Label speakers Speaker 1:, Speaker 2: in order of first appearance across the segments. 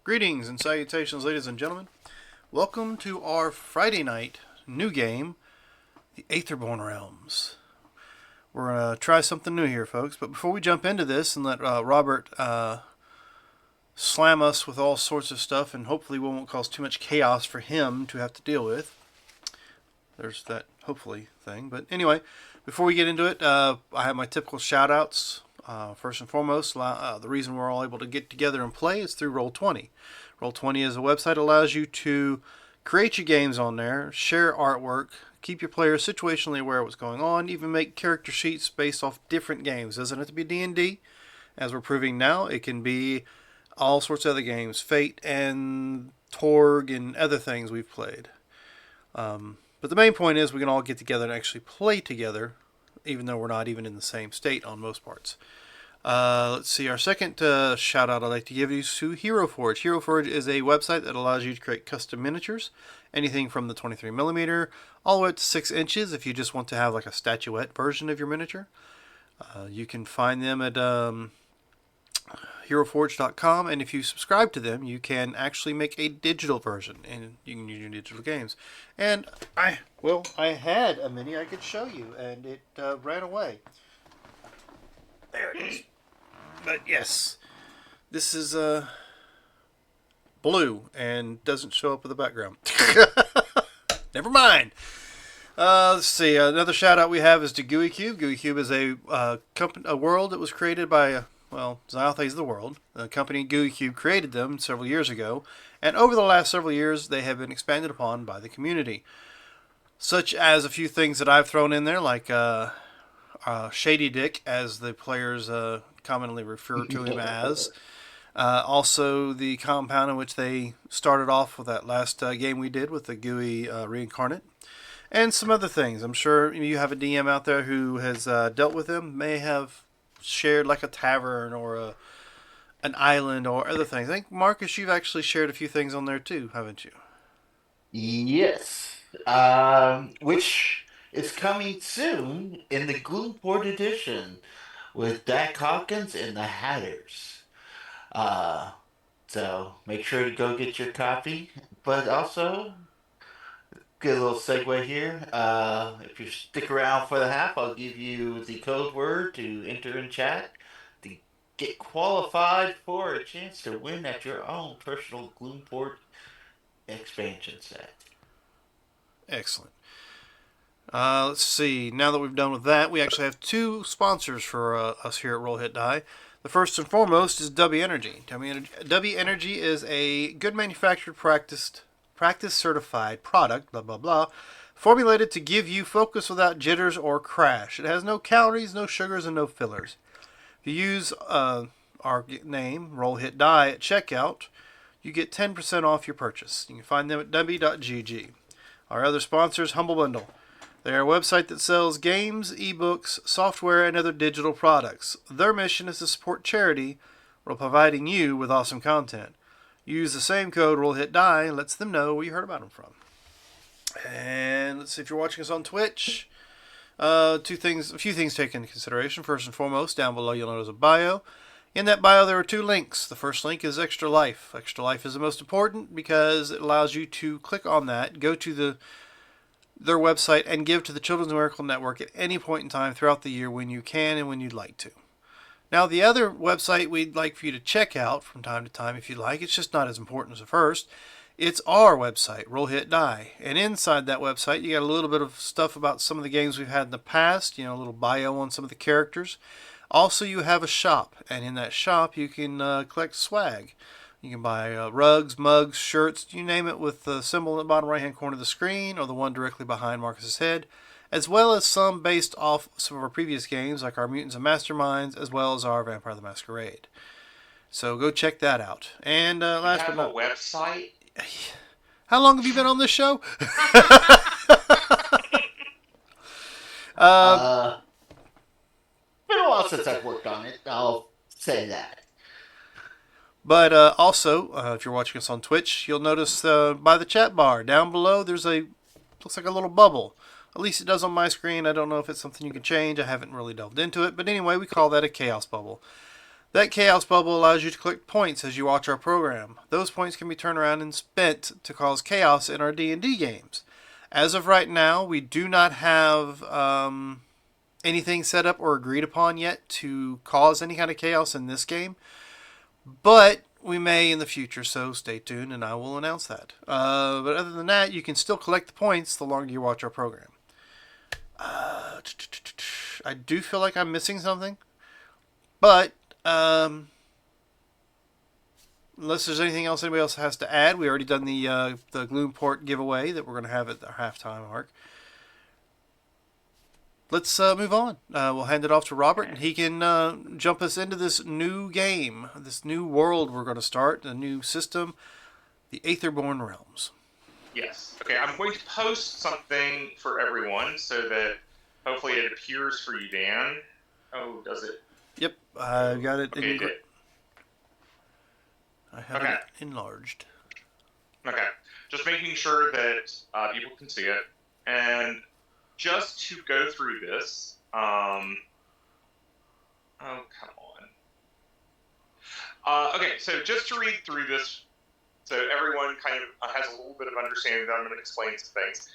Speaker 1: Greetings and salutations, ladies and gentlemen. Welcome to our Friday night new game, the Aetherborne Realms. We're going to try something new here, folks. But before we jump into this and let Robert slam us with all sorts of stuff, and hopefully we won't cause too much chaos for him to have to deal with. There's that hopefully thing. But anyway, before we get into it, I have my typical shout-outs. First and foremost, the reason we're all able to get together and play is through Roll20. Roll20 is a website that allows you to create your games on there, share artwork, keep your players situationally aware of what's going on, even make character sheets based off different games. It doesn't have to be D&D, as we're proving now. It can be all sorts of other games, Fate and Torg and other things we've played. But the main point is we can all get together and actually play together, even though we're not even in the same state on most parts. Let's see, our second shout out I'd like to give you is to HeroForge. HeroForge is a website that allows you to create custom miniatures, anything from the 23mm all the way up to 6 inches if you just want to have like a statuette version of your miniature. You can find them at heroforge.com, and if you subscribe to them, you can actually make a digital version, and you can use your digital games. And I had a mini I could show you, and it ran away. There it is. But yes, this is blue and doesn't show up with the background. Never mind. Let's see. Another shout out we have is to GUI Cube. GUI Cube is a world that was created by Xyothes is the world. The company GUI Cube created them several years ago, and over the last several years they have been expanded upon by the community, such as a few things that I've thrown in there, like Shady Dick, as the players commonly refer to him as. Also, the compound in which they started off with that last game we did with the GUI Reincarnate. And some other things. I'm sure you have a DM out there who has dealt with them, may have shared like a tavern or an island or other things. I think, Marcus, you've actually shared a few things on there too, haven't you?
Speaker 2: Yes, which is coming soon in the Gloomport edition with Dak Hawkins and the Hatters. Uh, so make sure to go get your copy. But also, get a little segue here. If you stick around for the half, I'll give you the code word to enter in chat to get qualified for a chance to win at your own personal Gloomport expansion set.
Speaker 1: Excellent. Let's see. Now that we've done with that, we actually have two sponsors for us here at Roll Hit Die. The first and foremost is W Energy. W Energy is a good manufactured, practice certified product, blah, blah, blah, formulated to give you focus without jitters or crash. It has no calories, no sugars, and no fillers. If you use our name, Roll Hit Die, at checkout, you get 10% off your purchase. You can find them at w.gg. Our other sponsors, Humble Bundle. They are a website that sells games, ebooks, software, and other digital products. Their mission is to support charity while providing you with awesome content. Use the same code RollHitDie and lets them know where you heard about them from. And let's see, if you're watching us on Twitch, a few things taken into consideration. First and foremost, down below you'll notice a bio. In that bio there are two links. The first link is Extra Life. Extra Life is the most important because it allows you to click on that, go to their website, and give to the Children's Miracle Network at any point in time throughout the year when you can and when you'd like to. Now, the other website we'd like for you to check out from time to time if you'd like, it's just not as important as the first. It's our website, Roll Hit Die. And inside that website, you got a little bit of stuff about some of the games we've had in the past, a little bio on some of the characters. Also, you have a shop, and in that shop, you can collect swag. You can buy rugs, mugs, shirts, you name it, with the symbol in the bottom right-hand corner of the screen or the one directly behind Marcus's head, as well as some based off some of our previous games, like our Mutants and Masterminds, as well as our Vampire the Masquerade. So go check that out. And
Speaker 3: You
Speaker 1: last but
Speaker 3: have a
Speaker 1: not...
Speaker 3: website?
Speaker 1: How long have you been on this show? uh,
Speaker 2: Uh, Been a while since I've worked on it. I'll say that.
Speaker 1: But also, if you're watching us on Twitch, you'll notice by the chat bar down below, looks like a little bubble. At least it does on my screen. I don't know if it's something you can change. I haven't really delved into it. But anyway, we call that a chaos bubble. That chaos bubble allows you to collect points as you watch our program. Those points can be turned around and spent to cause chaos in our D&D games. As of right now, we do not have anything set up or agreed upon yet to cause any kind of chaos in this game, but we may in the future, so stay tuned and I will announce that. But other than that, you can still collect the points the longer you watch our program. I do feel like I'm missing something, but unless there's anything else anybody else has to add, we already done the Gloomport giveaway that we're going to have at the halftime mark. Let's move on. We'll hand it off to Robert, and he can jump us into this new game, this new world we're going to start, a new system, the Aetherborne Realms.
Speaker 3: Yes. Okay, I'm going to post something for everyone so that hopefully it appears for you, Dan. Oh, does it?
Speaker 1: Yep, I got it.
Speaker 3: Okay, it did.
Speaker 1: I have it enlarged.
Speaker 3: Okay, just making sure that people can see it. And just to go through this, oh, come on. Okay, so just to read through this, so everyone kind of has a little bit of understanding that I'm going to explain some things.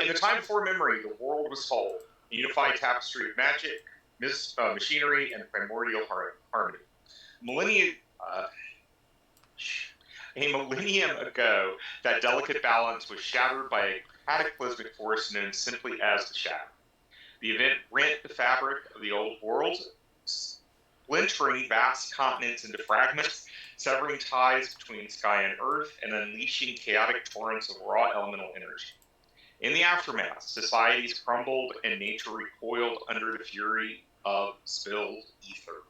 Speaker 3: In the time before memory, the world was whole, a unified tapestry of magic, machinery, and primordial harmony. A millennium ago, that delicate balance was shattered by a cataclysmic force known simply as the Shadow. The event rent the fabric of the old world, splintering vast continents into fragments, severing ties between sky and earth, and unleashing chaotic torrents of raw elemental energy. In the aftermath, societies crumbled and nature recoiled under the fury of spilled ether,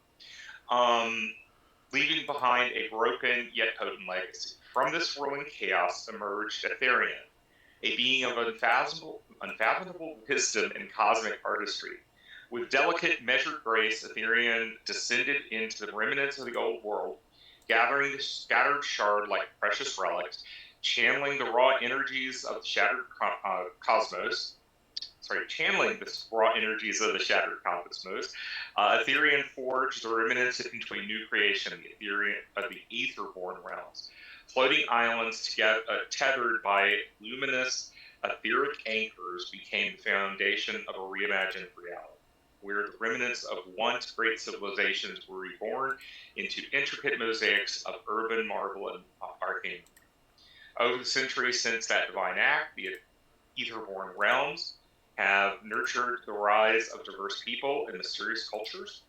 Speaker 3: leaving behind a broken yet potent legacy. From this whirling chaos emerged Aetherian, a being of unfathomable wisdom and cosmic artistry. With delicate, measured grace, Aetherian descended into the remnants of the old world, gathering the scattered shard like precious relics, channeling the raw energies of the shattered cosmos. Channeling the raw energies of the shattered cosmos, Aetherian forged the remnants into a new creation, the Aetherborne Realms. Floating islands tethered by luminous etheric anchors became the foundation of a reimagined reality, where the remnants of once great civilizations were reborn into intricate mosaics of urban marvel and arcane. Over the centuries since that divine act, the Aetherborne Realms have nurtured the rise of diverse people and mysterious cultures.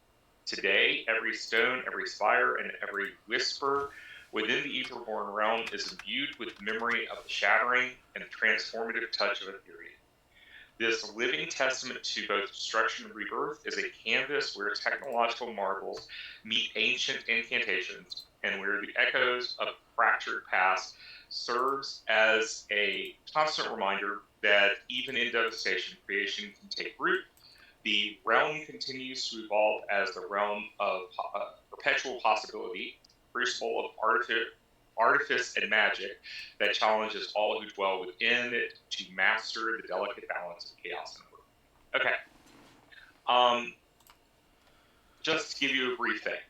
Speaker 3: Today, every stone, every spire, and every whisper within the Aetherborne realm is imbued with memory of the shattering and transformative touch of Aetherian. This living testament to both destruction and rebirth is a canvas where technological marvels meet ancient incantations, and where the echoes of fractured past serves as a constant reminder that even in devastation, creation can take root. The realm continues to evolve as the realm of perpetual possibility, crucible of artifice and magic that challenges all who dwell within it to master the delicate balance of chaos and order. Okay. Just to give you a brief thing.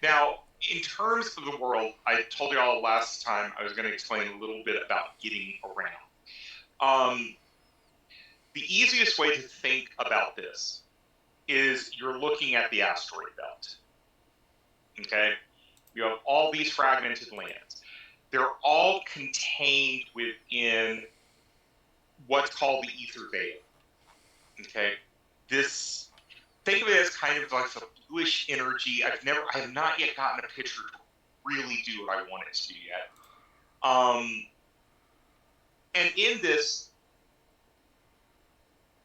Speaker 3: Now, in terms of the world, I told you all last time I was going to explain a little bit about getting around. The easiest way to think about this is you're looking at the asteroid belt. Okay? You have all these fragmented lands. They're all contained within what's called the ether veil. Okay? Think of it as kind of like a bluish energy. I have not yet gotten a picture to really do what I want it to do yet. And in this,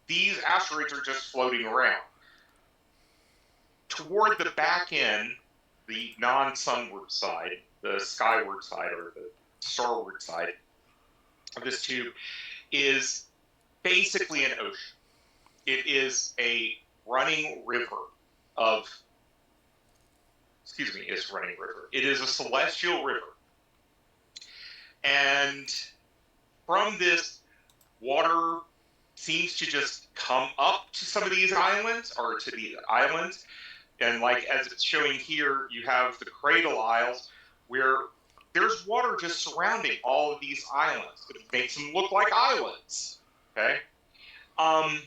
Speaker 3: these asteroids are just floating around. Toward the back end, the non-sunward side, the skyward side, or the starward side of this tube, is basically an ocean. It is a running river of, it's a running river. It is a celestial river. And from this, water seems to just come up to some of these islands, or to the islands, And like as it's showing here, you have the Cradle Isles, where there's water just surrounding all of these islands. It makes them look like islands. Okay. Um,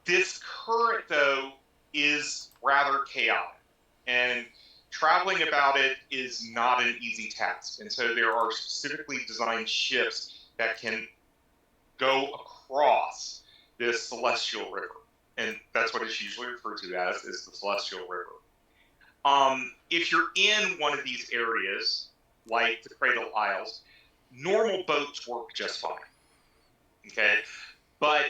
Speaker 3: this current, though, is rather chaotic, and traveling about it is not an easy task. And so there are specifically designed ships that can go across this celestial river. And that's what it's usually referred to as, is the celestial river. If you're in one of these areas, like the Cradle Isles, normal boats work just fine. Okay, but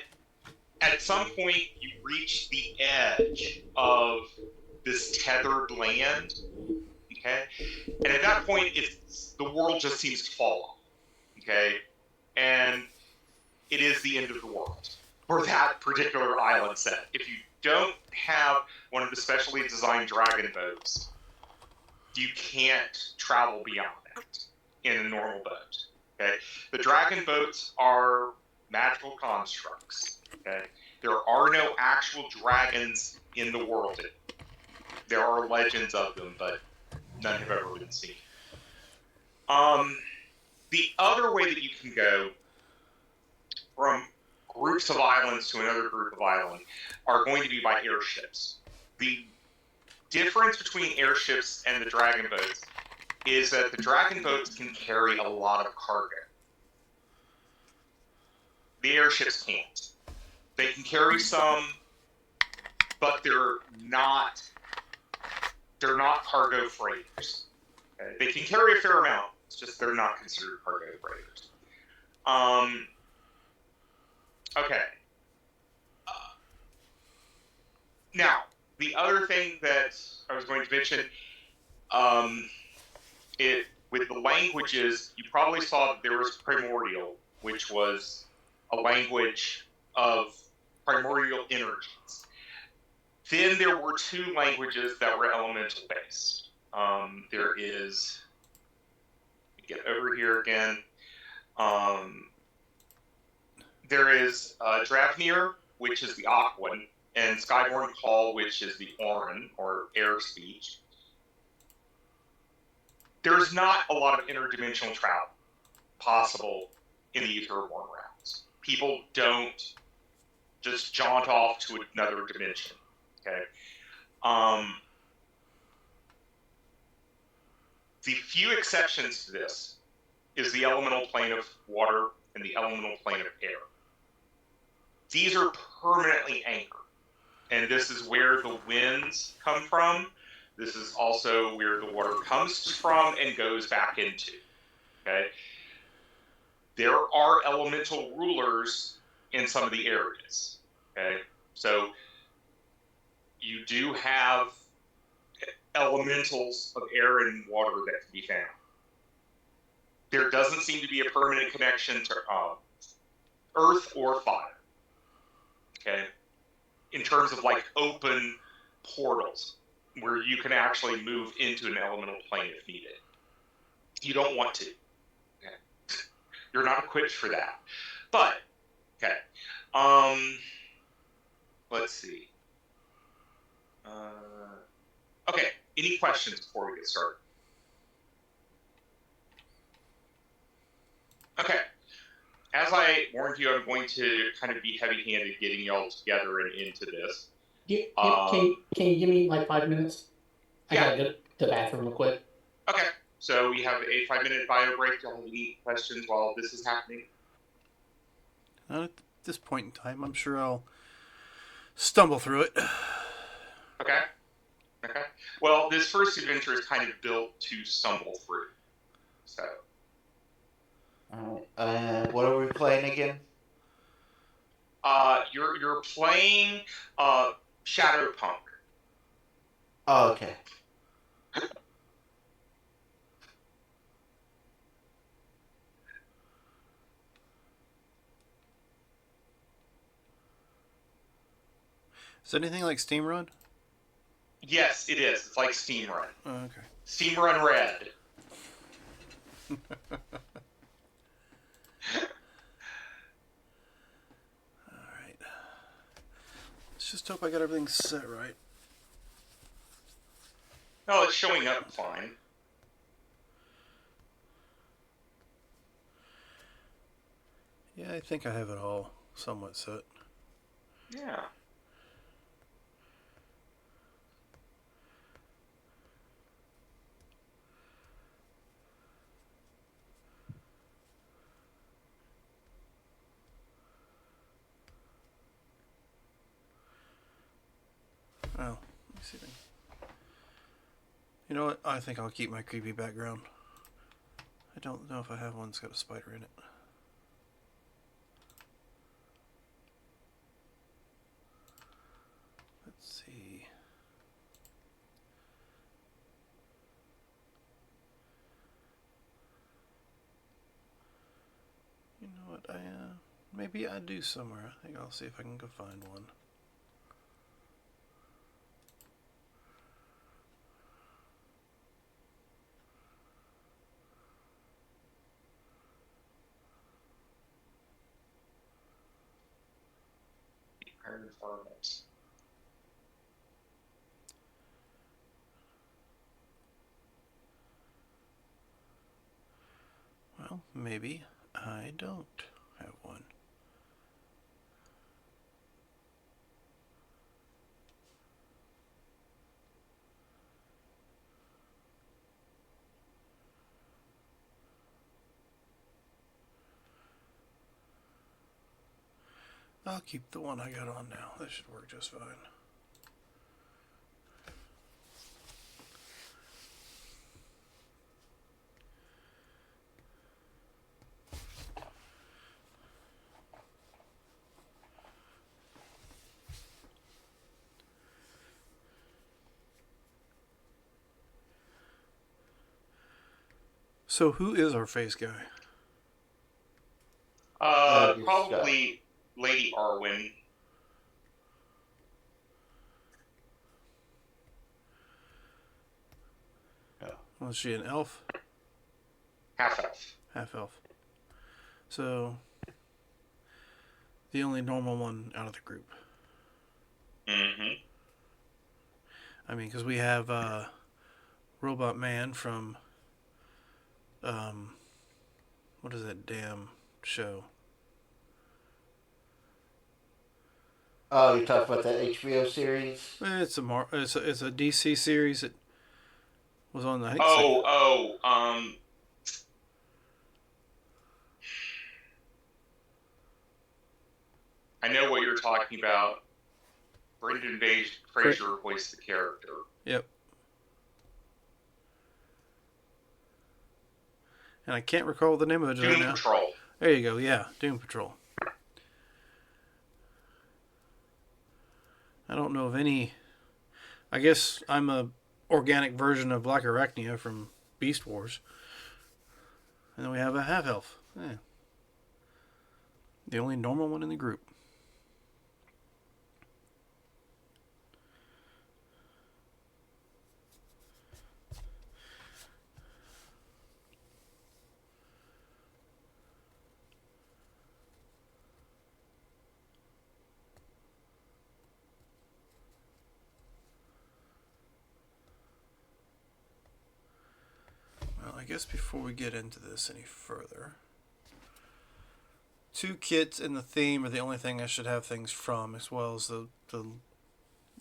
Speaker 3: at some point you reach the edge of this tethered land. Okay, and at that point, the world just seems to fall off. Okay, and it is the end of the world for that particular island set. If you don't have one of the specially designed dragon boats, you can't travel beyond that in a normal boat. Okay, the dragon boats are magical constructs. Okay, there are no actual dragons in the world. There are legends of them, but none have ever been seen. The other way that you can go from groups of islands to another group of islands are going to be by airships. The difference between airships and the dragon boats is that the dragon boats can carry a lot of cargo. The airships can't. They can carry some, but they're not cargo freighters. Okay? They can carry a fair amount. It's just they're not considered cargo freighters. Okay. Now, the other thing that I was going to mention, with the languages, you probably saw that there was primordial, which was a language of primordial energies. Then there were two languages that were elemental based. There is, get over here again. There is Dravnir, which is the Aquan, and Skyborn Call, which is the Auran, or air speech. There's not a lot of interdimensional travel possible in the Aetherborne Realms. People don't just jaunt off to another dimension. Okay. The few exceptions to this is the elemental plane of water and the elemental plane of air. These are permanently anchored, and this is where the winds come from. This is also where the water comes from and goes back into. Okay. There are elemental rulers in some of the areas. Okay. So you do have elementals of air and water that can be found. There doesn't seem to be a permanent connection to earth or fire. Okay. In terms of like open portals where you can actually move into an elemental plane if needed. You don't want to. Okay. You're not equipped for that. But, okay. Let's see. Okay, any questions before we get started? Okay. As I warned you, I'm going to kind of be heavy-handed getting y'all together and into this.
Speaker 4: Can you give me like 5 minutes? I
Speaker 3: Yeah.
Speaker 4: gotta go to the bathroom real quick.
Speaker 3: Okay. So we have a 5-minute bio break. Do y'all have any questions while this is happening?
Speaker 1: Not at this point in time. I'm sure I'll stumble through it.
Speaker 3: Okay. Okay. Well, this first adventure is kind of built to stumble through. So.
Speaker 2: What are we playing again?
Speaker 3: You're playing Shadowpunk.
Speaker 2: Oh, okay.
Speaker 1: Is it anything like Steam Run?
Speaker 3: Yes, it is. It's like Steam Run.
Speaker 1: Oh, okay.
Speaker 3: Steam Run Red.
Speaker 1: Alright. Let's just hope I got everything set right.
Speaker 3: No, it's showing up fine.
Speaker 1: Yeah, I think I have it all somewhat set.
Speaker 3: Yeah.
Speaker 1: Well, let me see. You know what? I think I'll keep my creepy background. I don't know if I have one that's got a spider in it. Let's see. You know what? Maybe I do somewhere. I think I'll see if I can go find one.
Speaker 3: Iron Farmers.
Speaker 1: Well, maybe I don't have one. I'll keep the one I got on now. That should work just fine. So who is our face guy?
Speaker 3: Probably Lady Arwen.
Speaker 1: Was she an elf?
Speaker 3: Half elf.
Speaker 1: Half elf. So the only normal one out of the group.
Speaker 3: Mm-hmm.
Speaker 1: I mean, because we have Robot Man from what is that damn show?
Speaker 2: Oh, you're talking about that HBO series?
Speaker 1: It's a DC series that was on the. I think
Speaker 3: I know what you're talking about. Brendan Fraser voiced the character.
Speaker 1: Yep. And I can't recall the name of it right now.
Speaker 3: Doom Patrol.
Speaker 1: There you go. Yeah, Doom Patrol. I don't know of any. I guess I'm a organic version of Black Arachnia from Beast Wars. And then we have a half elf. Yeah. The only normal one in the group. Well, I guess before we get into this any further, 2 kits and the theme are the only thing I should have things from, as well as the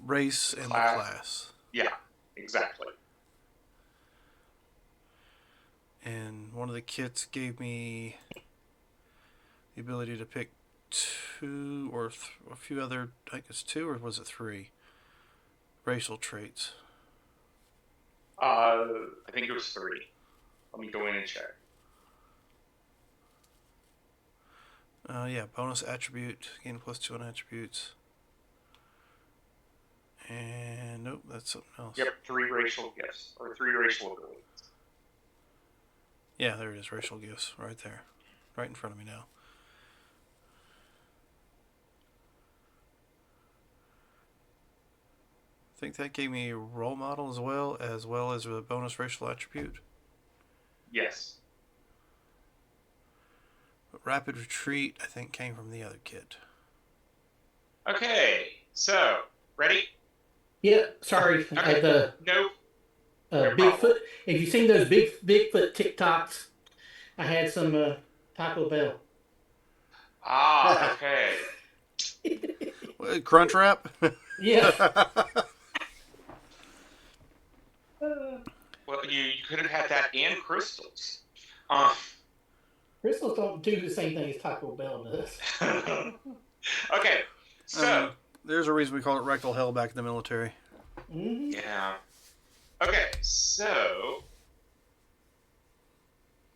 Speaker 1: race and the class.
Speaker 3: Yeah, exactly.
Speaker 1: And one of the kits gave me the ability to pick 2 or a few other, I think it's 2 or was it 3 racial traits.
Speaker 3: I think it was 3. Let me go in and check.
Speaker 1: Yeah, bonus attribute, gain +2 on attributes. And nope, that's something else.
Speaker 3: Yep, 3 racial gifts, or 3 racial abilities.
Speaker 1: Yeah, there it is, racial gifts, right there. Right in front of me now. I think that gave me a role model as well as a bonus racial attribute.
Speaker 3: Yes.
Speaker 1: But rapid retreat, I think, came from the other kit.
Speaker 3: Okay, so ready?
Speaker 4: Yeah, sorry.
Speaker 3: Okay.
Speaker 4: The
Speaker 3: No. Yeah,
Speaker 4: Bigfoot.
Speaker 3: probably.
Speaker 4: If you've seen those Bigfoot TikToks, I had some Taco Bell.
Speaker 3: Ah, okay.
Speaker 1: Crunch wrap.
Speaker 4: Yeah.
Speaker 3: Well, you could have had that and crystals. Uh,
Speaker 4: Crystals don't do the same thing as Taco Bell does.
Speaker 3: okay,
Speaker 1: I
Speaker 3: so
Speaker 1: mean, there's a reason we call it rectal hell back in the military.
Speaker 4: Mm-hmm.
Speaker 3: yeah. Okay, so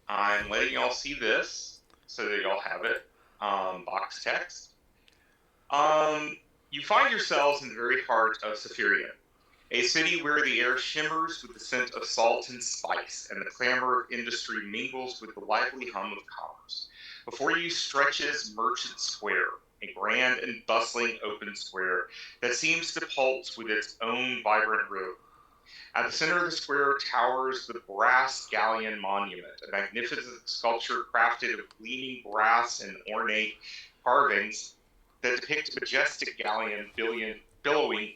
Speaker 3: I'm letting y'all see this so that y'all have it. Box text. Um, you find yourselves in the very heart of Sephiria, a city where the air shimmers with the scent of salt and spice, and the clamor of industry mingles with the lively hum of commerce. Before you stretches Merchant Square, a grand and bustling open square that seems to pulse with its own vibrant rhythm. At the center of the square towers the brass galleon monument, a magnificent sculpture crafted of gleaming brass and ornate carvings that depict a majestic galleon billowing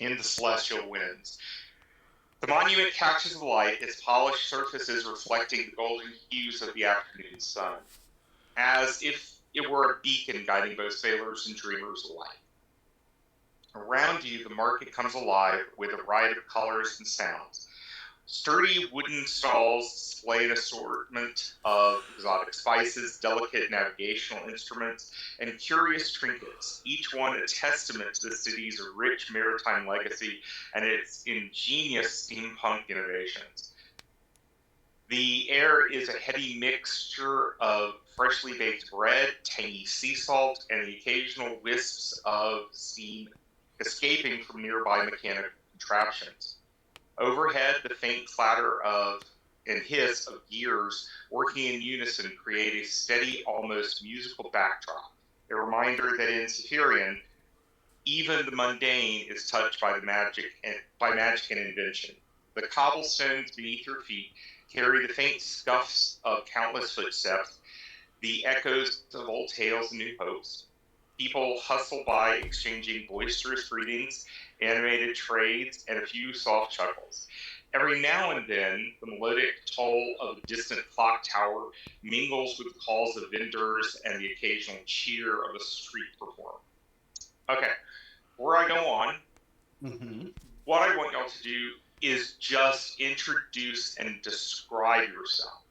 Speaker 3: in the celestial winds. The monument catches the light, its polished surfaces reflecting the golden hues of the afternoon sun, as if it were a beacon guiding both sailors and dreamers alike. Around you, the market comes alive with a riot of colors and sounds. Sturdy wooden stalls display an assortment of exotic spices, delicate navigational instruments, and curious trinkets, each one a testament to the city's rich maritime legacy and its ingenious steampunk innovations. The air is a heady mixture of freshly baked bread, tangy sea salt, and the occasional wisps of steam escaping from nearby mechanical contraptions. Overhead, the faint clatter of and hiss of gears working in unison create a steady, almost musical backdrop, a reminder that in Spherian, even the mundane is touched by magic and invention. The cobblestones beneath your feet carry the faint scuffs of countless footsteps, the echoes of old tales and new hopes. People hustle by exchanging boisterous greetings, animated trades, and a few soft chuckles. Every now and then, the melodic toll of a distant clock tower mingles with the calls of vendors and the occasional cheer of a street performer. Okay, before I go on,
Speaker 2: Mm-hmm.
Speaker 3: what I want y'all to do is just introduce and describe yourself.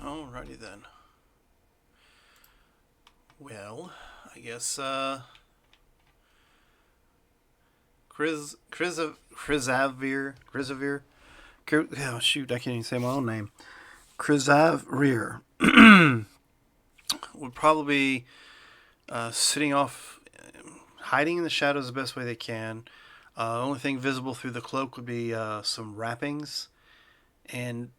Speaker 1: Alrighty then. Well, I guess Chrysavier. Oh shoot, I can't even say my own name. Chrysavier would probably be sitting off, hiding in the shadows the best way they can. The only thing visible through the cloak would be some wrappings and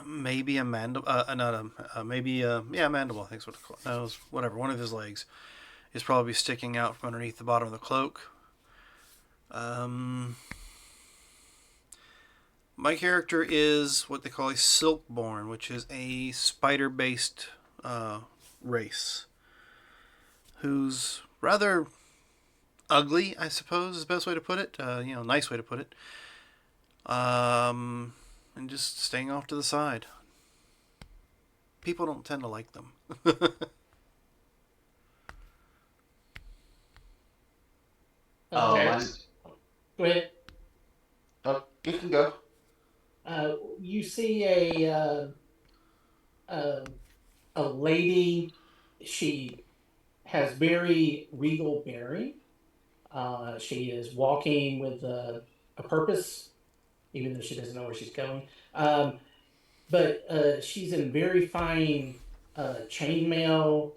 Speaker 1: maybe a mandible. Not a maybe yeah, mandible. I think is what it's called. No, whatever. One of his legs is probably sticking out from underneath the bottom of the cloak. Um, my character is what they call a silkborn, which is a spider-based race, who's rather ugly, I suppose is the best way to put it. Nice way to put it. And just staying off to the side. People don't tend to like them.
Speaker 2: Oh,
Speaker 4: Uh,
Speaker 2: mine.
Speaker 3: Text.
Speaker 4: Go ahead.
Speaker 2: Oh, you can go.
Speaker 4: You see uh, a lady. She has very regal bearing. She is walking with a purpose, even though she doesn't know where she's going. But she's in very fine chainmail.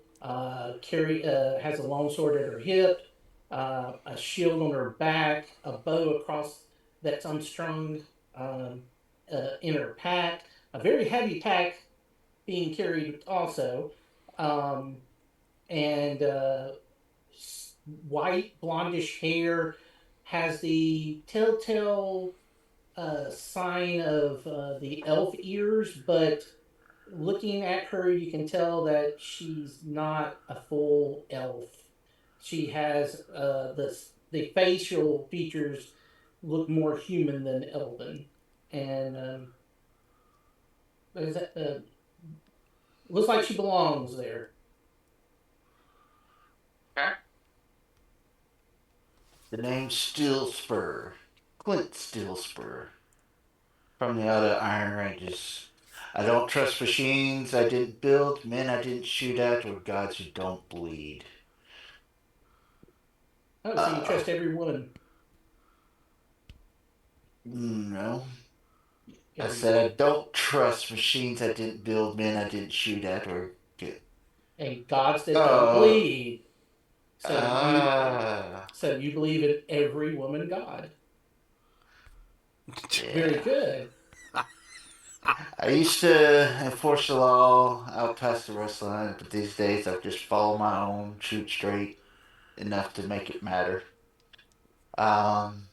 Speaker 4: Carry has a long sword at her hip, a shield on her back, a bow across that's unstrung in her pack. A very heavy pack being carried also, um, and white blondish hair, has the telltale sign of the elf ears, but looking at her, you can tell that she's not a full elf. She has this. the facial features look more human than elven, and is that, looks like she belongs there.
Speaker 3: Okay.
Speaker 2: The name Steelspur. Clint Steelspur. From the other Iron Ranges. I don't trust machines I didn't build, men I didn't shoot at, or gods who don't bleed.
Speaker 4: Oh, so you
Speaker 2: Uh,
Speaker 4: trust every woman?
Speaker 2: no. I
Speaker 4: Every
Speaker 2: said I don't trust machines I didn't build, men I didn't shoot at, or get.
Speaker 4: and gods that don't
Speaker 2: Uh,
Speaker 4: bleed. So you
Speaker 2: uh,
Speaker 4: so you believe in every woman god. Very
Speaker 2: yeah.
Speaker 4: good.
Speaker 2: I used to enforce the law out past the rest line, but these days I've just followed my own, shoot straight enough to make it matter. Um,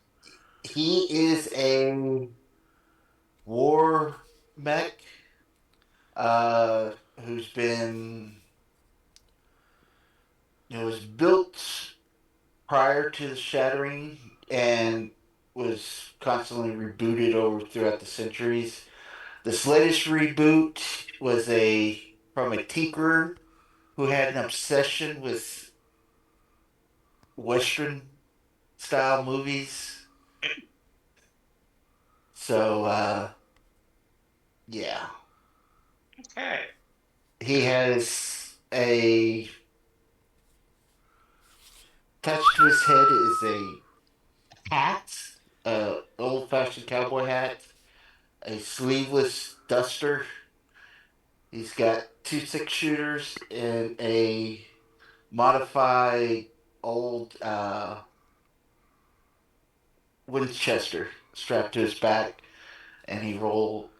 Speaker 2: he is a war mech, uh, who's been, was built prior to the shattering and was constantly rebooted over throughout the centuries. This latest reboot was a from a tinkerer who had an obsession with Western style movies. So yeah,
Speaker 3: Okay.
Speaker 2: he has a attached to his head is a hat, old fashioned cowboy hat, a sleeveless duster. He's got two six shooters and a modified old Winchester strapped to his back, and he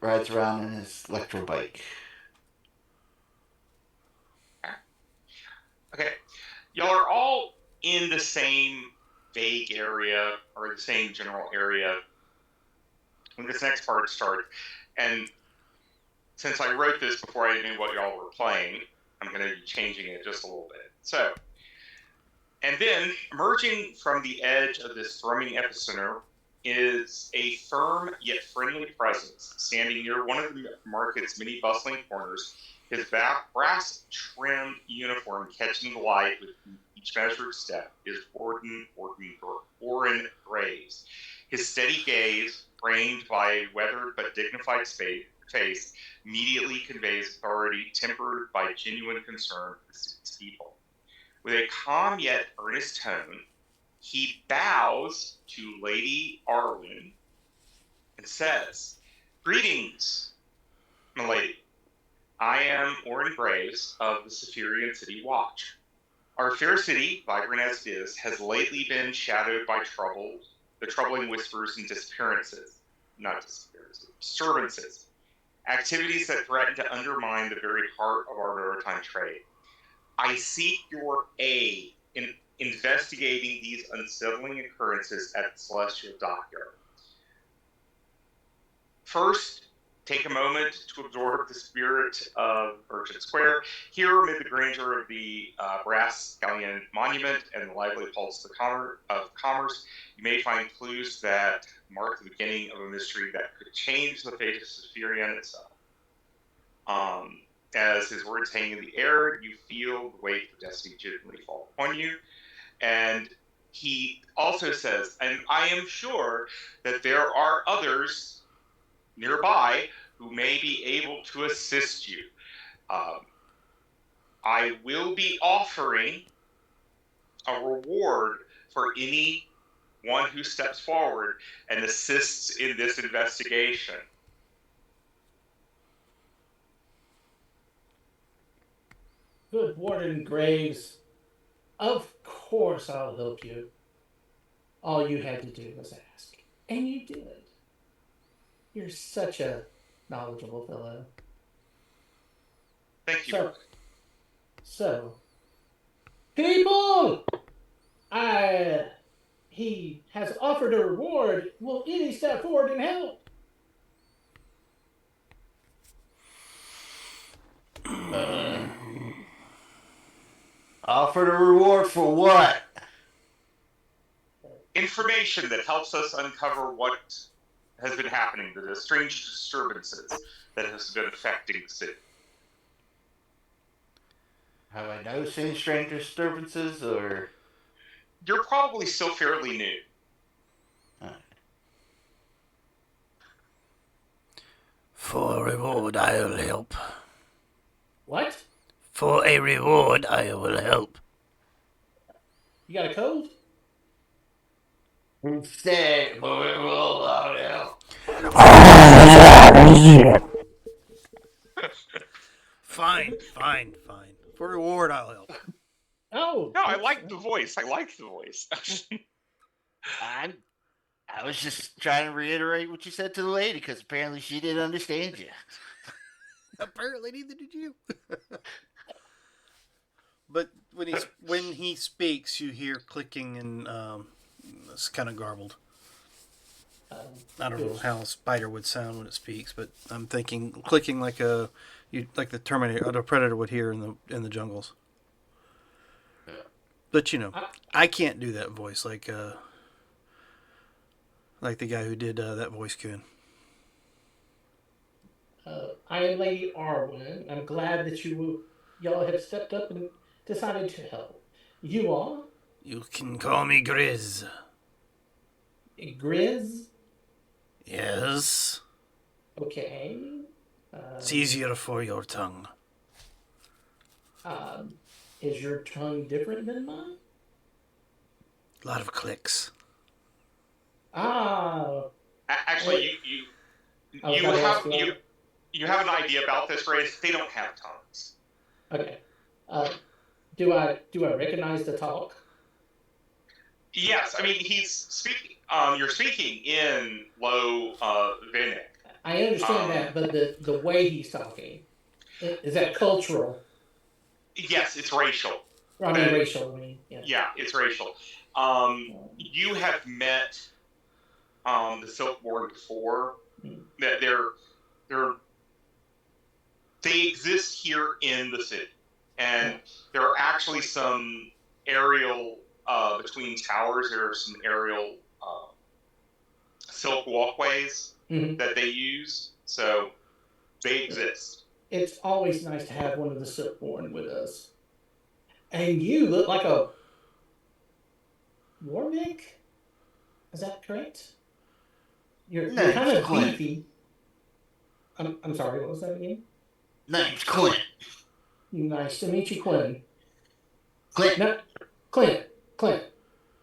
Speaker 2: rides around in his electro bike.
Speaker 3: Okay. Y'all are all in the same vague area or the same general area when this next part starts. And since I wrote this before I knew what y'all were playing, I'm going to be changing it just a little bit. So, and then emerging from the edge of this thrumming epicenter is a firm yet friendly presence standing near one of the market's many bustling corners, his brass trimmed uniform catching the light with each measured step, is Warren Graves. His steady gaze, framed by a weathered but dignified face, immediately conveys authority tempered by genuine concern for the city's people. With a calm yet earnest tone, he bows to Lady Arwen and says, "Greetings, milady. I am Orrin Graves of the Saphirian City Watch. Our fair city, vibrant as it is, has lately been shadowed by the troubling whispers and disturbances, activities that threaten to undermine the very heart of our maritime trade. I seek your aid in investigating these unsettling occurrences at the Celestial Dockyard. First, take a moment to absorb the spirit of Merchant Square. Here, amid the grandeur of the brass scallion monument and the lively pulse of commerce, you may find clues that mark the beginning of a mystery that could change the fate of Suspirian itself. As his words hang in the air, you feel the weight of destiny gently fall upon you. And he also says, and I am sure that there are others nearby who may be able to assist you. Um, I will be offering a reward for any one who steps forward and assists in this investigation.
Speaker 4: Good Warden Graves. Of course I'll help you. All you had to do was ask. And you did. You're such a knowledgeable fellow.
Speaker 3: Thank you,
Speaker 4: So,
Speaker 3: Mark.
Speaker 4: so, people! I he has offered a reward. Will any step forward and help?
Speaker 2: Uh, offered a reward for what?
Speaker 3: information that helps us uncover what has been happening, the strange disturbances that has been affecting the city.
Speaker 2: Have I noticed any strange disturbances, or?
Speaker 3: You're probably still fairly new.
Speaker 1: For a reward, I'll help.
Speaker 4: What?
Speaker 1: For a reward, I will help.
Speaker 4: You got a code?
Speaker 2: Instead, we roll out hell.
Speaker 1: Fine. For a reward, I'll help.
Speaker 4: Oh.
Speaker 3: No, I like the voice.
Speaker 2: I was just trying to reiterate what you said to the lady, because apparently she didn't understand you.
Speaker 1: Apparently, neither did you. But when he speaks, you hear clicking and it's kind of garbled. I don't know how a spider would sound when it speaks, but I'm thinking clicking like the Terminator or the Predator would hear in the jungles. But I can't do that voice like the guy who did that voice can.
Speaker 4: I am Lady Arwen. I'm glad that y'all have stepped up and decided to help. You are?
Speaker 1: You can call me Grizz.
Speaker 4: Grizz?
Speaker 1: Yes.
Speaker 4: Okay.
Speaker 1: It's easier for your tongue.
Speaker 4: Is your tongue different than mine?
Speaker 1: A lot of clicks.
Speaker 3: Actually, you have an idea about this race. They don't have tongues.
Speaker 4: Okay. Do I recognize the talk?
Speaker 3: Yes, I mean he's speaking. You're speaking in low Vinic.
Speaker 4: I understand that, but the way he's talking, is that cultural?
Speaker 3: Yes, it's racial.
Speaker 4: I mean, racial. I mean,
Speaker 3: yeah, it's racial. You have met the Silkborn before. That they exist here in the city, and there are actually some aerial between towers. There are some aerial silk walkways that they use, so they exist.
Speaker 4: It's always nice to have one of the Silkborn with us. And you look like a Warmick? Is that correct? You're kind of beefy. I'm sorry, what was that again?
Speaker 2: Name's Clint.
Speaker 4: Nice to meet you, Quinn.
Speaker 2: Clint?
Speaker 4: No, Clint.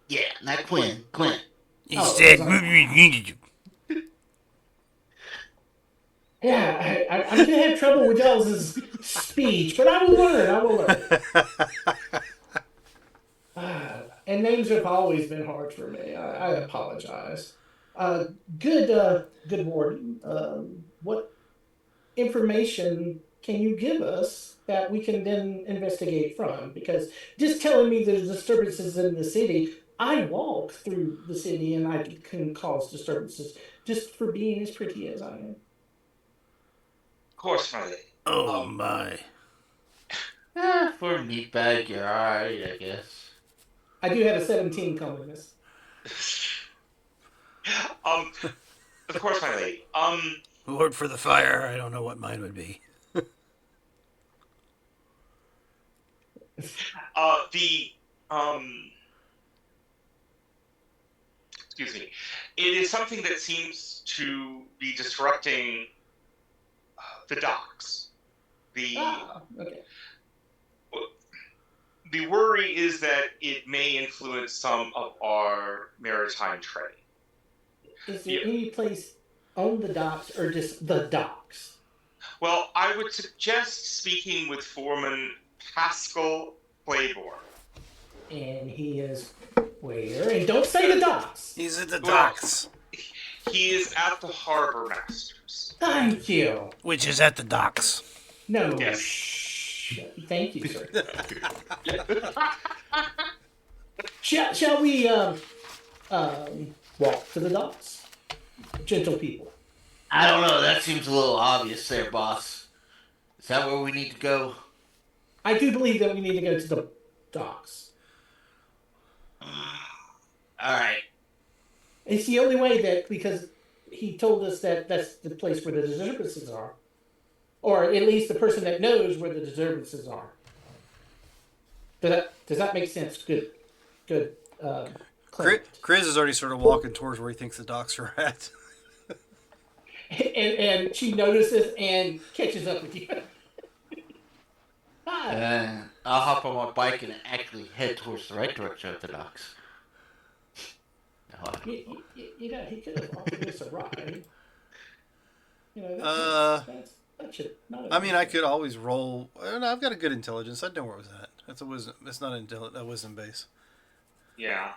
Speaker 2: Yeah, not Quinn. Clint.
Speaker 1: He said...
Speaker 4: Yeah, I'm gonna have trouble with y'all's speech, but I will learn. And names have always been hard for me. I apologize. Good warden. What information can you give us that we can then investigate from? Because just telling me there's disturbances in the city, I walk through the city and I can cause disturbances just for being as pretty as I am.
Speaker 3: Of course, my lady.
Speaker 1: Oh my.
Speaker 2: For a meatbag, you're alright, I guess.
Speaker 4: I do have a 17 comeliness.
Speaker 3: Of course, my lady.
Speaker 1: Lord for the fire, I don't know what mine would be.
Speaker 3: Excuse me. It is something that seems to be disrupting the docks.
Speaker 4: Okay.
Speaker 3: The worry is that it may influence some of our maritime trade.
Speaker 4: Is there any place on the docks or just the docks?
Speaker 3: Well, I would suggest speaking with Foreman Pascal Claiborne.
Speaker 4: And he is where? And don't say the docks.
Speaker 1: He's at the docks.
Speaker 3: He is at the Harbor Masters.
Speaker 4: Thank you.
Speaker 1: Which is at the docks.
Speaker 4: No.
Speaker 3: Yes.
Speaker 4: Thank you, sir. Shall we walk to the docks? Gentle people.
Speaker 2: I don't know, that seems a little obvious there, boss. Is that where we need to go?
Speaker 4: I do believe that we need to go to the docks.
Speaker 2: Alright.
Speaker 4: It's the only way that, because he told us that that's the place where the disturbances are, or at least the person that knows where the disturbances are. Does that make sense? Good, Clint.
Speaker 1: Chris is already sort of walking towards where he thinks the docks are at.
Speaker 4: And she notices and catches up with you. Hi.
Speaker 2: And I'll hop on my bike and actually head towards the right direction of the docks.
Speaker 4: He could have offered us a ride.
Speaker 1: Uh,
Speaker 4: That should not have
Speaker 1: I
Speaker 4: been
Speaker 1: mean, I could always roll. No, I've got a good intelligence. I know where it was at. That's a wisdom. It's not a wisdom base.
Speaker 3: Yeah.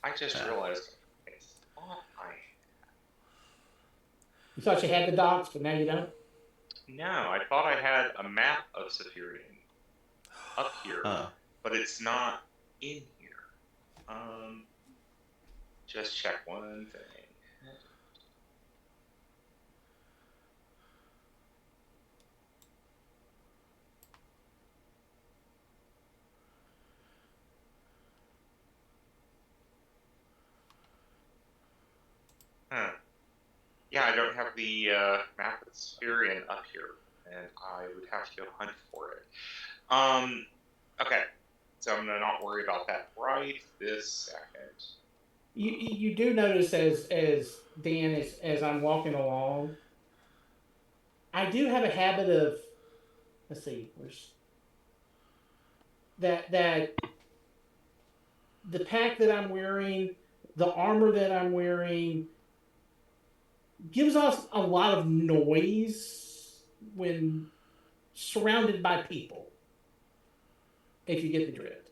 Speaker 3: I just realized I thought I.
Speaker 4: You thought you had the docs, but now you don't?
Speaker 3: No, I thought I had a map of Saphirian up here, but it's not in here. Just check one thing. Huh. Yeah, I don't have the map of Saphirian up here, and I would have to go hunt for it. Okay, so I'm gonna not worry about that right this second.
Speaker 4: You do notice as Dan as I'm walking along, I do have a habit of, let's see, where's that the pack that I'm wearing, the armor that I'm wearing gives off a lot of noise when surrounded by people. If you get the drift.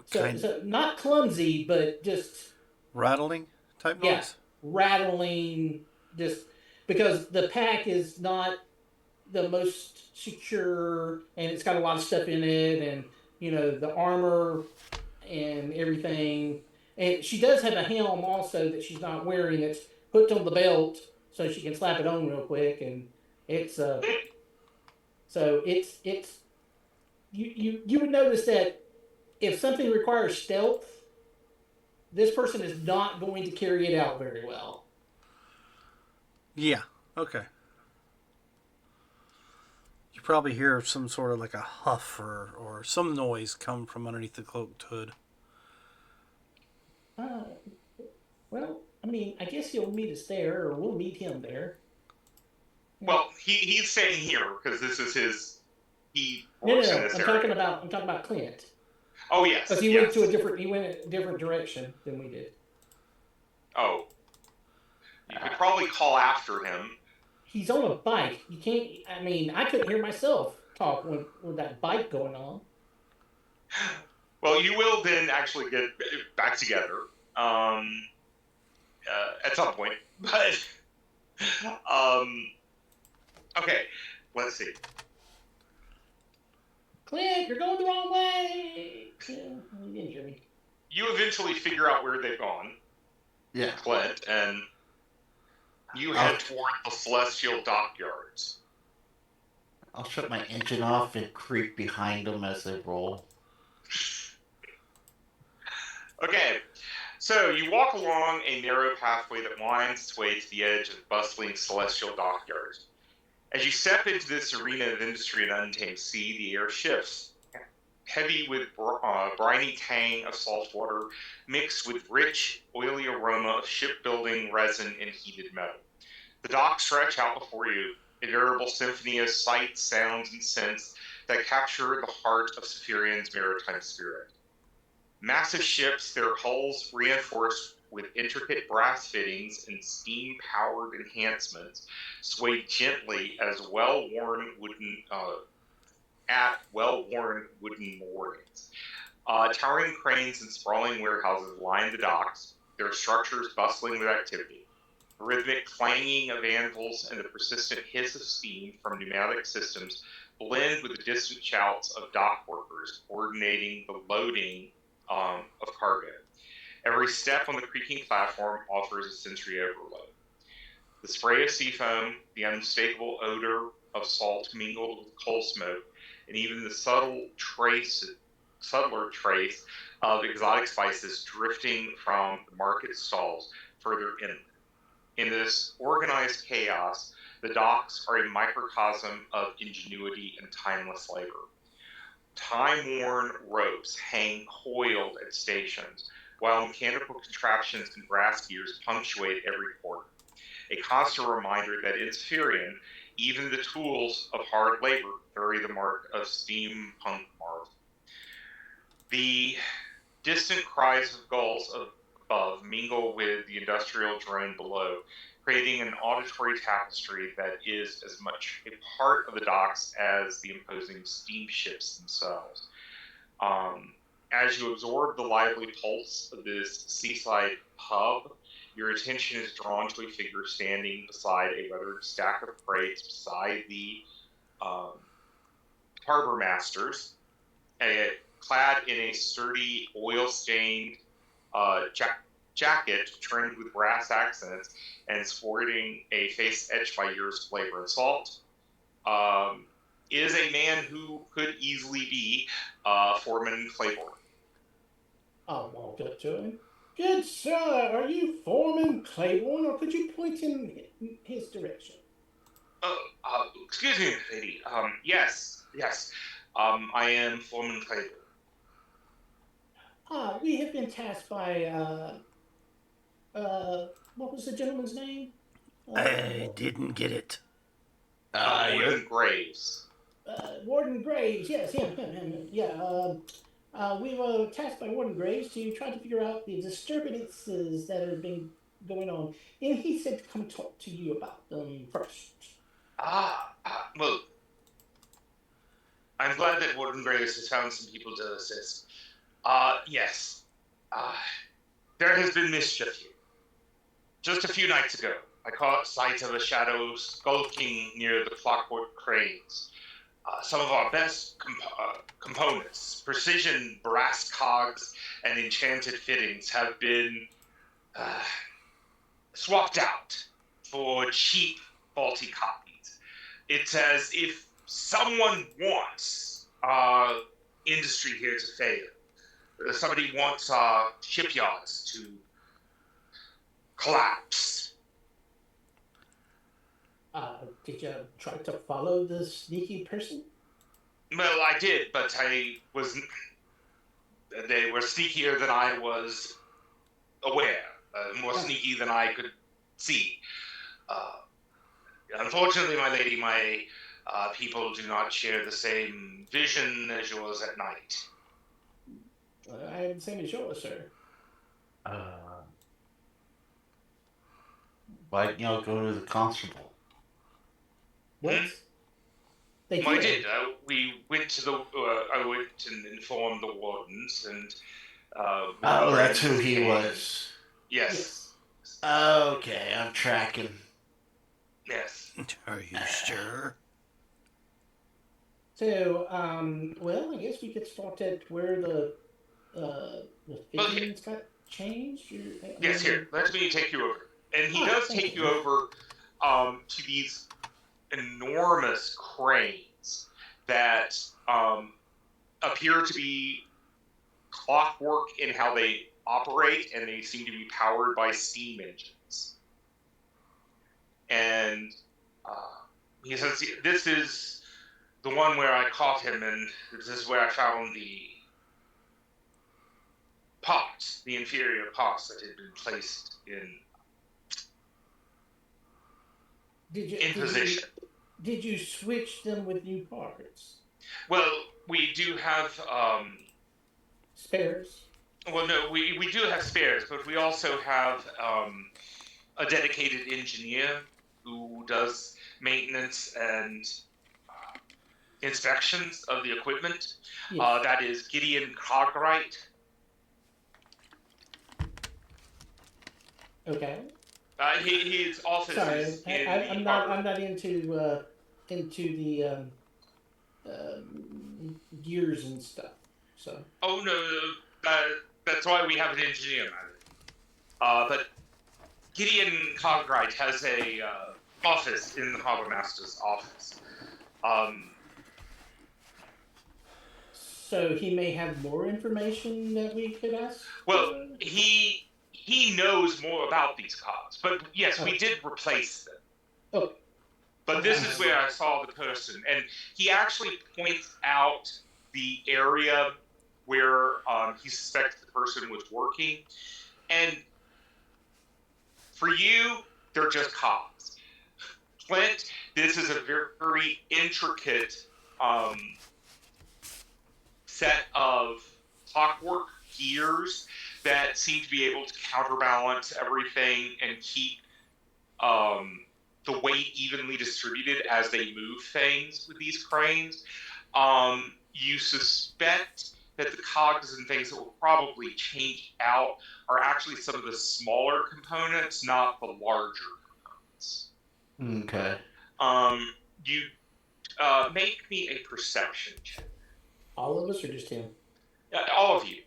Speaker 4: So not clumsy, but just
Speaker 1: rattling type noise?
Speaker 4: Rattling, just because the pack is not the most secure and it's got a lot of stuff in it, and the armor and everything. And she does have a helm also that she's not wearing, that's hooked on the belt so she can slap it on real quick, and it's so it's you would notice that if something requires stealth, this person is not going to carry it out very well.
Speaker 1: Yeah. Okay. You probably hear some sort of like a huff or some noise come from underneath the cloaked hood.
Speaker 4: Well, I mean, I guess he'll meet us there, or we'll meet him there.
Speaker 3: Well, he's staying here because this is his. He
Speaker 4: No.
Speaker 3: works in this
Speaker 4: I'm
Speaker 3: area.
Speaker 4: talking about Clint.
Speaker 3: Oh yes,
Speaker 4: because he went a different direction than we did.
Speaker 3: Oh, you could probably call after him.
Speaker 4: He's on a bike. You can't. I mean, I couldn't hear myself talk with that bike going on.
Speaker 3: Well, you will then actually get back together at some point, but okay, let's see.
Speaker 4: Clint, you're going the wrong way. Yeah, you didn't hear me.
Speaker 3: You eventually figure out where they've gone.
Speaker 2: Yeah.
Speaker 3: Clint, and you head toward the Celestial Dockyards.
Speaker 2: I'll shut my engine off and creep behind them as they roll.
Speaker 3: Okay, so you walk along a narrow pathway that winds its way to the edge of bustling Celestial Dockyards. As you step into this arena of industry and untamed sea, the air shifts, heavy with briny tang of salt water, mixed with rich, oily aroma of shipbuilding resin and heated metal. The docks stretch out before you, a veritable symphony of sights, sounds, and scents that capture the heart of Saphirian's maritime spirit. Massive ships, their hulls reinforced with intricate brass fittings and steam-powered enhancements, sway gently as well-worn wooden moorings. Towering cranes and sprawling warehouses line the docks, their structures bustling with activity. The rhythmic clanging of anvils and the persistent hiss of steam from pneumatic systems blend with the distant shouts of dock workers coordinating the loading of cargo. Every step on the creaking platform offers a sensory overload. The spray of sea foam, the unmistakable odor of salt mingled with coal smoke, and even the subtle trace subtler trace of exotic spices drifting from the market stalls further inland. In this organized chaos, the docks are a microcosm of ingenuity and timeless labor. Time-worn ropes hang coiled at stations, while mechanical contraptions and brass gears punctuate every quarter. A constant reminder that in Spherian, even the tools of hard labor carry the mark of steampunk marvel. The distant cries of gulls above mingle with the industrial drone below, creating an auditory tapestry that is as much a part of the docks as the imposing steamships themselves. As you absorb the lively pulse of this seaside hub, your attention is drawn to a figure standing beside a weathered stack of crates beside the harbor masters, clad in a sturdy, oil-stained jacket trimmed with brass accents and sporting a face etched by years of labor and salt. Is a man who could easily be Foreman Claiborne.
Speaker 4: I'll walk up to him. Good sir, are you Foreman Claiborne, or could you point in his direction?
Speaker 3: Excuse me, lady. Yes. I am Foreman Claiborne.
Speaker 4: We have been tasked by, what was the gentleman's name?
Speaker 1: I didn't get it.
Speaker 3: Warden Graves.
Speaker 4: Warden Graves, yes, him. Yeah, we were tasked by Warden Graves to try to figure out the disturbances that have been going on, and he said to come talk to you about them first.
Speaker 3: Well, I'm glad that Warden Graves has found some people to assist. Yes. There has been mischief here. Just a few nights ago, I caught sight of a shadow skulking near the clockwork cranes. Some of our best components, precision brass cogs and enchanted fittings, have been swapped out for cheap, faulty copies. It's as if someone wants our industry here to fail. Somebody wants our shipyards to collapse.
Speaker 4: Did you try to follow the sneaky person?
Speaker 3: Well, I did, but they were sneakier than I was aware, more sneaky than I could see. Unfortunately, my lady, my people do not share the same vision as yours at night.
Speaker 4: I have the same as yours, sir.
Speaker 2: Why don't y'all go to the constable?
Speaker 4: What? They did.
Speaker 3: I did. We went to the. I went and informed the wardens, and.
Speaker 2: That's who he was.
Speaker 3: Yes.
Speaker 2: Okay, I'm tracking.
Speaker 3: Yes.
Speaker 1: Are you sure?
Speaker 4: So, well, I guess we could start at where the fittings got changed.
Speaker 3: Yes, here. Let me take you over. And he does take you over to these enormous cranes that appear to be clockwork in how they operate, and they seem to be powered by steam engines. And he says, this is the one where I caught him, and this is where I found the parts, the inferior parts that had been placed in position.
Speaker 4: Did you switch them with new parts?
Speaker 3: Well, we do have
Speaker 4: spares.
Speaker 3: Well, no, we do have spares, but we also have a dedicated engineer who does maintenance and inspections of the equipment. Yes. That is Gideon Cogwright.
Speaker 4: Okay.
Speaker 3: His office is in
Speaker 4: I'm not into the gears and stuff. So.
Speaker 3: Oh no, that's why we have an engineer, but Gideon Cogwright has a office in the Harbor Master's office.
Speaker 4: So he may have more information that we could ask.
Speaker 3: Well, he knows more about these cogs, but yes, we did replace them.
Speaker 4: Oh,
Speaker 3: But this is where I saw the person, and he actually points out the area where he suspects the person was working. And for you, they're just cogs. Clint, this is a very intricate set of clockwork gears that seem to be able to counterbalance everything and keep the weight evenly distributed as they move things with these cranes. You suspect that the cogs and things that will probably change out are actually some of the smaller components, not the larger components.
Speaker 2: Okay.
Speaker 3: You make me a perception check.
Speaker 4: all of us or just him?
Speaker 3: All of you.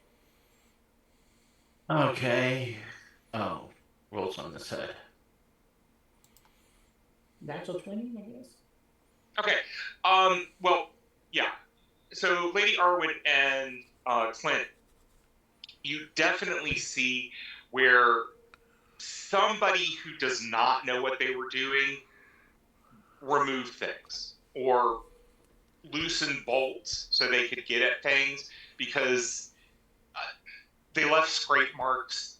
Speaker 2: Okay. Oh, rolls on this head.
Speaker 4: Natural 20, I guess.
Speaker 3: Okay. Well, yeah. So Lady Arwen and Clint, you definitely see where somebody who does not know what they were doing removed things or loosened bolts so they could get at things, because they left scrape marks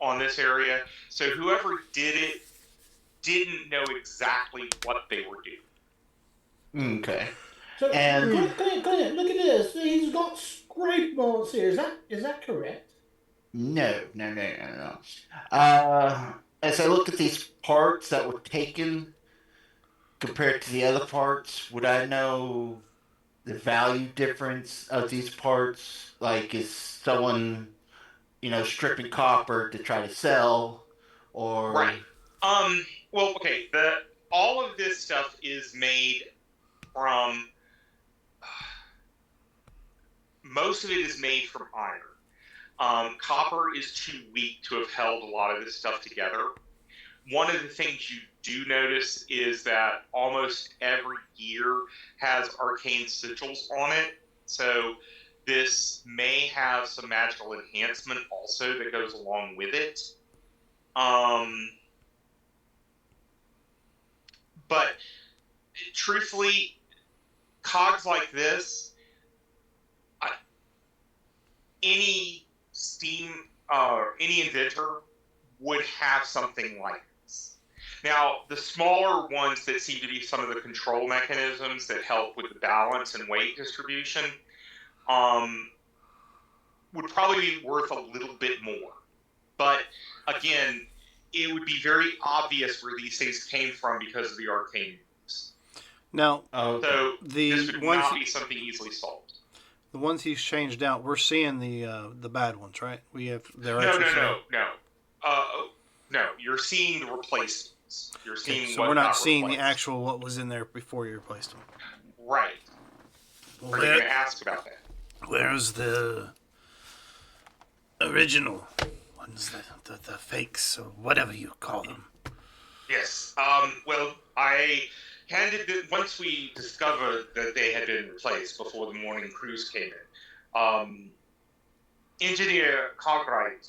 Speaker 3: on this area. So whoever did it didn't know exactly what they were doing.
Speaker 2: Okay.
Speaker 4: So,
Speaker 2: And-
Speaker 4: Clint, look at this. He's got scrape marks here. Is that correct?
Speaker 2: No. As I look at these parts that were taken compared to the other parts, would I know the value difference of these parts? Like, is someone, stripping copper to try to sell, or
Speaker 3: Right. Well, okay. All of this stuff is made from. Most of it is made from iron. Copper is too weak to have held a lot of this stuff together. One of the things you do notice is that almost every gear has arcane sigils on it. So this may have some magical enhancement also that goes along with it. But truthfully, cogs like this, any any inventor would have something like this. Now, the smaller ones that seem to be some of the control mechanisms that help with the balance and weight distribution would probably be worth a little bit more. But again, it would be very obvious where these things came from because of the arcane moves.
Speaker 1: Now,
Speaker 3: so this would not be something easily solved.
Speaker 1: The ones he's changed out, we're seeing the bad ones, right? We have
Speaker 3: No. No. You're seeing the replacements. You're seeing
Speaker 1: so
Speaker 3: what
Speaker 1: we're not
Speaker 3: got
Speaker 1: seeing
Speaker 3: replaced.
Speaker 1: the actual what was in there before you replaced them.
Speaker 3: Right.
Speaker 1: Well,
Speaker 3: Are you going to ask about that?
Speaker 1: Where's the original ones, the fakes or whatever you call them?
Speaker 3: Yes. Well, I handed it once we discovered that they had been replaced before the morning cruise came in. Engineer Cartwright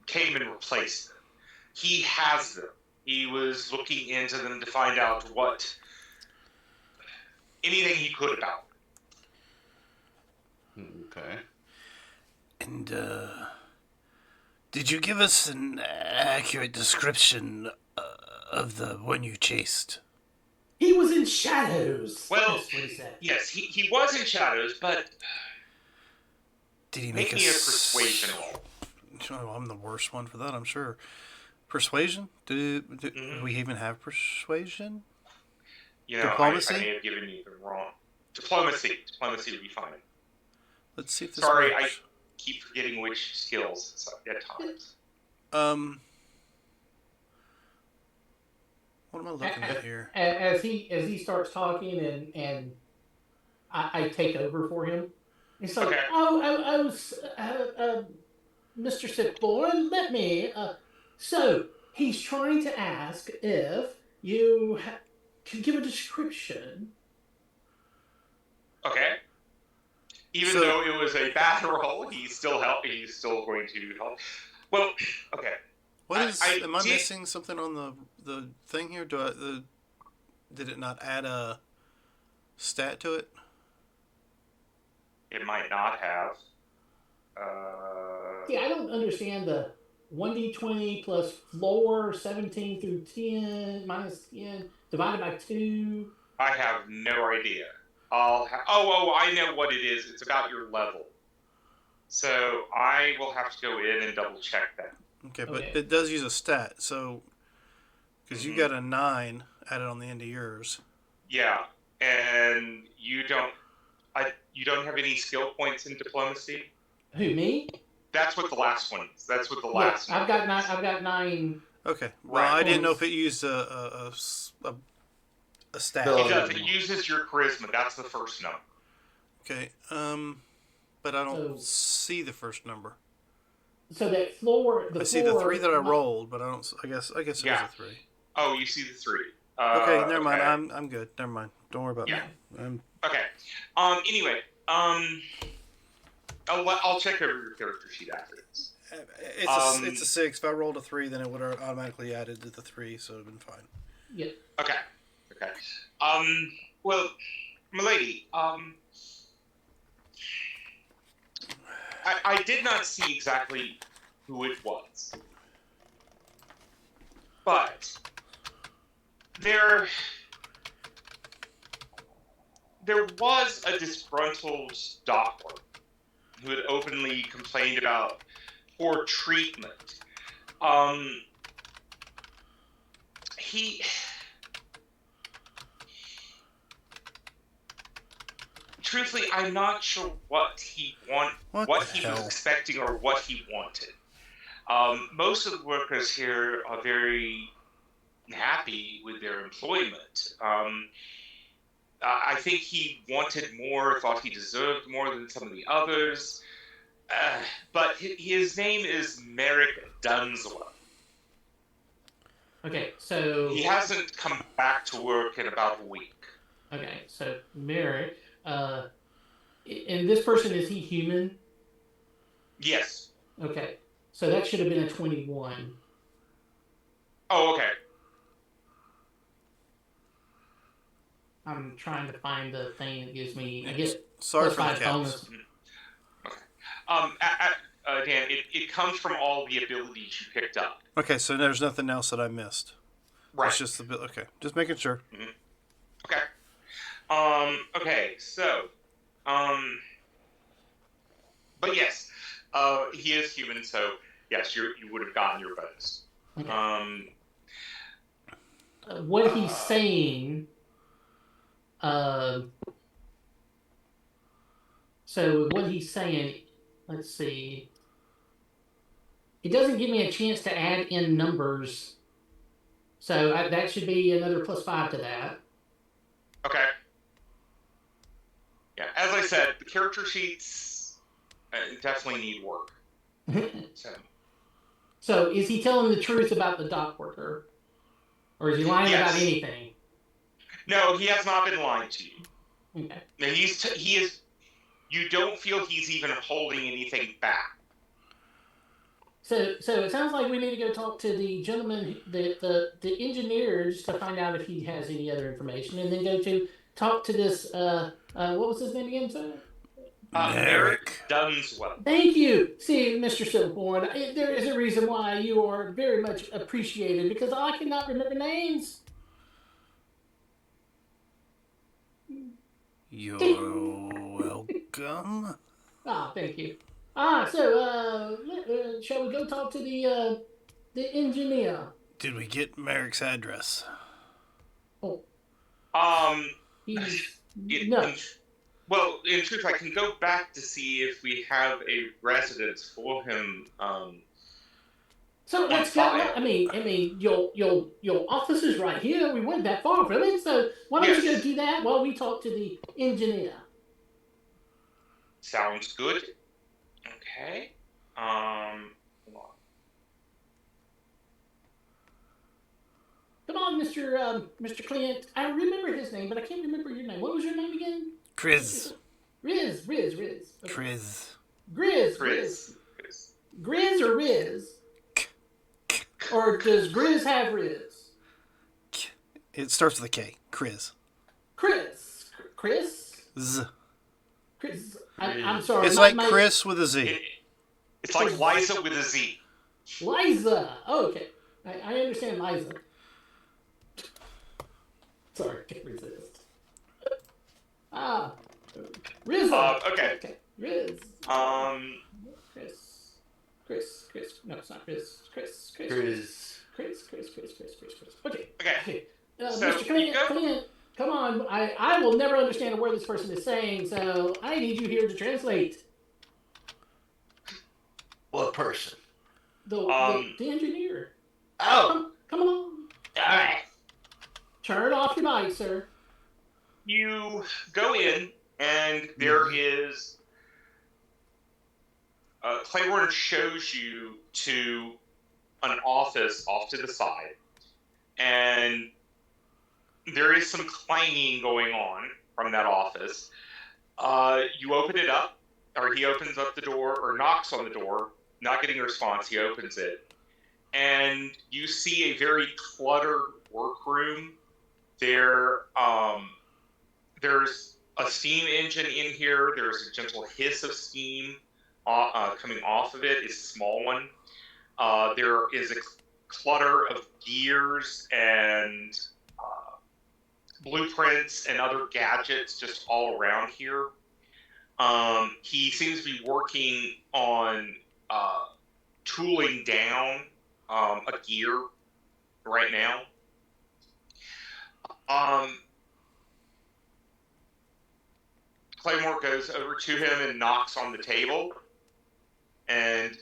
Speaker 3: came and replaced them. He has them. He was looking into them to find out anything he could about them.
Speaker 2: Okay.
Speaker 1: And did you give us an accurate description of the one you chased?
Speaker 4: He was in shadows.
Speaker 3: Well,
Speaker 4: that's what he said.
Speaker 3: Yes, he was in shadows, but
Speaker 1: Did he
Speaker 3: make me a persuasion roll?
Speaker 1: Oh, I'm the worst one for that, I'm sure. Persuasion? Do we even have persuasion? Diplomacy?
Speaker 3: I may have given you the wrong. Diplomacy would be fine.
Speaker 1: Let's see if this
Speaker 3: Sorry,
Speaker 1: works.
Speaker 3: I keep forgetting which skills at times.
Speaker 1: What am I looking at here?
Speaker 4: As he starts talking and I take over for him. It's like,
Speaker 3: Okay.
Speaker 4: I was Mr. Sipborn, let me. So he's trying to ask if you can give a description.
Speaker 3: Okay. Even
Speaker 1: So-
Speaker 3: though it was a bad roll, he's still going to help. Well, okay.
Speaker 1: What is?
Speaker 3: I
Speaker 1: Am I
Speaker 3: did.
Speaker 1: missing something on the thing here? Did it not add a stat to it?
Speaker 3: It might not have.
Speaker 4: See, I don't understand the 1d20 plus floor 17 through 10 minus 10 divided by 2.
Speaker 3: I have no idea. I know what it is. It's about your level. So I will have to go in and double check that.
Speaker 1: Okay, but
Speaker 4: Okay.
Speaker 1: it does use a stat. So because you
Speaker 3: Mhm.
Speaker 1: got a 9 added on the end of yours.
Speaker 3: Yeah, and you don't have any skill points in diplomacy.
Speaker 4: Who, me?
Speaker 3: That's what the last one is. That's what the
Speaker 4: Yeah,
Speaker 3: last.
Speaker 4: I've got 9. I've got 9.
Speaker 1: Okay. Well,
Speaker 3: Right.
Speaker 1: I didn't know if
Speaker 4: Points.
Speaker 1: it used a stat.
Speaker 3: It
Speaker 2: Ability.
Speaker 3: does. It uses your charisma. That's the first number.
Speaker 1: Okay. But I don't
Speaker 4: So-
Speaker 1: see the first number.
Speaker 4: So that floor,
Speaker 1: I see the 3 that I rolled, but I don't. I guess it is
Speaker 3: Yeah.
Speaker 1: a 3.
Speaker 3: Oh, you see the 3.
Speaker 1: Okay, never mind.
Speaker 3: Okay.
Speaker 1: I'm good. Never mind. Don't worry about
Speaker 3: Yeah.
Speaker 1: me.
Speaker 3: Okay. Anyway. I'll check over your character sheet after this.
Speaker 1: It's a 6. If I rolled a 3, then it would have automatically added to the 3, so it would have been fine.
Speaker 4: Yeah.
Speaker 3: Okay. Well, milady, I did not see exactly who it was, but there was a disgruntled doctor who had openly complained about poor treatment. He truthfully, I'm not sure what he
Speaker 1: What the
Speaker 3: he
Speaker 1: hell?
Speaker 3: was expecting or what he wanted. Most of the workers here are very happy with their employment. I think he wanted more, thought he deserved more than some of the others. But his name is Merrick Dunswell.
Speaker 4: Okay, so
Speaker 3: He hasn't come back to work in about a week.
Speaker 4: okay, so Merrick, and this person, is he human?
Speaker 3: Yes.
Speaker 4: Okay, so that should have been a 21.
Speaker 3: Oh, okay.
Speaker 4: I'm trying to find the thing that gives me. I get
Speaker 1: Sorry
Speaker 4: plus
Speaker 1: for the
Speaker 4: 5
Speaker 1: caps.
Speaker 4: bonus.
Speaker 3: Dan, it comes from all the abilities you picked up.
Speaker 1: Okay, so there's nothing else that I missed.
Speaker 3: Right.
Speaker 1: It's just the bit. Okay, just making sure.
Speaker 3: Okay. Okay. So, but yes, he is human. So yes, you would have gotten your bonus.
Speaker 4: Okay. What he's saying. So what he's saying. Let's see. It doesn't give me a chance to add in numbers. So that should be another plus 5 to that.
Speaker 3: Okay. Yeah, as I said, the character sheets definitely need work. So.
Speaker 4: So is he telling the truth about the dock worker? Or is he lying
Speaker 3: Yes.
Speaker 4: about anything?
Speaker 3: No, he has not been lying to you.
Speaker 4: Okay.
Speaker 3: Now, he is. You don't feel he's even holding anything back.
Speaker 4: So it sounds like we need to go talk to the gentleman, the engineers, to find out if he has any other information, and then go to talk to this. What was his name again, sir?
Speaker 3: Merrick Dunswell.
Speaker 4: Thank you. See, Mr. Silverhorn, there is a reason why you are very much appreciated, because I cannot remember names.
Speaker 1: You're welcome.
Speaker 4: Thank you. Shall we go talk to the engineer?
Speaker 1: Did we get Merrick's address?
Speaker 4: Oh,
Speaker 3: It-
Speaker 4: no.
Speaker 3: Well, in truth, I can go back to see if we have a residence for him.
Speaker 4: So let's go.
Speaker 3: file.
Speaker 4: I mean, your office is right here. We weren't that far from it. So why don't you
Speaker 3: Yes.
Speaker 4: go do that while we talk to the engineer?
Speaker 3: Sounds good. Okay. Hold on.
Speaker 4: Come on, Mr. Clint. I remember his name, but I can't remember your name. What was your name again?
Speaker 1: Chris.
Speaker 4: Riz. Okay.
Speaker 1: Kriz.
Speaker 4: Grizz.
Speaker 3: Chris.
Speaker 4: Grizz or Riz? Or does Grizz have Riz?
Speaker 1: It starts with a K. Kriz.
Speaker 4: Chris?
Speaker 1: Z.
Speaker 4: Chris. I'm sorry.
Speaker 1: It's like Chris with a Z.
Speaker 3: It's like Liza with a Z.
Speaker 4: Liza. Oh, okay. I understand Liza. Sorry, can't resist. Ah. Rizzo.
Speaker 3: Okay.
Speaker 4: Riz.
Speaker 3: Um,
Speaker 4: Chris. No, it's not Chris. Chris. Okay.
Speaker 3: okay.
Speaker 4: Mr. Clint, come on. I will never understand a word this person is saying, so I need you here to translate.
Speaker 2: What person?
Speaker 4: The engineer.
Speaker 2: Oh,
Speaker 4: Come on.
Speaker 2: all right.
Speaker 3: Turn
Speaker 4: off your mic, sir.
Speaker 3: You go in, and there is. Claiborne shows you to an office off to the side, and there is some clanging going on from that office. You open it up, or he opens up the door, or knocks on the door. Not getting a response, he opens it, and you see a very cluttered workroom. There's a steam engine in here. There's a gentle hiss of steam coming off of it. It's a small one. There is a clutter of gears and blueprints and other gadgets just all around here. He seems to be working on tooling down a gear right now. Claymore goes over to him and knocks on the table, and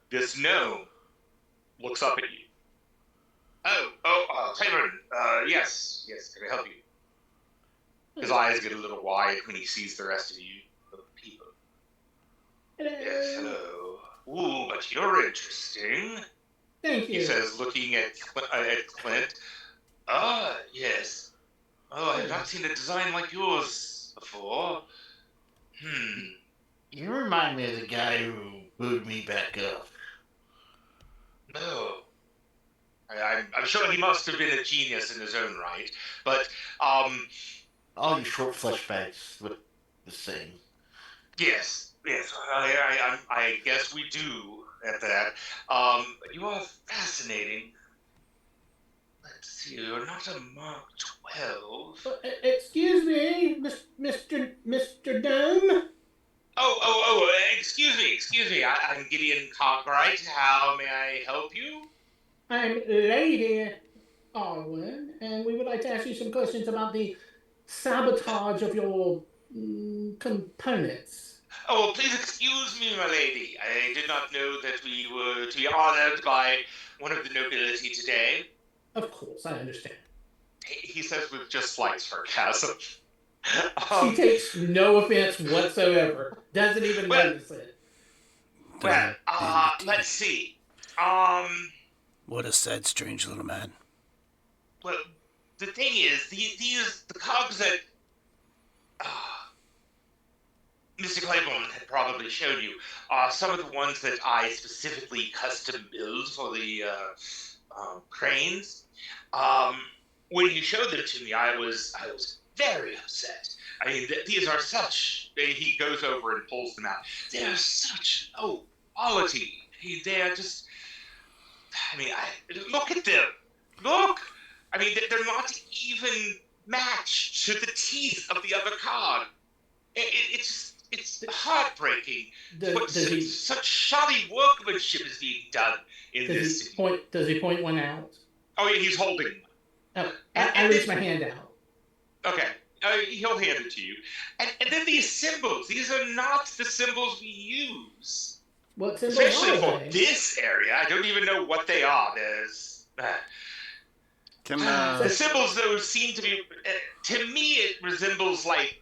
Speaker 3: this gnome looks up at you. Claymore, yes, can I help you? His eyes get a little wide when he sees the rest of you people.
Speaker 4: Hello.
Speaker 3: Yes, hello. Ooh, but you're interesting.
Speaker 4: Thank you.
Speaker 3: He says, looking at Clint. Yes. Oh, I have not seen a design like yours before.
Speaker 2: You remind me of the guy who booed me back up.
Speaker 3: No. I'm sure he must have been a genius in his own right, but
Speaker 2: all you short flesh bags look the same.
Speaker 3: Yes, I guess we do at that. You are fascinating. Let's see, you're not a Mark 12.
Speaker 4: Excuse me, Mr. Dome.
Speaker 3: Excuse me. I'm Gideon Cockright. How may I help you?
Speaker 4: I'm Lady Arwen, and we would like to ask you some questions about the sabotage of your components.
Speaker 3: Oh, please excuse me, my lady. I did not know that we were to be honored by one of the nobility today.
Speaker 4: Of course, I understand.
Speaker 3: He says with just slight sarcasm.
Speaker 4: She takes no offense whatsoever. Doesn't even notice it.
Speaker 3: Well, let's see.
Speaker 1: What a sad, strange little man.
Speaker 3: Well, the thing is, the cogs that Mr. Claiborne had probably shown you are some of the ones that I specifically custom build for the cranes. When you showed them to me, I was very upset. I mean, these are such. He goes over and pulls them out. They are such low quality. They are just. I mean, look at them. Look. I mean, they're not even matched to the teeth of the other cog. It's heartbreaking. Such shoddy workmanship is being done in this city.
Speaker 4: Does he point one out?
Speaker 3: Oh, yeah, he's holding one.
Speaker 4: Oh, I reach my hand out.
Speaker 3: Okay, he'll hand it to you. And then these symbols. These are not the symbols we use.
Speaker 4: What symbols
Speaker 3: Especially
Speaker 4: are
Speaker 3: for
Speaker 4: they?
Speaker 3: this area. I don't even know what they are. There's... the symbols, though, seem to be... to me, it resembles, like...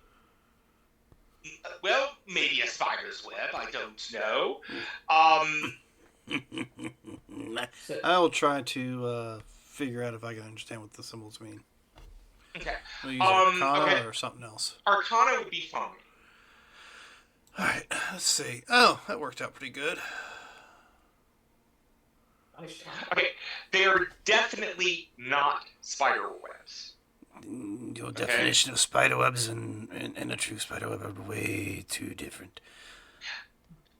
Speaker 3: well, maybe a spider's web. I don't know.
Speaker 1: I will try to figure out if I can understand what the symbols mean.
Speaker 3: Okay.
Speaker 1: We'll use Arcana or something else.
Speaker 3: Arcana would be fine.
Speaker 1: All right, let's see. Oh, that worked out pretty good.
Speaker 4: Nice job.
Speaker 3: Okay, they are definitely not spider webs.
Speaker 1: Your definition of spiderwebs and a true spiderweb are way too different.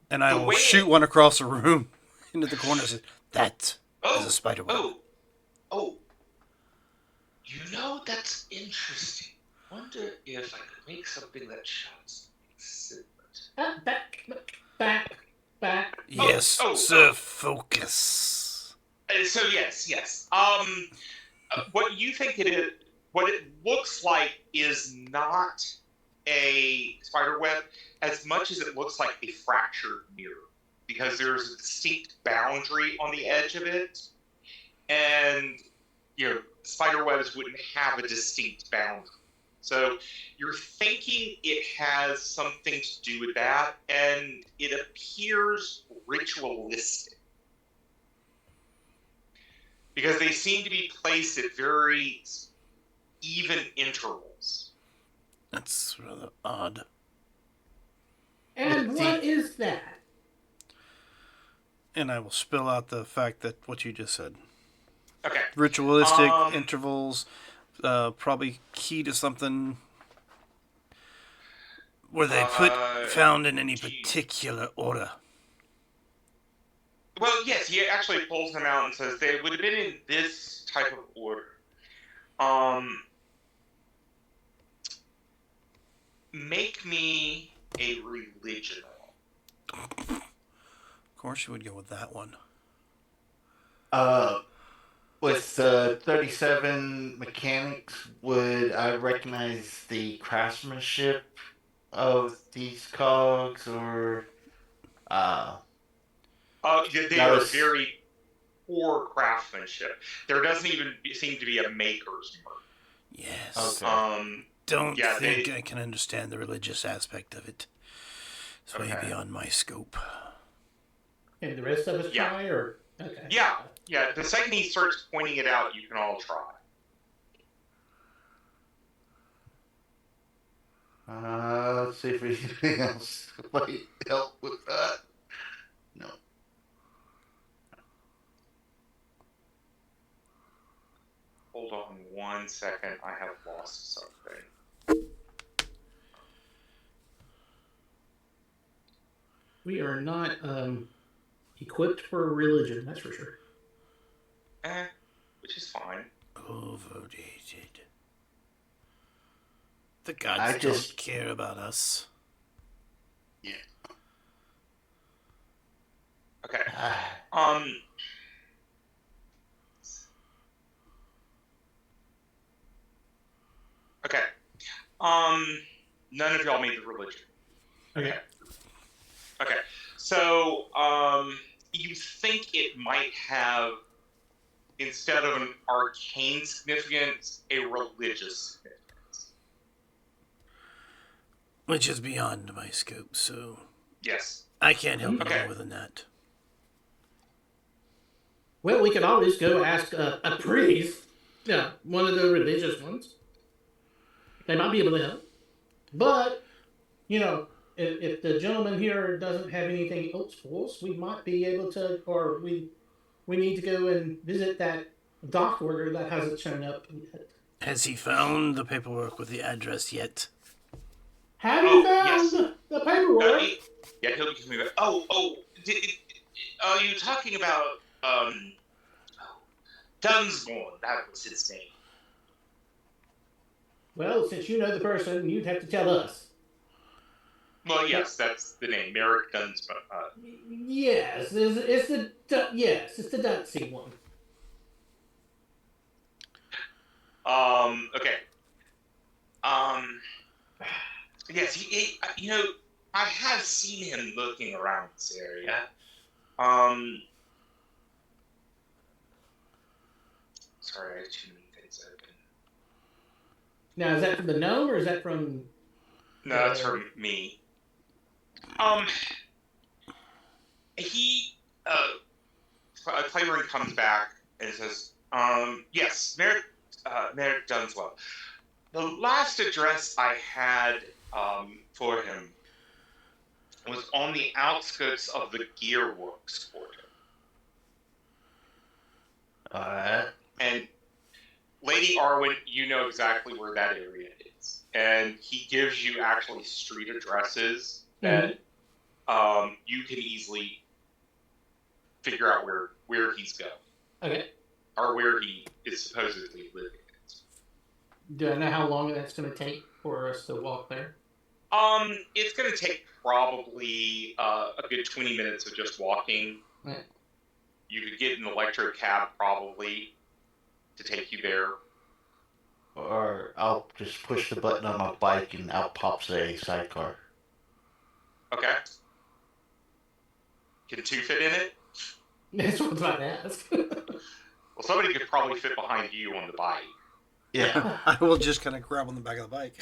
Speaker 1: And I will shoot one across the room into the corner and say, that is a spiderweb.
Speaker 3: Oh. You know, that's interesting. Wonder if I could make something that shouts similar.
Speaker 4: Back.
Speaker 1: Yes, sir, focus.
Speaker 3: So yes. What you think it is, what it looks like is not a spider web as much as it looks like a fractured mirror, because there's a distinct boundary on the edge of it, and spider webs wouldn't have a distinct boundary. So you're thinking it has something to do with that, and it appears ritualistic, because they seem to be placed at very even intervals.
Speaker 1: That's rather odd.
Speaker 4: And what is that?
Speaker 1: And I will spell out the fact that what you just said.
Speaker 3: Okay.
Speaker 1: Ritualistic intervals, probably key to something. Were they found in any particular order?
Speaker 3: Well, yes, he actually pulls them out and says they would have been in this type of order. Make me a religion roll.
Speaker 1: Of course you would go with that one.
Speaker 2: With 37 mechanics, would I recognize the craftsmanship of these cogs, or
Speaker 3: they are very poor craftsmanship. There doesn't even seem to be a maker's mark.
Speaker 1: Yes.
Speaker 2: Okay.
Speaker 1: Don't think I can understand the religious aspect of it. It's way beyond my scope.
Speaker 4: And the rest of us try, or okay?
Speaker 3: Yeah. The second he starts pointing it out, you can all try.
Speaker 2: Let's see if anything else might help with that. No.
Speaker 3: Hold on 1 second. I have lost something.
Speaker 4: We are not equipped for religion, that's for sure.
Speaker 3: Which is fine.
Speaker 1: Overrated. The gods don't care about us.
Speaker 2: Yeah.
Speaker 3: Okay. Okay. None of y'all made the religion.
Speaker 4: Okay.
Speaker 3: So, you think it might have, instead of an arcane significance, a religious significance.
Speaker 1: Which is beyond my scope, so...
Speaker 3: Yes.
Speaker 1: I can't help you more than that.
Speaker 4: Well, we could always go ask a priest. Yeah, one of the religious ones. They might be able to help. But, if the gentleman here doesn't have anything else for us, we might be able to, or we need to go and visit that dock order that hasn't shown up yet.
Speaker 1: Has he found the paperwork with the address yet?
Speaker 4: Have you found the paperwork?
Speaker 3: Yeah, he'll be coming back. Are you talking about, Dunsmore? That was his name.
Speaker 4: Well, since you know the person, you'd have to tell us.
Speaker 3: Well, yes, that's the name, Merrick Dunsmore.
Speaker 4: Yes, it's the Dunsey one.
Speaker 3: Okay. Yes, he I have seen him looking around this area. Sorry, I have too many things open.
Speaker 4: Now, is that from the gnome, or is that from...
Speaker 3: No, that's from me. Clavering comes back and says, yes, Merrick Dunswell. The last address I had for him was on the outskirts of the Gearworks Quarter.
Speaker 2: Alright.
Speaker 3: And Lady Arwen, you know exactly where that area is. And he gives you actually street addresses that you can easily figure out where he's going.
Speaker 4: Okay.
Speaker 3: Or where he is supposedly living.
Speaker 4: Do I know how long that's going to take for us to walk there?
Speaker 3: It's going to take probably a good 20 minutes of just walking.
Speaker 4: Right.
Speaker 3: You could get an electro cab probably to take you there.
Speaker 2: Or I'll just push the button on my bike and out pops a sidecar.
Speaker 3: Okay. Can two fit in it?
Speaker 4: That's what I was about to ask.
Speaker 3: Well, somebody could probably fit behind you on the bike.
Speaker 2: Yeah.
Speaker 1: I will just kind of grab on the back of the bike.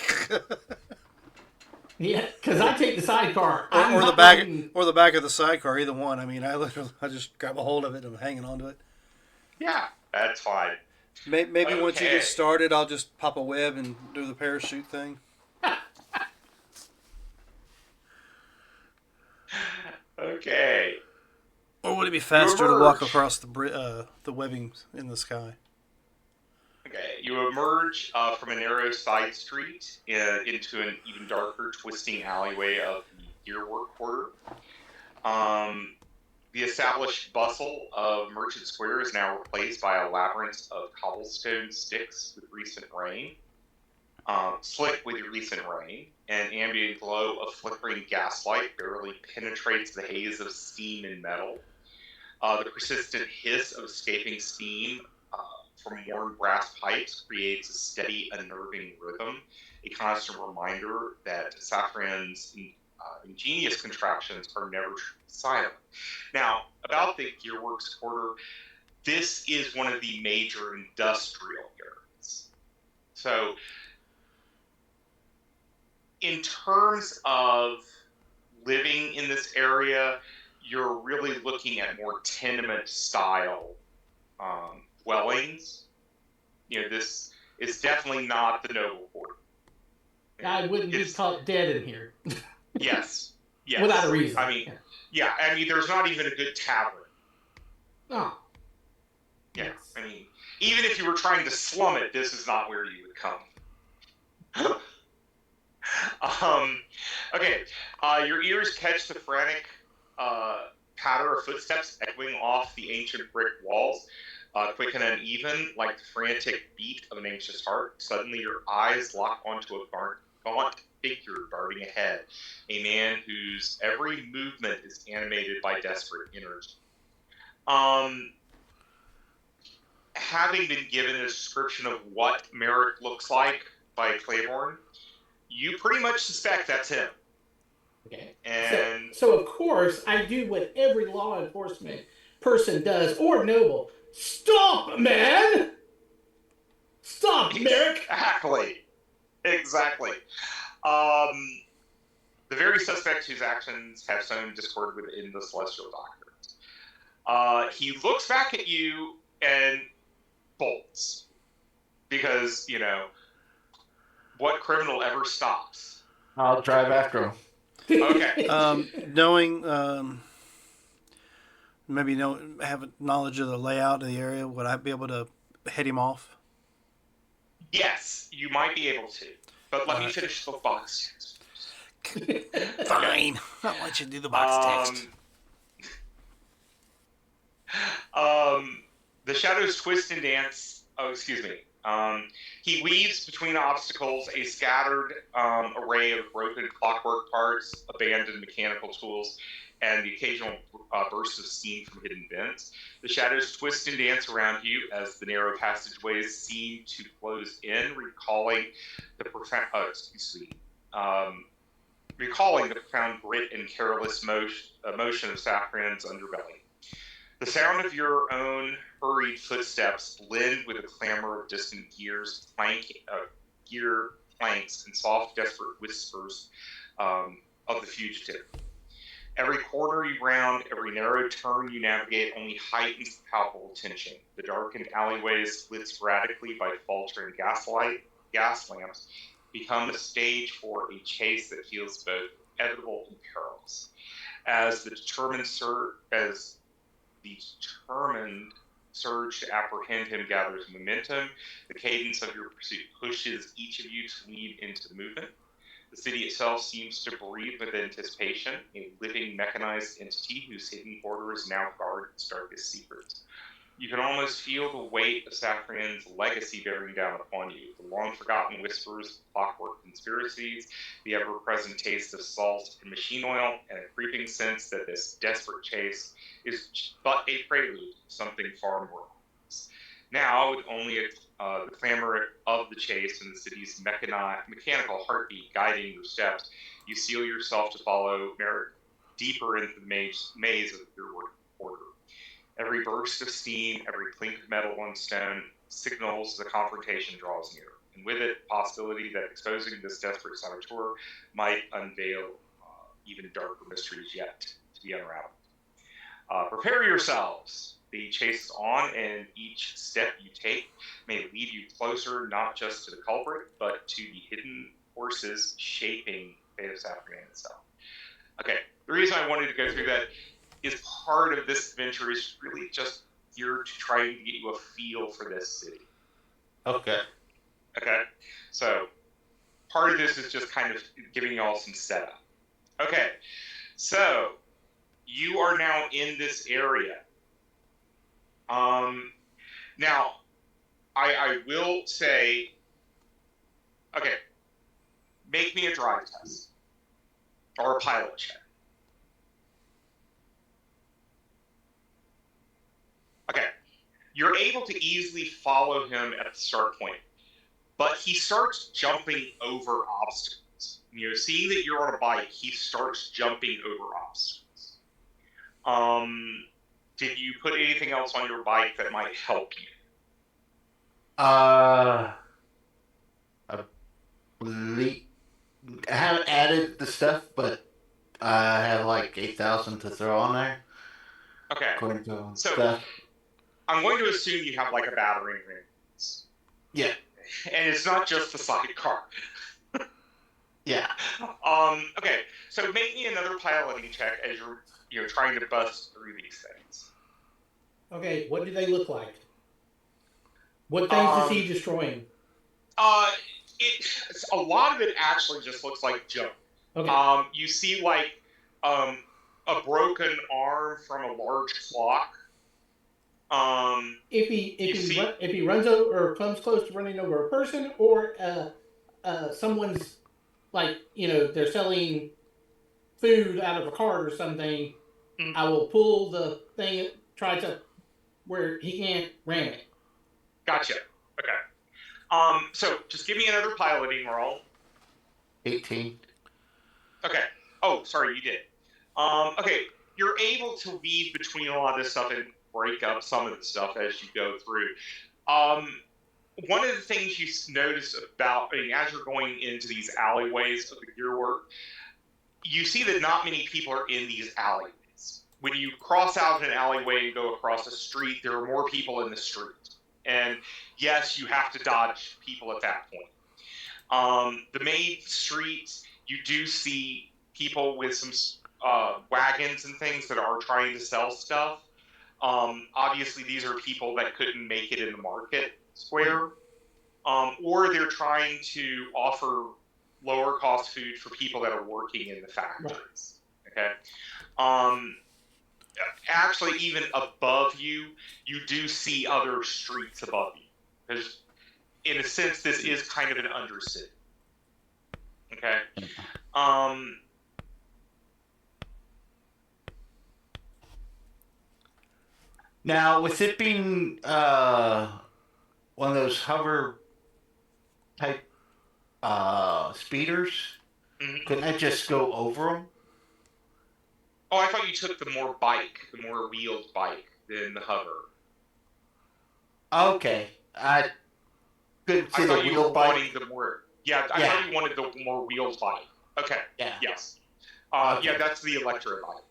Speaker 4: Yeah, because I take the sidecar.
Speaker 1: or the back, or the back of the sidecar, either one. I mean, I just grab a hold of it and I'm hanging onto it.
Speaker 3: Yeah, that's fine.
Speaker 1: Maybe
Speaker 3: Okay.
Speaker 1: once you get started, I'll just pop a web and do the parachute thing.
Speaker 3: Okay.
Speaker 1: Or would it be faster to walk across the webbing in the sky?
Speaker 3: Okay, you emerge from a narrow side street into an even darker, twisting alleyway of the Gearwork Quarter. The established bustle of Merchant Square is now replaced by a labyrinth of cobblestone sticks with recent rain, slick with recent rain. An ambient glow of flickering gaslight barely penetrates the haze of steam and metal. The persistent hiss of escaping steam from worn brass pipes creates a steady, unnerving rhythm, a constant reminder that Saffron's ingenious contraptions are never silent. Now, about the Gearworks Quarter, this is one of the major industrial areas. So, in terms of living in this area, you're really looking at more tenement style dwellings. You know, this is definitely not the noble quarter.
Speaker 4: I wouldn't be caught dead in here.
Speaker 3: Yes.
Speaker 4: Without a reason.
Speaker 3: I mean, there's not even a good tavern.
Speaker 4: Oh.
Speaker 3: Yeah.
Speaker 4: Yes.
Speaker 3: I mean, even if you were trying to slum it, this is not where you would come. Okay. Your ears catch the frantic patter of footsteps echoing off the ancient brick walls, quick and uneven, like the frantic beat of an anxious heart. Suddenly, your eyes lock onto a gaunt figure darting ahead, a man whose every movement is animated by desperate energy. Having been given a description of what Merrick looks like by Claiborne, you pretty much suspect that's him.
Speaker 4: Okay.
Speaker 3: And
Speaker 4: so of course, I do what every law enforcement person does, or noble. Stop, man! Stop, Merrick!
Speaker 3: Exactly. The very suspect whose actions have sown discord within the Celestial Doctrines. He looks back at you and bolts. Because, you know, what criminal ever stops?
Speaker 2: I'll drive after him.
Speaker 3: Okay.
Speaker 1: Knowing, have a knowledge of the layout of the area, would I be able to head him off?
Speaker 3: Yes, you might be able to. But let me finish the box text.
Speaker 1: Fine. I'll let you do the box text.
Speaker 3: The shadows twist and dance. Oh, excuse me. He weaves between obstacles a scattered array of broken clockwork parts, abandoned mechanical tools, and the occasional burst of steam from hidden vents. The shadows twist and dance around you as the narrow passageways seem to close in, recalling the profound grit and careless motion of Saffron's underbelly. The sound of your own hurried footsteps blend with the clamor of distant gear planks, and soft, desperate whispers of the fugitive. Every corner you round, every narrow turn you navigate only heightens the palpable tension. The darkened alleyways, lit sporadically by faltering gas lamps, become a stage for a chase that feels both inevitable and perilous. As the determined surge to apprehend him gathers momentum, the cadence of your pursuit pushes each of you to lead into the movement. The city itself seems to breathe with anticipation, a living, mechanized entity whose hidden borders now guard its darkest secrets. You can almost feel the weight of Safran's legacy bearing down upon you. The long-forgotten whispers of clockwork conspiracies, the ever-present taste of salt and machine oil, and a creeping sense that this desperate chase is but a prelude to something far more complex. Now, with only the clamor of the chase and the city's mechanical heartbeat guiding your steps, you steel yourself to follow Merrick deeper into the maze of your order. Every burst of steam, every clink of metal on stone signals the confrontation draws near, and with it, the possibility that exposing this desperate saboteur might unveil even darker mysteries yet to be unraveled. Prepare yourselves. The chase is on, and each step you take may lead you closer not just to the culprit, but to the hidden forces shaping the fate of Safran itself. Okay, the reason I wanted to go through that is part of this adventure is really just here to try to get you a feel for this city.
Speaker 2: Okay.
Speaker 3: Okay, so part of this is just kind of giving you all some setup. Okay, so you are now in this area. Now, I will say, okay, make me a drive test or a pilot check. Okay, you're able to easily follow him at the start point, but he starts jumping over obstacles. You know, seeing that you're on a bike, he starts jumping over obstacles. Did you put anything else on your bike that might help you?
Speaker 2: I haven't added the stuff, but I have like 8,000 to throw on there.
Speaker 3: Okay.
Speaker 2: According to
Speaker 3: So
Speaker 2: stuff.
Speaker 3: I'm going to assume you have like a battery ring.
Speaker 2: Yeah.
Speaker 3: And it's not just the sidecar.
Speaker 2: Yeah.
Speaker 3: Okay. So make me another piloting check as you're trying to bust through these things.
Speaker 4: Okay, what do they look like? What things is he destroying?
Speaker 3: A lot of it actually just looks like junk.
Speaker 4: Okay.
Speaker 3: You see like a broken arm from a large clock.
Speaker 4: If he runs over or comes close to running over a person or someone's like, you know, they're selling food out of a cart or something, I will pull the thing, try to where he can't ram it.
Speaker 3: Gotcha. Okay. So just give me another piloting roll.
Speaker 2: 18.
Speaker 3: Okay. Oh, sorry, you did. Okay, you're able to weave between a lot of this stuff and break up some of the stuff as you go through. One of the things you notice about, I mean, as you're going into these alleyways of the gear work, you see that not many people are in these alleyways. When you cross out an alleyway and go across a street, there are more people in the street. And yes, you have to dodge people at that point. The main streets, you do see people with some wagons and things that are trying to sell stuff. Obviously, these are people that couldn't make it in the market square, or they're trying to offer lower cost food for people that are working in the factories. Okay. Actually, even above you, you do see other streets above you. Because, in a sense, this is kind of an undercity. Okay.
Speaker 2: Now, with it being one of those hover type speeders, couldn't I just go over them?
Speaker 3: Oh, I thought you took the more wheeled bike than the hover.
Speaker 2: Okay. I couldn't see the wheel bike.
Speaker 3: Wanting the more. Yeah, I thought you wanted the more wheeled bike. Okay.
Speaker 2: Yeah.
Speaker 3: Yes.
Speaker 2: Okay.
Speaker 3: Yeah, that's the electro bike.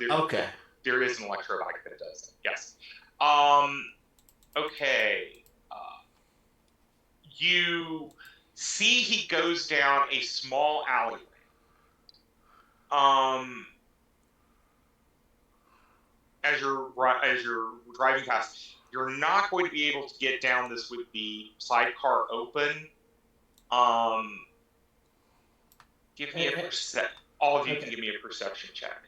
Speaker 2: Okay.
Speaker 3: There is an electro bike that does it. Yes. Okay. You see he goes down a small alleyway. as you're driving past, you're not going to be able to get down this with the sidecar open. Give me a all of you can give me a perception check.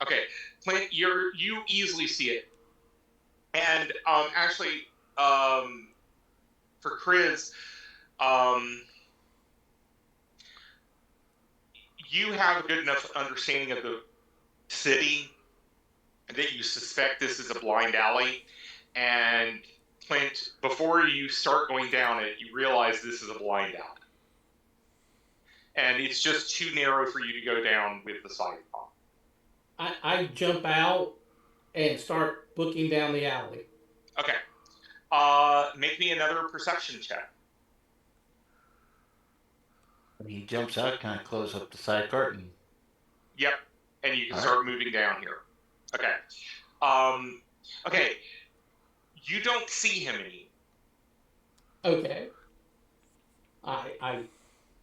Speaker 3: Okay, Clint, you easily see it, and actually, for Chris, you have a good enough understanding of the city that you suspect this is a blind alley, and Clint, before you start going down it, you realize this is a blind alley, and it's just too narrow for you to go down with the sidecar.
Speaker 4: I jump out and start booking down the alley.
Speaker 3: Okay. Make me another perception check.
Speaker 2: When he jumps out, can I close up the side curtain?
Speaker 3: Yep. And you can
Speaker 2: All
Speaker 3: start moving down here. Okay. Okay. You don't see him anymore.
Speaker 4: Okay. I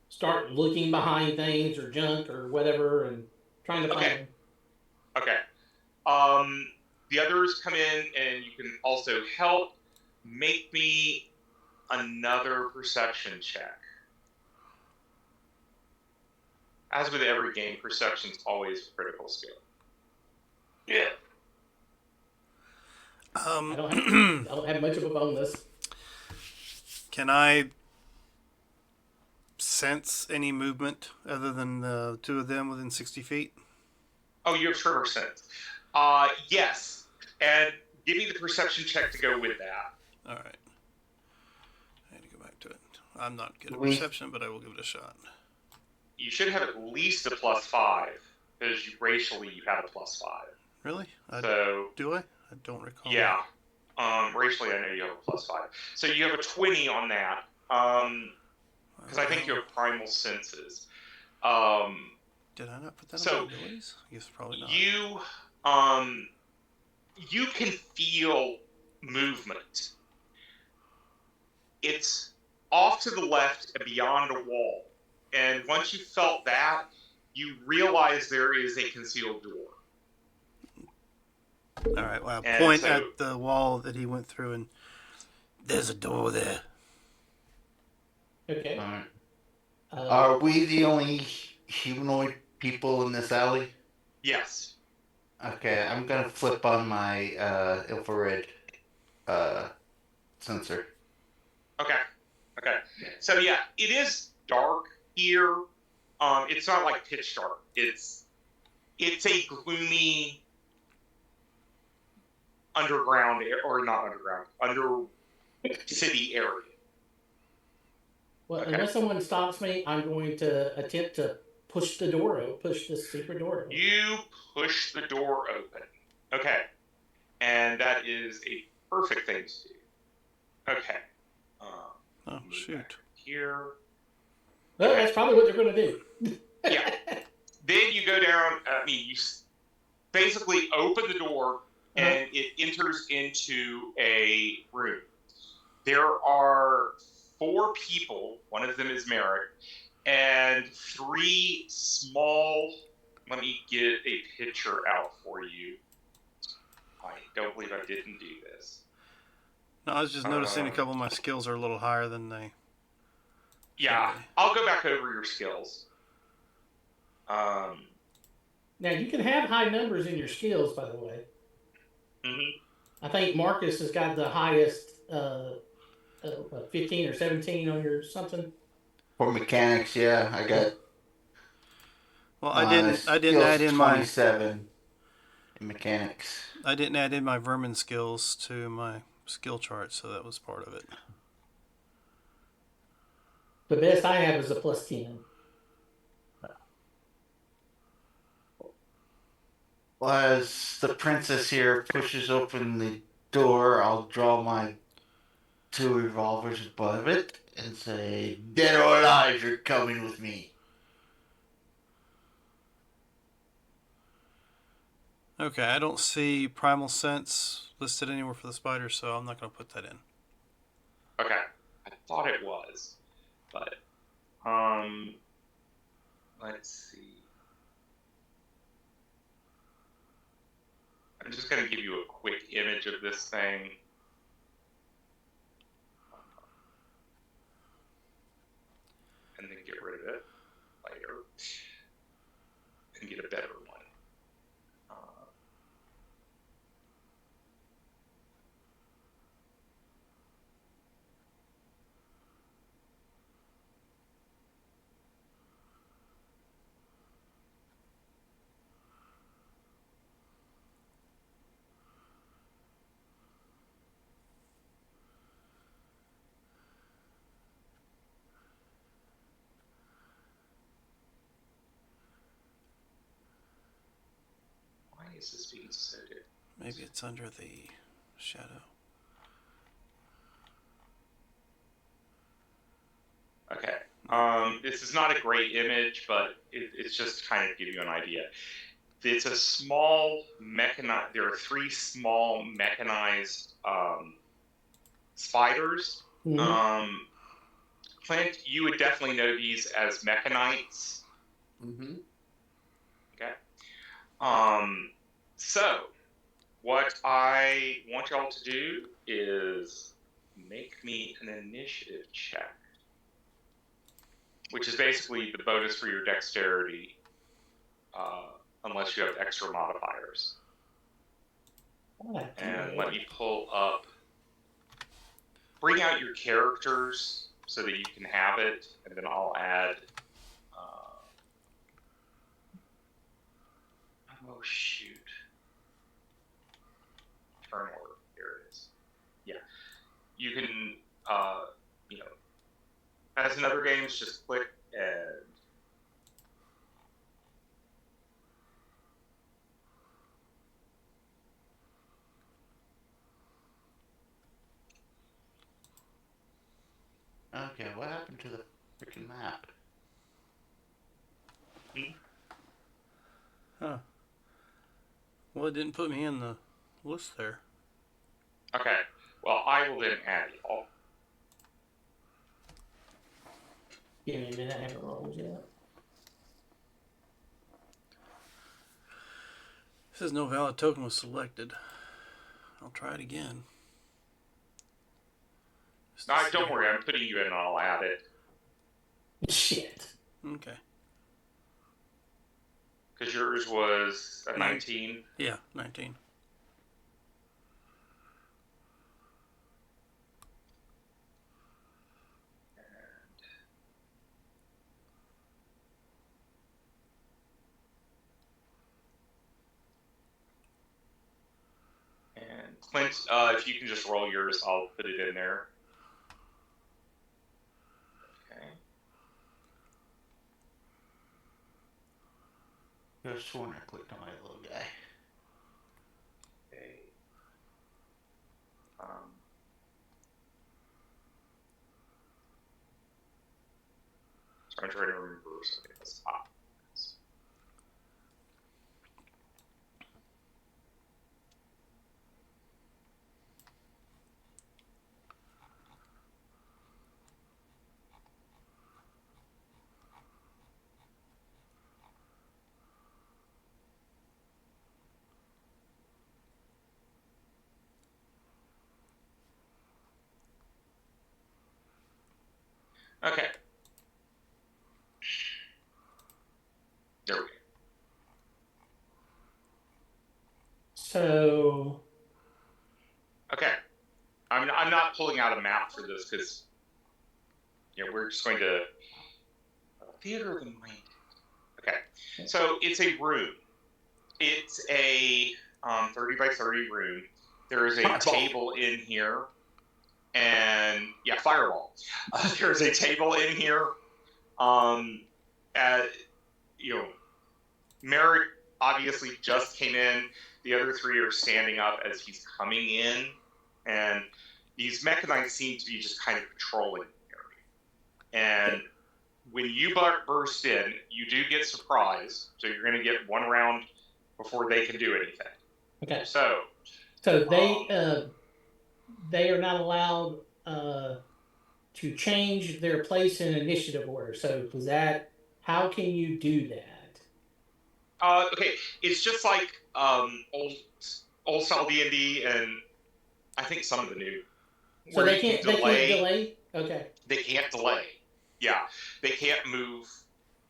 Speaker 4: start looking behind things or junk or whatever and trying to find him.
Speaker 3: Okay. The others come in and you can also help. Make me another perception check. As with every game, perception's always a critical skill.
Speaker 2: Yeah.
Speaker 4: I don't have much of a bonus.
Speaker 3: Can I sense any movement other than the two of them within 60 feet? Oh, you have tremor sense. Yes. And give me the perception check to go with that. All right. I had to go back to it. I'm not good at perception, but I will give it a shot. You should have at least a +5, because racially you had a +5. Really? Do I? I don't recall. Yeah. Racially, I know you have a +5. So you have a 20 on that. Because I think you have primal senses. Did I not put that on my abilities? I guess probably not. You can feel movement. It's off to the left and beyond a wall. And once you felt that, you realize there is a concealed door. All right, well, I'll point at the wall that he went through, and there's a door there.
Speaker 4: Okay.
Speaker 2: All right. Are we the only humanoid people in this alley?
Speaker 3: Yes.
Speaker 2: Okay, I'm gonna flip on my infrared sensor.
Speaker 3: Okay. So yeah, it is dark here. It's not like pitch dark. It's a gloomy underground or not underground, under city area.
Speaker 4: Well, unless someone stops me, I'm going to attempt to push this secret door open.
Speaker 3: You push the door open. Okay. And that is a perfect thing to do. Okay. Oh, shoot. Here.
Speaker 4: Well, that's probably what they're going to do.
Speaker 3: Yeah. Then you go down, you basically open the door and it enters into a room. There are 4 people, one of them is Merrick, and 3 small, let me get a picture out for you. I don't believe I didn't do this. No, I was just noticing a couple of my skills are a little higher than they. Yeah, I'll go back over your skills.
Speaker 4: Now, you can have high numbers in your skills, by the way.
Speaker 3: Mm-hmm.
Speaker 4: I think Marcus has got the highest 15 or 17 on your something.
Speaker 2: For mechanics, yeah, I got.
Speaker 3: Well, I didn't add in
Speaker 2: 27 in mechanics.
Speaker 3: I didn't add in my vermin skills to my skill chart, so that was part of it.
Speaker 4: The best I have is a +10.
Speaker 2: Well, as the princess here pushes open the door, I'll draw my 2 revolvers above it and say, "Dead or alive, you're coming with me."
Speaker 3: Okay, I don't see primal sense listed anywhere for the spider, so I'm not going to put that in. Okay. I thought it was. But let's see. I'm just going to give you a quick image of this thing. And then get rid of it later. And get a better one. Why is this being so different?
Speaker 1: Maybe it's under the shadow.
Speaker 3: Okay. This is not a great image, but it's just to kind of give you an idea. It's a small mechanized. There are 3 small mechanized spiders.
Speaker 4: Mm-hmm.
Speaker 3: Clint, you would definitely know these as mechanites.
Speaker 2: Mm-hmm.
Speaker 3: Okay. So what I want y'all to do is make me an initiative check, which is basically the bonus for your dexterity, unless you have extra modifiers. And let me pull up. Bring out your characters so that you can have it, and then I'll add. Oh shoot! Turn order. Here it is. Yeah, you can. You know, as in other games, just click and.
Speaker 2: Okay, what happened to the freaking map?
Speaker 1: Huh. Well, it didn't put me in the list there.
Speaker 3: Okay. Well, I will then add y'all.
Speaker 4: Give me a minute, I haven't rolled yet.
Speaker 1: It says no valid token was selected. I'll try it again.
Speaker 3: No, don't worry, I'm putting you in and I'll add it.
Speaker 4: Shit.
Speaker 1: Okay.
Speaker 3: Because yours was a 19?
Speaker 1: Yeah, 19.
Speaker 3: And Clint, if you can just roll yours, I'll put it in there. Okay.
Speaker 2: I could have sworn I clicked on my little guy.
Speaker 3: Okay. So I'm trying to remember something else. Okay. There we go.
Speaker 4: So.
Speaker 3: Okay. I'm not pulling out a map for this because we're just going to theater of the mind. Okay. So it's a room. It's a 30 by 30 room. There is a table in here. And yeah, fireball. There's a table in here. Merrick obviously just came in. The other 3 are standing up as he's coming in, and these mechanites seem to be just kind of patrolling the area. And when you burst in, you do get surprised, so you're going to get 1 round before they can do anything.
Speaker 4: Okay.
Speaker 3: So
Speaker 4: they are not allowed to change their place in initiative order. So does that? How can you do that?
Speaker 3: Okay, it's just like old style D&D, and I think some of the new.
Speaker 4: So they can't. They can't delay. Okay.
Speaker 3: They can't delay. Yeah, they can't move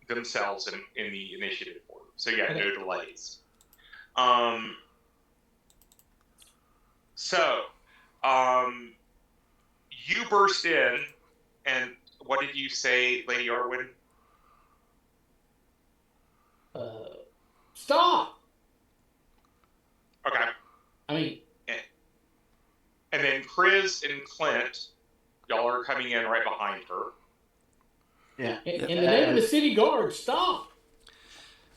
Speaker 3: themselves in the initiative order. So yeah,
Speaker 4: Okay.
Speaker 3: no delays. So, you burst in, and what did you say, Lady Arwen?
Speaker 4: Stop.
Speaker 3: Okay.
Speaker 4: I mean,
Speaker 3: And then Chris and Clint, y'all are coming in right behind her.
Speaker 2: Yeah.
Speaker 4: in the name of the city guard, stop.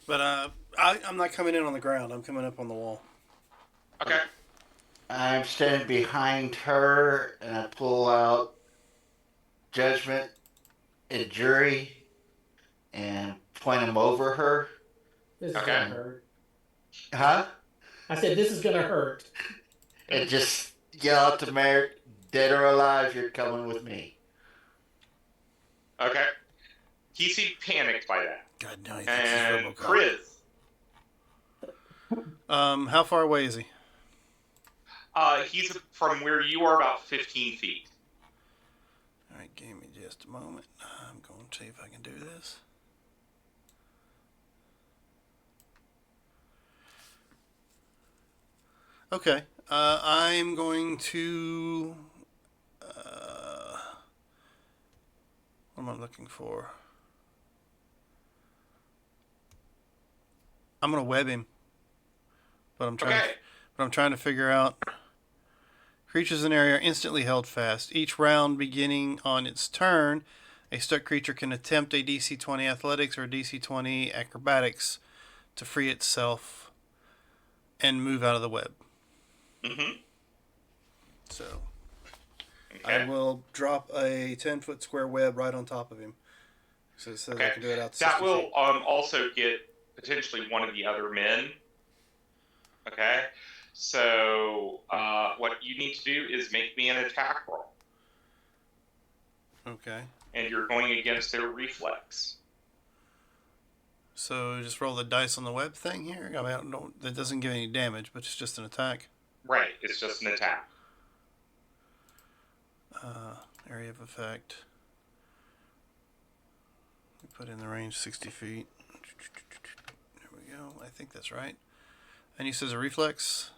Speaker 1: But I'm not coming in on the ground. I'm coming up on the wall.
Speaker 3: Okay.
Speaker 2: I'm standing behind her, and I pull out judgment and jury and point them over her.
Speaker 4: This is
Speaker 3: Okay.
Speaker 4: gonna hurt.
Speaker 2: Huh?
Speaker 4: I said this is gonna hurt.
Speaker 2: And just yell out to Merrick, dead or alive, you're coming with me.
Speaker 3: Okay. He seemed panicked by that.
Speaker 1: God, no, he thinks he's
Speaker 3: And
Speaker 1: RoboCop.
Speaker 3: Chris,
Speaker 1: How far away is he?
Speaker 3: he's from where you are about 15 feet.
Speaker 1: All right, give me just a moment. I'm going to see if I can do this. Okay, I'm going to. What am I looking for? I'm gonna web him, but I'm trying.
Speaker 3: Okay.
Speaker 1: But I'm trying to figure out. Creatures in the area are instantly held fast. Each round beginning on its turn, a stuck creature can attempt a DC 20 athletics or a DC 20 acrobatics to free itself and move out of the web.
Speaker 3: Mm-hmm.
Speaker 1: So
Speaker 3: Okay.
Speaker 1: I will drop a 10-foot square web right on top of him. So it says I can do it out to 60
Speaker 3: That will
Speaker 1: feet.
Speaker 3: also get potentially one of the other men. Okay. So what you need to do is make me an attack roll.
Speaker 1: Okay.
Speaker 3: And you're going against their reflex.
Speaker 1: So just roll the dice on the web thing here. I mean, I don't know, that doesn't give any damage, but it's just an attack.
Speaker 3: Right. It's just an attack.
Speaker 1: Area of effect. We put in the range 60 feet. There we go. I think that's right. And he says a reflex.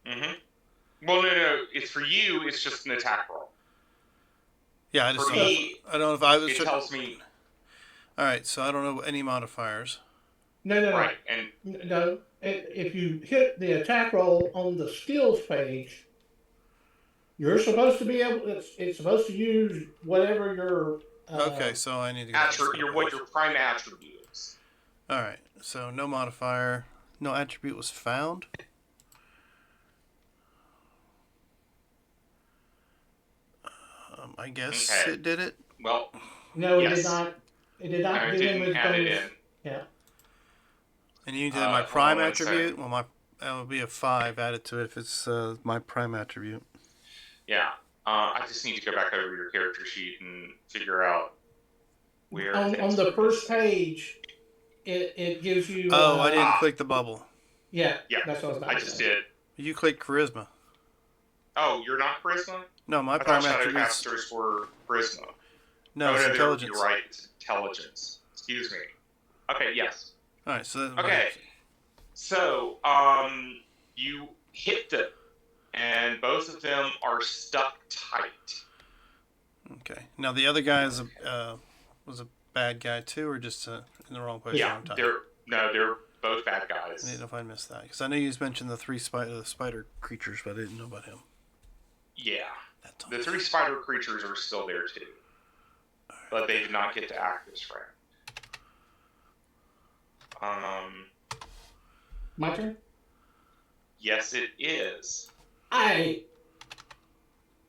Speaker 3: Mm-hmm. Well, no. It's for you. It's just an attack roll.
Speaker 1: Yeah, I just
Speaker 3: For
Speaker 1: don't
Speaker 3: me,
Speaker 1: know. I don't know if I was.
Speaker 3: it tells me.
Speaker 1: All right, so I don't know any modifiers.
Speaker 4: No.
Speaker 3: Right. And
Speaker 4: No. If you hit the attack roll on the skills page, you're supposed to be able. It's supposed to use whatever your.
Speaker 1: Okay, so I need to go.
Speaker 3: what your prime attribute is.
Speaker 1: All right, so no modifier. No attribute was found. I guess
Speaker 3: Okay.
Speaker 1: it did it.
Speaker 3: Well,
Speaker 4: No,
Speaker 3: yes.
Speaker 4: it did not. It did not
Speaker 3: I
Speaker 4: give him
Speaker 3: didn't
Speaker 4: his
Speaker 3: add it
Speaker 4: bonus.
Speaker 3: in.
Speaker 4: Yeah.
Speaker 1: And you did my
Speaker 3: Hold
Speaker 1: prime
Speaker 3: on one
Speaker 1: attribute.
Speaker 3: second.
Speaker 1: Well, that would be a 5 added to it if it's my prime attribute.
Speaker 3: Yeah. I just need to go back over your character sheet and figure out where.
Speaker 4: On the first page, it gives you.
Speaker 1: Oh, I didn't click the bubble.
Speaker 4: Yeah.
Speaker 3: Yeah.
Speaker 4: That's what I was about
Speaker 3: I
Speaker 4: to
Speaker 3: just
Speaker 4: say.
Speaker 3: did.
Speaker 1: You clicked charisma.
Speaker 3: Oh, you're not charisma?
Speaker 1: No, my
Speaker 3: I
Speaker 1: prime
Speaker 3: thought
Speaker 1: attribute.
Speaker 3: Shadowcasters were charisma.
Speaker 1: No, it's intelligence.
Speaker 3: You're right. It's intelligence. Excuse me. Okay. Yes.
Speaker 1: All right, so
Speaker 3: Okay. So, you hit them, and both of them are stuck tight.
Speaker 1: Okay. Now the other guy is was a bad guy too, or just in the wrong place at the
Speaker 3: Yeah,
Speaker 1: wrong time?
Speaker 3: they're both bad
Speaker 1: I
Speaker 3: guys.
Speaker 1: didn't know if I missed that because I know you mentioned the 3 spider creatures, but I didn't know about him.
Speaker 3: Yeah,
Speaker 1: That's
Speaker 3: the 3 spider creatures are still there too, but they did not get to act this round.
Speaker 4: My turn?
Speaker 3: Yes, it is.
Speaker 4: I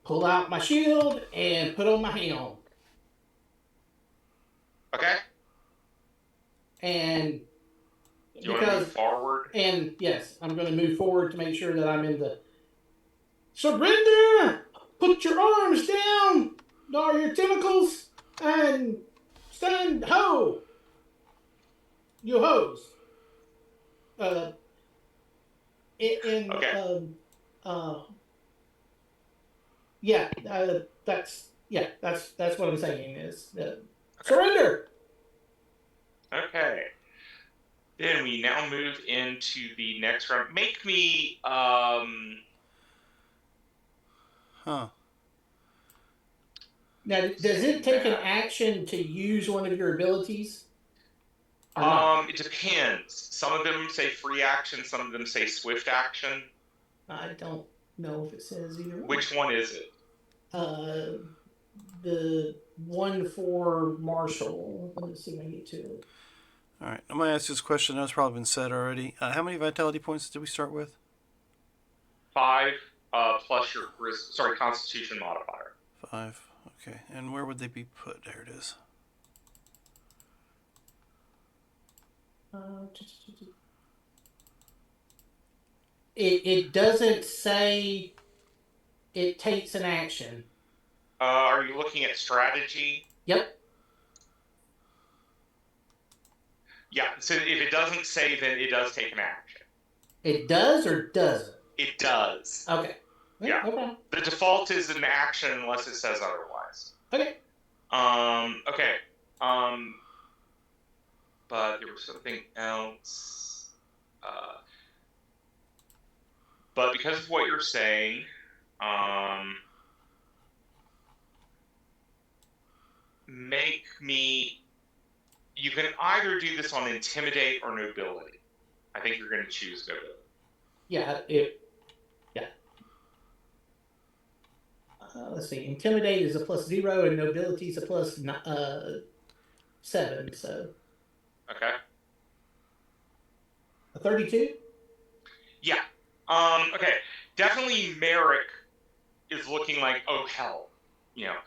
Speaker 4: pull out my shield and put on my helm.
Speaker 3: Okay.
Speaker 4: And
Speaker 3: You want to move forward?
Speaker 4: And yes, I'm going to move forward to make sure that I'm in the. Surrender! Put your arms down! Lower your tentacles and stand ho! You hoes. Uh, in
Speaker 3: Okay.
Speaker 4: Yeah, that's what I'm saying is surrender.
Speaker 3: Okay. Then we now move into the next round. Make me
Speaker 1: Huh.
Speaker 4: Now, does it take an action to use one of your abilities or not?
Speaker 3: It depends. Some of them say free action, some of them say swift action.
Speaker 4: I don't know if it says either one.
Speaker 3: Which one is it?
Speaker 4: The one for Marshall. Let me see if I can get to it.
Speaker 1: All right. I'm going to ask this question. That's probably been said already. How many vitality points did we start with?
Speaker 3: 5 plus your Constitution modifier.
Speaker 1: 5. Okay. And where would they be put? There it is.
Speaker 4: It doesn't say it takes an action.
Speaker 3: Are you looking at strategy?
Speaker 4: Yep.
Speaker 3: Yeah, so if it doesn't say, then it does take an action.
Speaker 4: It does or doesn't?
Speaker 3: It does.
Speaker 4: Okay.
Speaker 3: Yeah.
Speaker 4: Okay.
Speaker 3: The default is an action unless it says otherwise.
Speaker 4: Okay.
Speaker 3: Okay. But there was something else. But because of what you're saying, make me. You can either do this on intimidate or nobility. I think you're going to choose nobility.
Speaker 4: Yeah. Let's see. Intimidate is a +0 and nobility is a +7. So.
Speaker 3: Okay.
Speaker 4: A 32.
Speaker 3: Yeah. Okay. Definitely Merrick is looking like, oh hell, you know.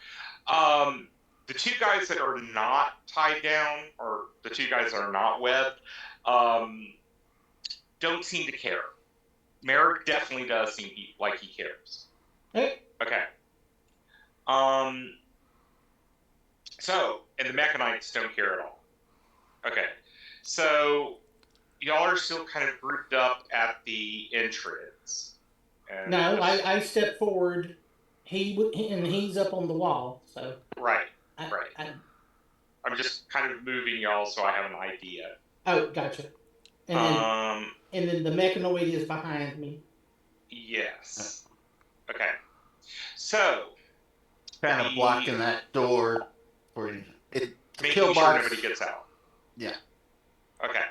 Speaker 3: The two guys that are not tied down, or the two guys that are not webbed, don't seem to care. Merrick definitely does seem like he cares.
Speaker 4: Okay.
Speaker 3: Okay. So, and the Mechanites don't care at all. Okay. So, y'all are still kind of grouped up at the entrance. And
Speaker 4: no, I step forward. He's up on the wall. So.
Speaker 3: Right. I'm just kind of moving y'all so I have an idea.
Speaker 4: Oh, gotcha. And then the mechanoid is behind me.
Speaker 3: Yes. Okay. So.
Speaker 2: Kind of blocking that door for you.
Speaker 3: Making sure nobody gets out.
Speaker 2: Yeah.
Speaker 3: Okay.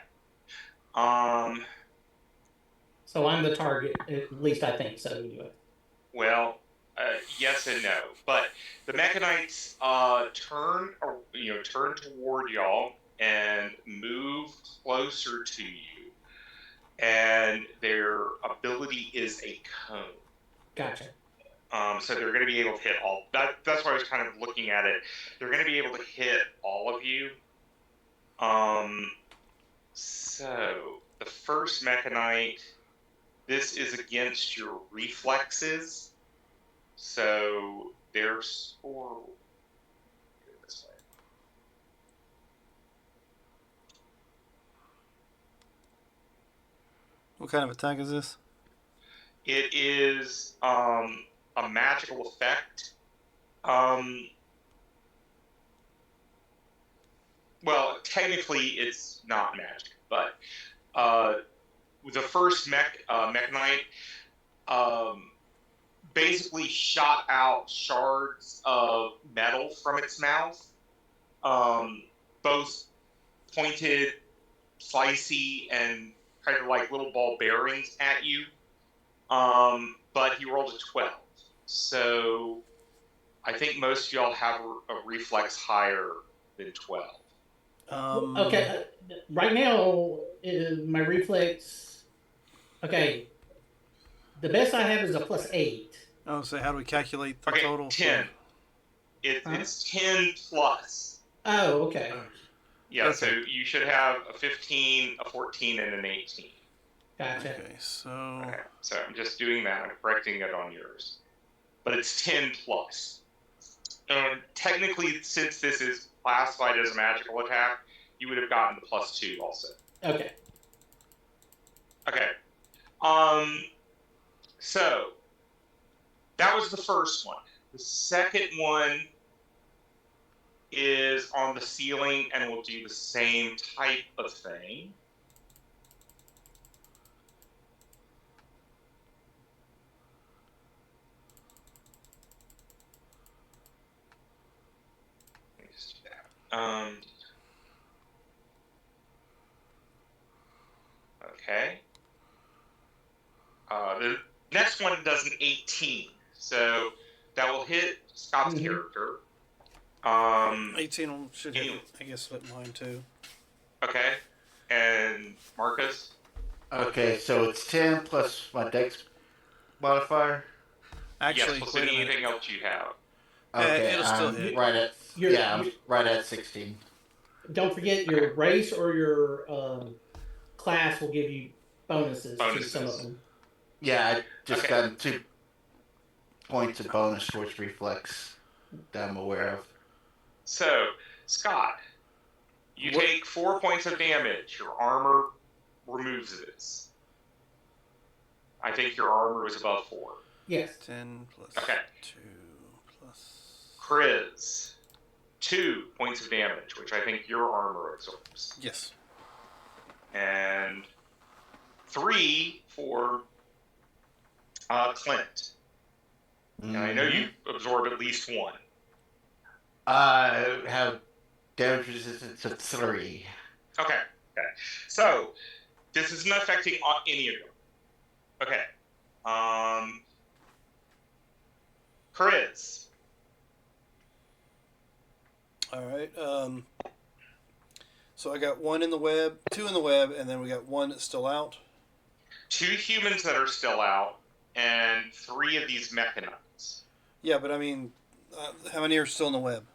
Speaker 4: So I'm the target. At least I think so. Anyway.
Speaker 3: Well, yes and no, but the Mechanites turn toward y'all and move closer to you, and their ability is a cone.
Speaker 4: Gotcha.
Speaker 3: So they're going to be able to hit all. That's why I was kind of looking at it. They're going to be able to hit all of you. So the first Mechanite, this is against your reflexes. So there's this way.
Speaker 1: What kind of attack is this?
Speaker 3: It is a magical effect. Well, technically it's not magic, but the first Mechanite basically shot out shards of metal from its mouth, both pointed, slicey, and kind of like little ball bearings at you. But he rolled a 12. So I think most of y'all have a reflex higher than 12.
Speaker 4: Okay. Right now, my reflex. Okay. The best I have is a +8.
Speaker 1: Oh, so how do we calculate the total?
Speaker 3: 10. It's 10 plus.
Speaker 4: Oh, okay.
Speaker 3: Yeah, okay. So you should have a 15, a 14, and an 18.
Speaker 4: Gotcha.
Speaker 1: Okay, so
Speaker 3: I'm just doing that. I'm correcting it on yours. But it's 10 plus. technically, since this is classified as a magical attack, you would have gotten the +2 also.
Speaker 4: Okay.
Speaker 3: Okay. So that was the first one. The second one is on the ceiling and will do the same type of thing. Let me just do that. Okay. The next one does an 18, so that will hit Scott's character.
Speaker 1: 18 should hit, I guess, hit mine too.
Speaker 3: Okay. And Marcus?
Speaker 2: Okay, so it's 10 plus my dex modifier.
Speaker 1: Actually,
Speaker 3: yes, plus
Speaker 1: wait a minute.
Speaker 3: anything else you have.
Speaker 2: Okay,
Speaker 1: it'll still
Speaker 2: I'm
Speaker 1: hit.
Speaker 2: right at I'm right at 16.
Speaker 4: Don't forget your race or your class will give you bonuses to some of them.
Speaker 2: Yeah, I just got 2 points of bonus towards reflex that I'm aware of.
Speaker 3: So, Scott, you take 4 points of damage. Your armor removes this. I think your armor is above 4.
Speaker 4: Yes.
Speaker 1: 10 plus 2 plus...
Speaker 3: Chris, 2 points of damage, which I think your armor absorbs.
Speaker 1: Yes.
Speaker 3: And 3 for Clint. And I know you absorb at least 1.
Speaker 2: I have damage resistance of 3.
Speaker 3: Okay. So, this isn't affecting any of them. Okay. Chris.
Speaker 1: All right. So I got 1 in the web, 2 in the web, and then we got 1 that's still out.
Speaker 3: 2 humans that are still out, and 3 of these mechanites.
Speaker 1: Yeah, but I mean, how many are still in the web?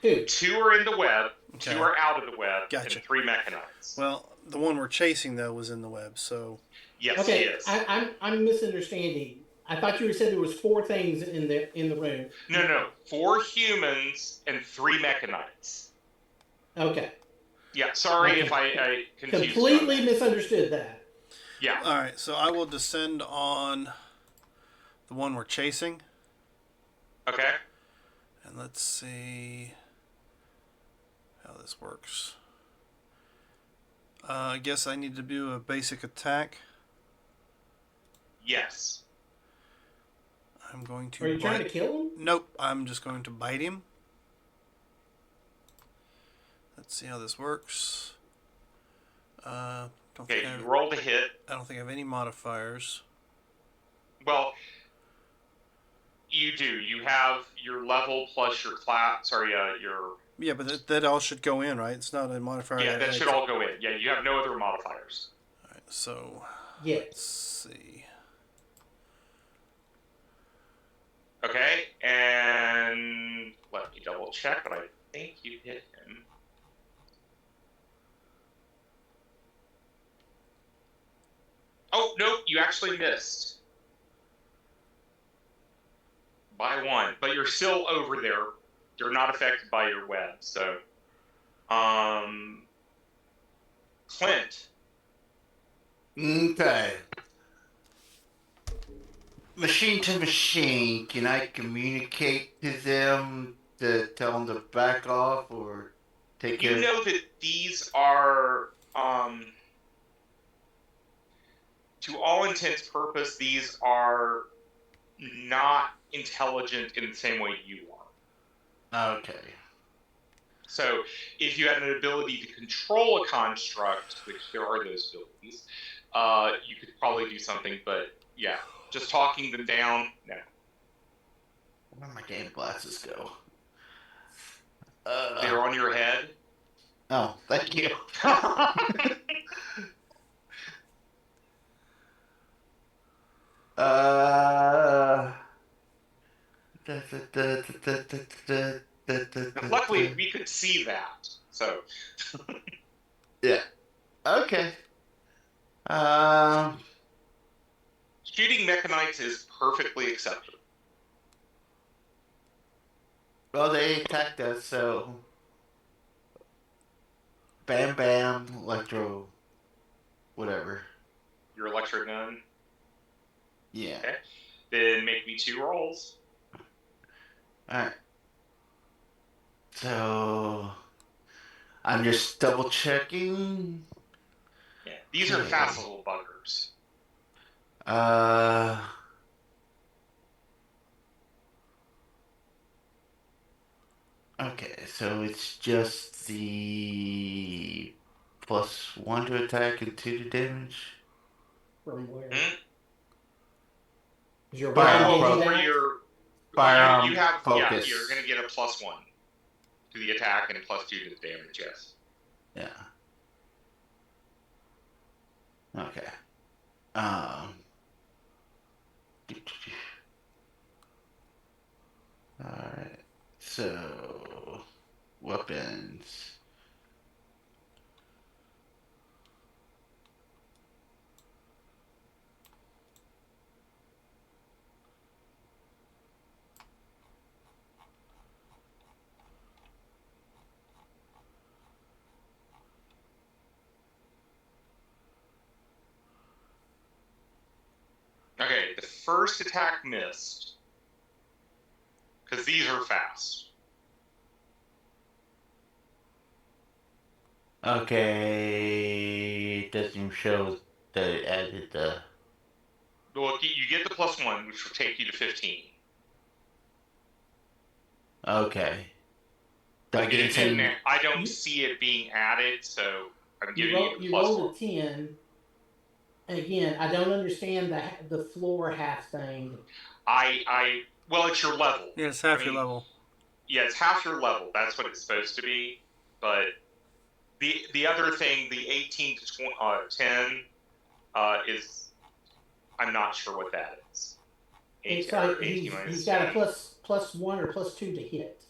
Speaker 3: 2 are in the web,
Speaker 1: Okay.
Speaker 3: 2 are out of the web,
Speaker 1: Gotcha.
Speaker 3: and 3 mechanites.
Speaker 1: Well, the one we're chasing though was in the web, so.
Speaker 3: Yes,
Speaker 4: okay,
Speaker 3: he is.
Speaker 4: I'm misunderstanding. I thought you said there was 4 things in the room.
Speaker 3: No. 4 humans and 3 mechanites.
Speaker 4: Okay.
Speaker 3: Yeah, sorry if I confused you.
Speaker 4: Completely misunderstood that.
Speaker 3: Yeah.
Speaker 1: All right, so I will descend on the one we're chasing.
Speaker 3: Okay.
Speaker 1: And let's see how this works. I guess I need to do a basic attack.
Speaker 3: Yes.
Speaker 1: I'm going to.
Speaker 4: Are you trying to kill him?
Speaker 1: Nope, I'm just going to bite him. Let's see how this works.
Speaker 3: Okay, you rolled a hit.
Speaker 1: I don't think I have any modifiers.
Speaker 3: Well, you do. You have your level plus your class. Sorry, your.
Speaker 1: Yeah, but that all should go in, right? It's not a modifier.
Speaker 3: Yeah, that should all go in. Yeah, you have no other modifiers.
Speaker 1: All right, so.
Speaker 4: Yeah.
Speaker 1: Let's see.
Speaker 3: Okay, and let me double check, but I think you hit him. Oh, no, you actually missed. By 1, but you're still over there. You're not affected by your web, so. Clint.
Speaker 2: Okay. Machine to machine, can I communicate to them to tell them to back off or take care?
Speaker 3: You know that these are, to all intents and purposes, these are not intelligent in the same way you are.
Speaker 2: Okay.
Speaker 3: So, if you had an ability to control a construct, which there are those abilities, you could probably do something, but yeah, just talking them down, no.
Speaker 2: Where'd my damn glasses go?
Speaker 3: They're on your head.
Speaker 2: Oh, thank you.
Speaker 3: Luckily, we could see that, so.
Speaker 2: Yeah. Okay.
Speaker 3: Shooting mechanites is perfectly acceptable.
Speaker 2: Well, they attacked us, so bam, bam, electro, whatever.
Speaker 3: Your electric gun.
Speaker 2: Yeah.
Speaker 3: Okay. Then make me 2 rolls.
Speaker 2: All right. So I'm just double checking.
Speaker 3: Yeah. These are fast little buggers.
Speaker 2: Uh. Okay, so it's just the +1 to attack and 2 to damage.
Speaker 4: From where?
Speaker 3: Hmm?
Speaker 4: Your
Speaker 2: Firearm
Speaker 4: roll gave you
Speaker 3: For
Speaker 4: that?
Speaker 3: your you
Speaker 2: Firearm
Speaker 3: have
Speaker 2: focus.
Speaker 3: you're gonna get a +1 to the attack and a +2 to the damage. Yes.
Speaker 2: Yeah. Okay. Um. All right. So weapons.
Speaker 3: Okay. The first attack missed because these are fast.
Speaker 2: Okay. It doesn't even show that it added the.
Speaker 3: Well, you get the +1, which will take you to 15.
Speaker 2: Okay. Do I
Speaker 3: But
Speaker 2: get anything?
Speaker 3: I don't
Speaker 4: You-
Speaker 3: see it being added, so I'm
Speaker 4: You
Speaker 3: giving you
Speaker 4: roll.
Speaker 3: the
Speaker 4: You rolled
Speaker 3: +1.
Speaker 4: a 10. And again, I don't understand the floor half thing.
Speaker 3: Well, it's your level.
Speaker 1: Yeah, it's half
Speaker 3: I
Speaker 1: your
Speaker 3: mean,
Speaker 1: level.
Speaker 3: yeah, it's half your level. That's what it's supposed to be. But the other thing, the 18 to 10, is I'm not sure what that is.
Speaker 4: It's
Speaker 3: 18 or
Speaker 4: like
Speaker 3: 18
Speaker 4: he's
Speaker 3: minus
Speaker 4: got a
Speaker 3: 10.
Speaker 4: +1 or +2 to hit.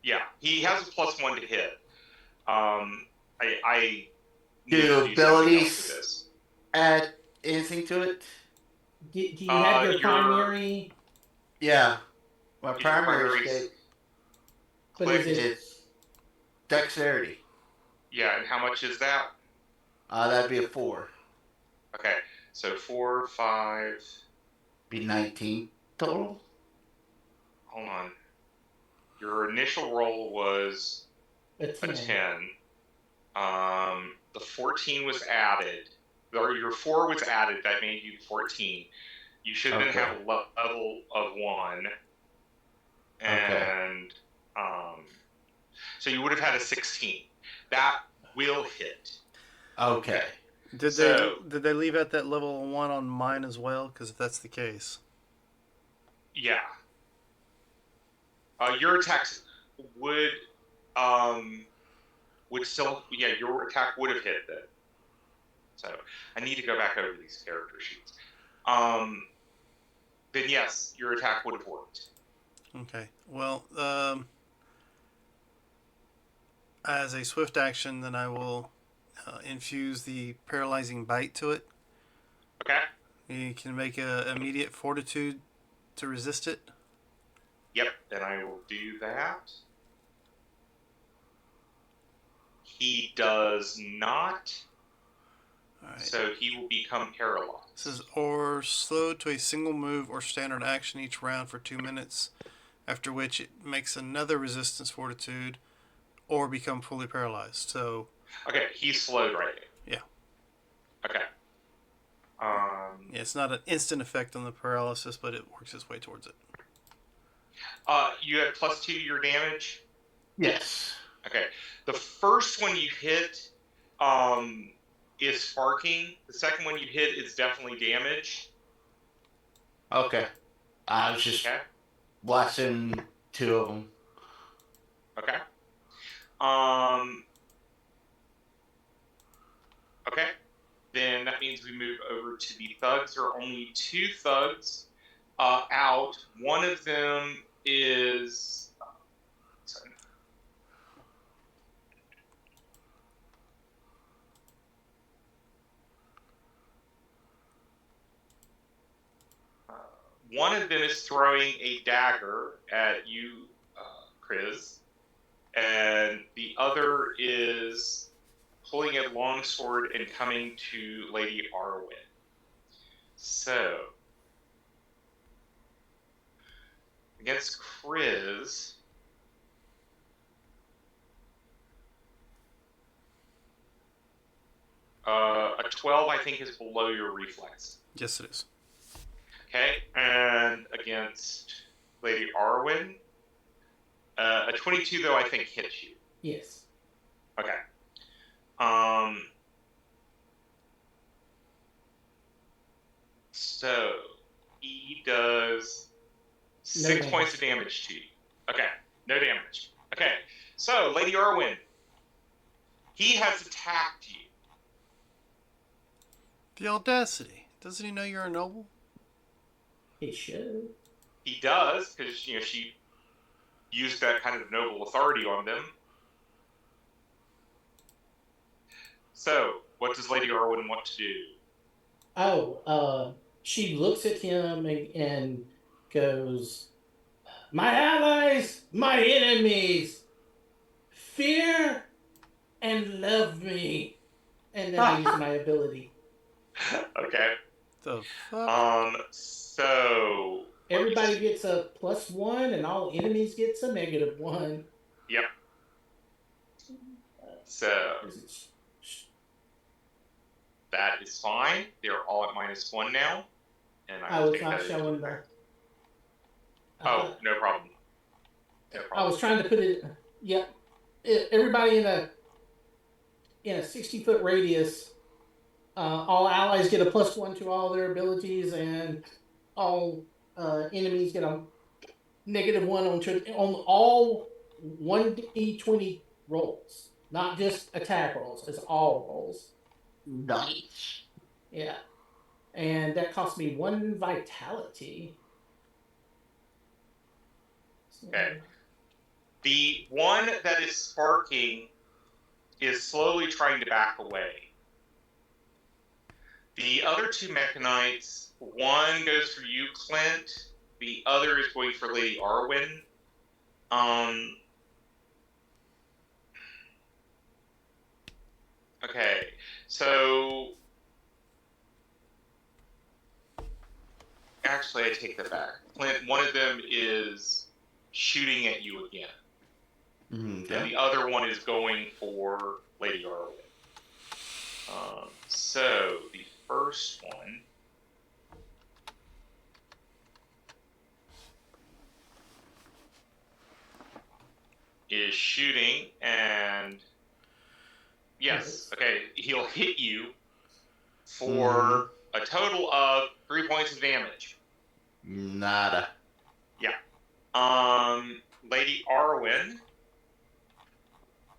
Speaker 3: Yeah, he has a +1 to hit. I need to
Speaker 2: Do
Speaker 3: do something else with
Speaker 2: abilities
Speaker 3: this.
Speaker 2: add anything to it?
Speaker 4: Do you have your
Speaker 3: Your
Speaker 4: primary?
Speaker 2: Yeah. My
Speaker 3: is your
Speaker 2: primary
Speaker 3: primary
Speaker 2: state
Speaker 4: But is
Speaker 3: clicked?
Speaker 4: it?
Speaker 2: is dexterity.
Speaker 3: Yeah, and how much is that?
Speaker 2: That'd be a 4.
Speaker 3: Okay, so 4, 5.
Speaker 2: Be 19 total.
Speaker 3: Hold on. Your initial roll was
Speaker 4: A
Speaker 3: a
Speaker 4: 10.
Speaker 3: 10. The 14 was added, or your 4 was added. That made you 14. You should then
Speaker 2: Okay.
Speaker 3: have a level of 1,
Speaker 2: Okay.
Speaker 3: and so you would have had a 16. That will hit.
Speaker 2: Okay.
Speaker 1: Did
Speaker 3: So
Speaker 1: they leave out that level 1 on mine as well? Because if that's the case,
Speaker 3: yeah, your attacks would still, yeah, your attack would have hit that. So I need to go back over these character sheets. Then yes, your attack would have worked.
Speaker 1: okay. Well, as a swift action, then I will infuse the paralyzing bite to it.
Speaker 3: Okay.
Speaker 1: You can make a immediate fortitude to resist it.
Speaker 3: Yep. Then I will do that. He does not.
Speaker 1: All right.
Speaker 3: So he will become paralyzed.
Speaker 1: It says or slow to a single move or standard action each round for 2 minutes, after which it makes another resistance fortitude or become fully paralyzed. So
Speaker 3: Okay, he's slowed right now.
Speaker 1: yeah.
Speaker 3: Okay.
Speaker 1: Yeah, it's not an instant effect on the paralysis, but it works its way towards it.
Speaker 3: You have +2 to your damage.
Speaker 2: Yes.
Speaker 3: Okay. The first one you hit is sparking. The second one you hit is definitely damage.
Speaker 2: Okay. I was just
Speaker 3: Okay.
Speaker 2: blasting 2 of them.
Speaker 3: Okay. Okay. Then that means we move over to the thugs. There are only 2 thugs out. One of them is. One of them is throwing a dagger at you, Kriz, and the other is pulling a longsword and coming to Lady Arwen. So, against Kriz, a 12, I think, is below your reflex.
Speaker 1: Yes, it is.
Speaker 3: Okay, and against Lady Arwen, a 22, though, I think, hits you.
Speaker 4: Yes.
Speaker 3: Okay. So he does 6 points of damage to you. Okay, no damage. Okay, so Lady Arwen, he has attacked you.
Speaker 1: The audacity! Doesn't he know you're a noble?
Speaker 4: He should.
Speaker 3: He does, because she used that kind of noble authority on them. So, what does Lady Arwen want to do?
Speaker 4: Oh, she looks at him and goes, "My allies, my enemies, fear and love me." And then I use my ability.
Speaker 3: Okay.
Speaker 1: The fuck?
Speaker 3: So
Speaker 4: Everybody gets a +1, and all enemies gets a -1.
Speaker 3: Yep. So that is fine. They're all at -1 now, and I
Speaker 4: I
Speaker 3: will
Speaker 4: was
Speaker 3: take
Speaker 4: not
Speaker 3: that into
Speaker 4: showing
Speaker 3: effect.
Speaker 4: the.
Speaker 3: No problem. No
Speaker 4: I
Speaker 3: problem.
Speaker 4: was trying to put it. Yep. Everybody in a 60-foot radius. All allies get a +1 to all their abilities, and all enemies get a -1 on all 1d20 rolls, not just attack rolls. It's all rolls.
Speaker 2: Nice.
Speaker 4: Yeah, and that cost me 1 vitality.
Speaker 3: Okay. The one that is sparking is slowly trying to back away. The other 2 Mechanites, one goes for you, Clint. The other is going for Lady Arwen. Okay, so actually, I take that back. Clint, one of them is shooting at you again,
Speaker 2: Okay.
Speaker 3: and the other one is going for Lady Arwen. So the first one is shooting, and yes, okay, he'll hit you for a total of 3 points of damage.
Speaker 2: Nada.
Speaker 3: Yeah. Lady Arwen,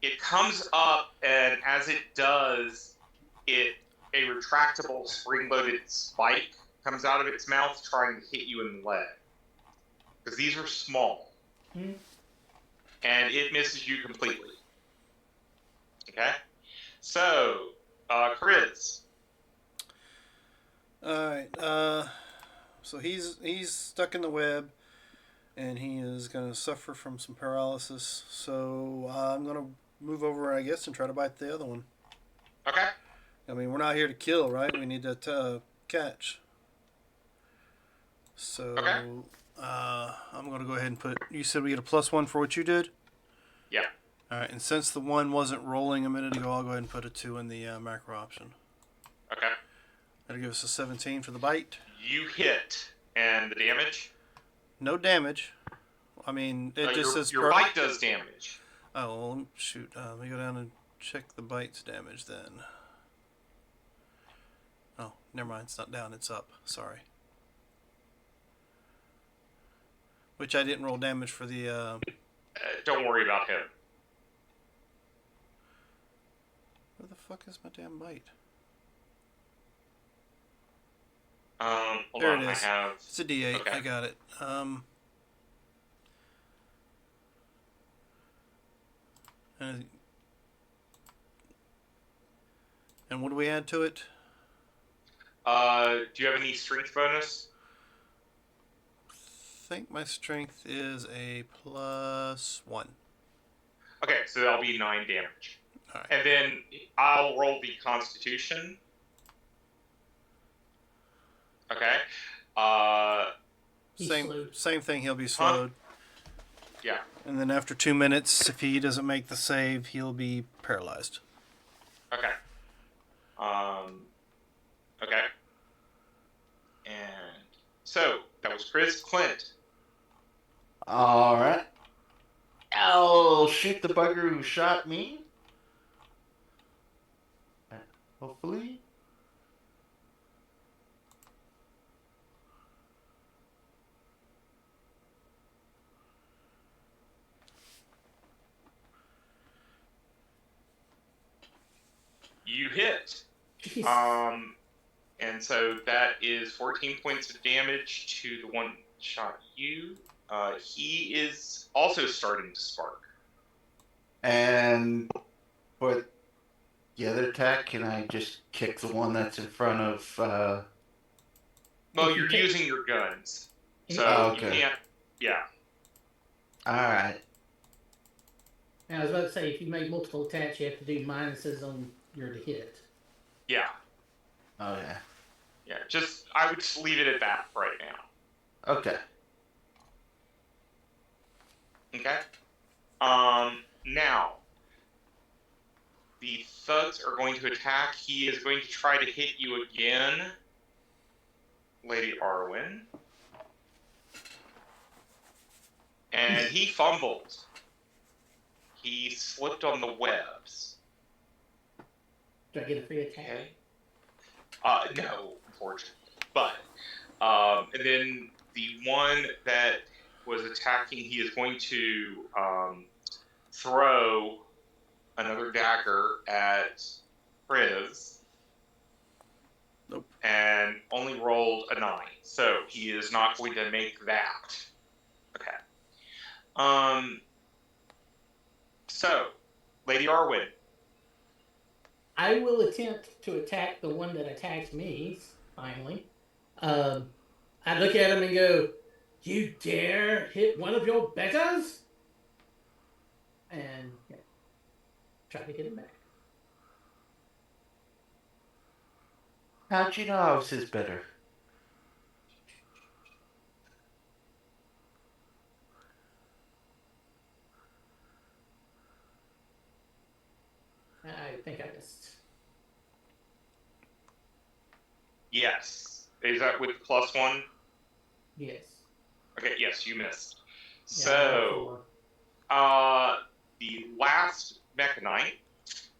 Speaker 3: it comes up, and as it does, a retractable spring-loaded spike comes out of its mouth trying to hit you in the leg. Because these are small.
Speaker 4: Mm-hmm.
Speaker 3: And it misses you completely. Okay? So, Kriz.
Speaker 1: Alright, so he's stuck in the web, and he is going to suffer from some paralysis. So I'm going to move over, I guess, and try to bite the other one.
Speaker 3: Okay.
Speaker 1: I mean, we're not here to kill, right? We need to catch. So
Speaker 3: okay.
Speaker 1: I'm going to go ahead and put... You said we get a +1 for what you did?
Speaker 3: Yeah.
Speaker 1: Alright, and since the 1 wasn't rolling a minute ago, I'll go ahead and put a 2 in the macro option.
Speaker 3: Okay.
Speaker 1: That'll give us a 17 for the bite.
Speaker 3: You hit. And the damage?
Speaker 1: No damage. I mean, it just says...
Speaker 3: Your bite does damage.
Speaker 1: Oh, well, shoot. Let me go down and check the bite's damage then. Oh, never mind. It's not down. It's up. Sorry. Which I didn't roll damage for the...
Speaker 3: Don't worry about him.
Speaker 1: Where the fuck is my damn bite?
Speaker 3: Hold
Speaker 1: there
Speaker 3: on.
Speaker 1: it is.
Speaker 3: I have...
Speaker 1: It's a D8.
Speaker 3: Okay.
Speaker 1: I got it. And what do we add to it?
Speaker 3: Do you have any strength bonus?
Speaker 1: think my strength is a +1.
Speaker 3: Okay, so that'll be 9 damage.
Speaker 1: All right.
Speaker 3: And then I'll roll the Constitution. Okay.
Speaker 4: He's
Speaker 1: Same
Speaker 4: slowed.
Speaker 1: same thing. He'll be slowed.
Speaker 3: Yeah.
Speaker 1: And then after 2 minutes, if he doesn't make the save, he'll be paralyzed.
Speaker 3: Okay. Okay. And so that was Chris. Clint.
Speaker 2: All right. I'll shoot the bugger who shot me. Hopefully.
Speaker 3: You hit.
Speaker 4: Jeez.
Speaker 3: And so that is 14 points of damage to the one shot you. He is also starting to spark.
Speaker 2: And for the other attack, can I just kick the one that's in front of?
Speaker 3: Well,
Speaker 4: If you
Speaker 3: you're
Speaker 4: take-
Speaker 3: using your guns, so
Speaker 2: Oh,
Speaker 3: you
Speaker 2: okay.
Speaker 3: can't. Yeah.
Speaker 2: All right.
Speaker 4: And I was about to say, if you make multiple attacks, you have to do minuses on your to hit.
Speaker 3: Yeah.
Speaker 2: Oh yeah.
Speaker 3: Yeah. Just I would just leave it at that right now.
Speaker 2: Okay.
Speaker 3: Okay. Now the thugs are going to attack. He is going to try to hit you again, Lady Arwen. And he fumbled. He slipped on the webs.
Speaker 4: Do I get a free attack?
Speaker 3: Okay. No, unfortunately. But, and then the one that was attacking, he is going to throw another dagger at Priz.
Speaker 1: Nope.
Speaker 3: And only rolled a 9. So he is not going to make that. Okay. So, Lady Arwen.
Speaker 4: I will attempt to attack the one that attacked me, finally. I look at him and go, "You dare hit one of your betters?" And try to hit him back.
Speaker 2: How'd you know I was his better?
Speaker 4: I think I missed.
Speaker 3: Yes. Is that with +1?
Speaker 4: Yes.
Speaker 3: Okay, yes, you missed.
Speaker 4: Yeah, I got
Speaker 3: So,
Speaker 4: 4.
Speaker 3: the last Mechanite,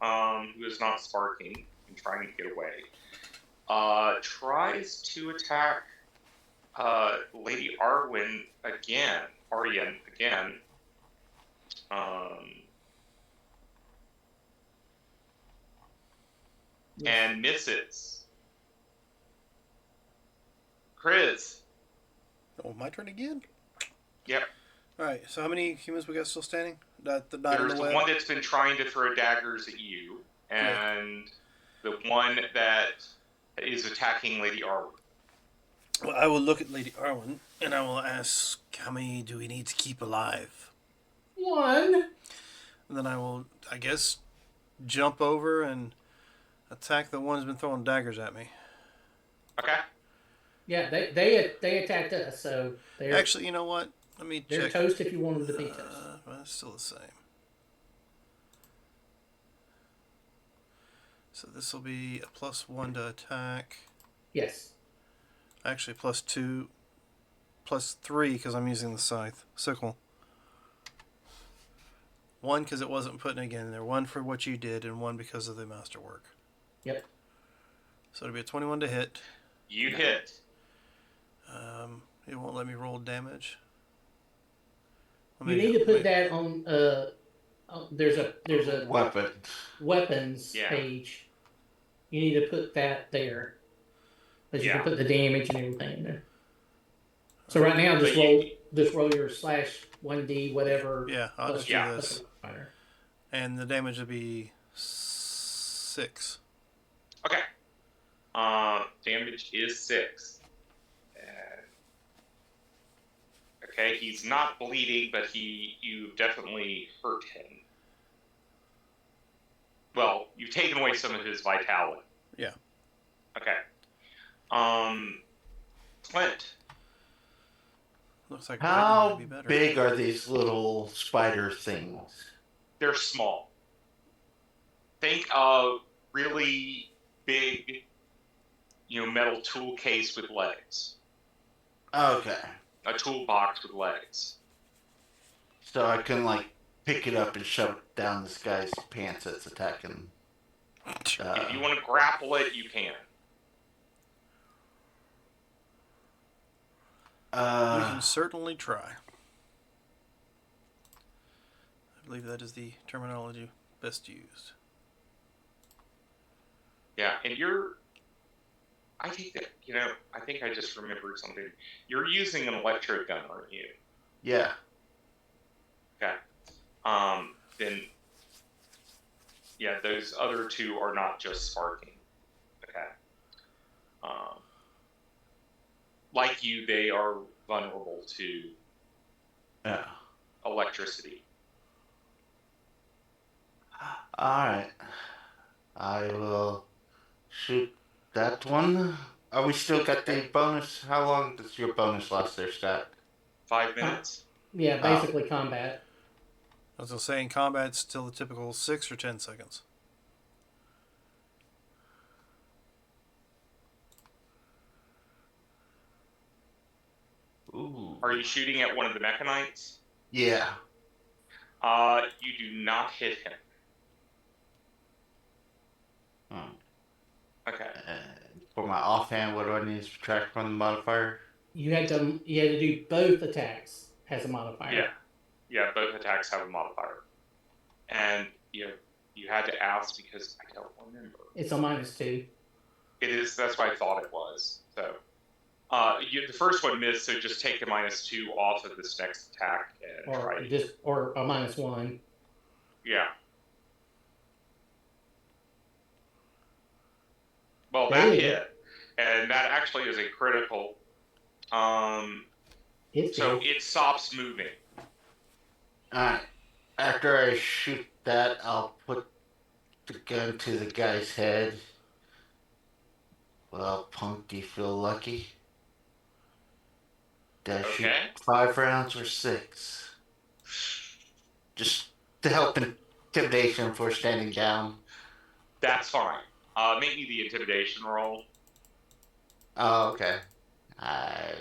Speaker 3: who is not sparking and trying to get away, tries to attack Lady Arwen again. Aryan again. And misses. Chris.
Speaker 1: Oh, my turn again?
Speaker 3: Yep.
Speaker 1: All right, so how many humans we got still standing? The nine in
Speaker 3: There's
Speaker 1: the
Speaker 3: the
Speaker 1: web?
Speaker 3: one that's been trying to throw daggers at you, and the one that is attacking Lady Arwen.
Speaker 1: Well, I will look at Lady Arwen, and I will ask, how many do we need to keep alive?
Speaker 4: 1.
Speaker 1: And then I will, I guess, jump over and attack the one who's been throwing daggers at me.
Speaker 3: Okay.
Speaker 4: Yeah, they attacked us, so they're
Speaker 1: Actually, you know what? Let me
Speaker 4: they're
Speaker 1: check.
Speaker 4: toast if you want them to be toast.
Speaker 1: Well, it's still the same. So this will be a +1 to attack.
Speaker 4: Yes.
Speaker 1: Actually, +2, +3 because I'm using the scythe sickle. 1 because it wasn't putting again in there. 1 for what you did, and 1 because of the masterwork.
Speaker 4: Yep.
Speaker 1: So it'll be a 21 to hit.
Speaker 3: You hit.
Speaker 1: It won't let me roll damage.
Speaker 4: You need to put that on. There's a
Speaker 2: Weapon.
Speaker 4: weapons
Speaker 3: Yeah.
Speaker 4: page. You need to put that there, because you
Speaker 3: Yeah.
Speaker 4: can put the damage and everything in there. So right now,
Speaker 3: But
Speaker 4: just roll your /1d whatever.
Speaker 1: Yeah, I'll just do
Speaker 3: Yeah.
Speaker 1: this. And the damage will be 6.
Speaker 3: Okay. Damage is 6. Okay, he's not bleeding, but you definitely hurt him. Well, you've taken away some of his vitality.
Speaker 1: Yeah.
Speaker 3: Okay. Clint.
Speaker 1: Looks like Braden might be
Speaker 2: How
Speaker 1: better.
Speaker 2: big are these little spider things?
Speaker 3: They're small. Think of really big, metal tool case with legs.
Speaker 2: Okay.
Speaker 3: A toolbox with legs.
Speaker 2: So I can, like, pick it up and shove it down this guy's pants that's attacking.
Speaker 3: If you want to grapple it, you can.
Speaker 1: We can certainly try. I believe that is the terminology best used.
Speaker 3: Yeah, and I think that, I think I just remembered something. You're using an electro gun, aren't you?
Speaker 2: Yeah.
Speaker 3: Okay. Then, yeah, those other two are not just sparking. Okay. Like you, they are vulnerable to
Speaker 2: Yeah.
Speaker 3: electricity.
Speaker 2: Alright. I will shoot that one. Are we still got the bonus? How long does your bonus last there, Scott?
Speaker 3: 5 minutes?
Speaker 4: Yeah, basically combat.
Speaker 1: I was going to say, in combat, it's still the typical 6 or 10 seconds.
Speaker 2: Ooh.
Speaker 3: Are you shooting at one of the mechanites?
Speaker 2: Yeah.
Speaker 3: You do not hit him. Okay.
Speaker 2: For my offhand, what do I need to subtract from the modifier?
Speaker 4: You had to do both attacks as a modifier.
Speaker 3: Yeah, both attacks have a modifier. And you had to ask because I don't remember.
Speaker 4: It's a -2.
Speaker 3: It is. That's what I thought it was. So, the first one missed. So just take a -2 off of this next attack and try it.
Speaker 4: Or a -1.
Speaker 3: Yeah. Well,
Speaker 4: There
Speaker 3: that
Speaker 4: you
Speaker 3: hit, and that actually is a critical. So it stops moving.
Speaker 2: Alright. After I shoot that, I'll put the gun to the guy's head. Well, punk, do you feel lucky? Did I shoot 5 rounds or 6? Just to help intimidation for standing down.
Speaker 3: That's fine. Make me the intimidation roll.
Speaker 2: Oh, okay. I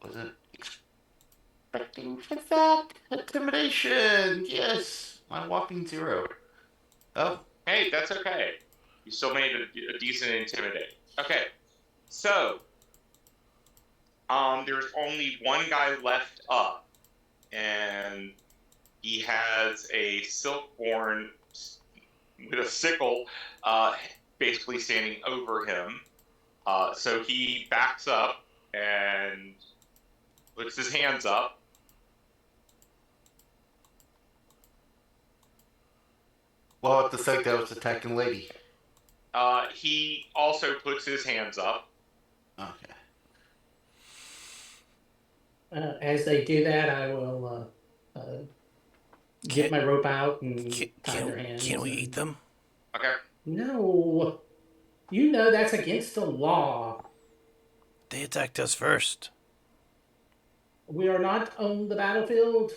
Speaker 2: wasn't expecting for that. Intimidation! Yes! My whopping 0. Oh.
Speaker 3: Hey, that's okay. You still made a decent intimidate. Okay, so there's only one guy left up, and he has a Silkborn with a sickle, basically standing over him. So he backs up and puts his hands up.
Speaker 2: Well, the thing that was attacking lady.
Speaker 3: He also puts his hands up.
Speaker 2: Okay.
Speaker 4: As they do that, I will get my rope out and tie their hands.
Speaker 1: Can we eat them?
Speaker 3: Okay.
Speaker 4: No. You know that's against the law.
Speaker 1: They attacked us first.
Speaker 4: We are not on the battlefield.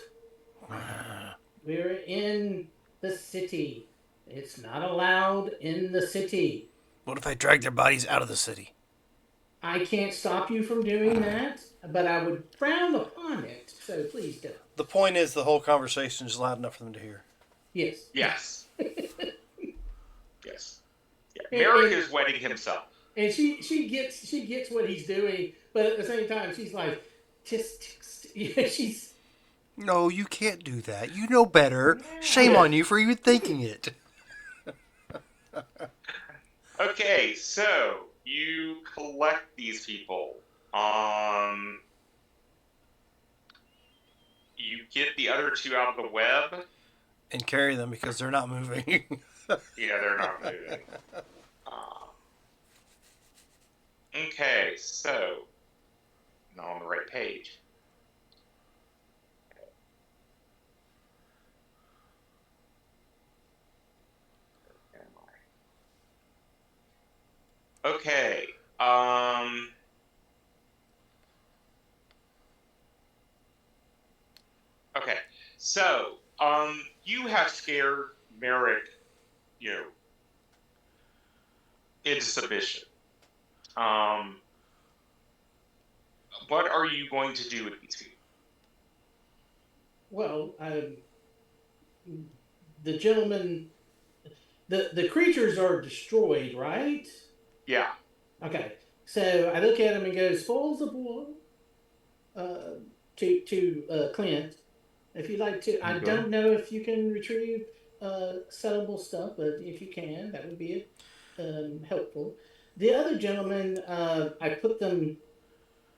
Speaker 4: We're in the city. It's not allowed in the city.
Speaker 1: What if I drag their bodies out of the city?
Speaker 4: I can't stop you from doing that, but I would frown upon it. So please don't.
Speaker 1: The point is, the whole conversation is loud enough for them to hear.
Speaker 4: Yes.
Speaker 3: Yes. Yes. Yeah. Merrick is wetting himself.
Speaker 4: And she gets what he's doing, but at the same time, she's like, she's.
Speaker 1: No, you can't do that. You know better. Shame on you for even thinking it.
Speaker 3: Okay, so you collect these people. You get the other two out of the web.
Speaker 1: And carry them because they're not moving.
Speaker 3: Yeah, they're not moving. Okay, so not on the right page. Okay. Okay. So, you have scared Merrick, you know, into submission. Um, what are you going to do with these people?
Speaker 4: Well, the gentleman, the creatures are destroyed, right?
Speaker 3: Yeah.
Speaker 4: Okay. So I look at him and go, "Spoils the boy." Uh, to Clint, if you'd like to. I
Speaker 3: Okay.
Speaker 4: don't know if you can retrieve sellable stuff, but if you can, that would be helpful. The other gentlemen, I put them.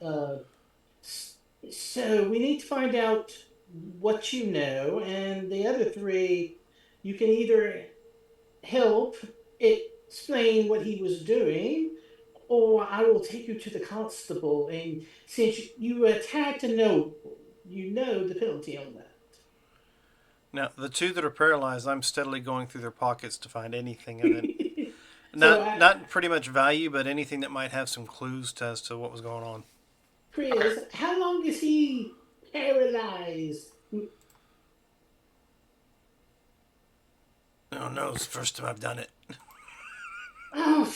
Speaker 4: Uh, so we need to find out what you know, and the other three, you can either help explain what he was doing, or I will take you to the constable. And since you attacked a noble, you know the penalty on that.
Speaker 1: Now, the two that are paralyzed, I'm steadily going through their pockets to find anything of it.
Speaker 4: So,
Speaker 1: Not pretty much value, but anything that might have some clues as to what was going on.
Speaker 3: Okay.
Speaker 4: Chris, how long is he paralyzed?
Speaker 1: Oh no, it's the first time I've done it.
Speaker 4: Oh,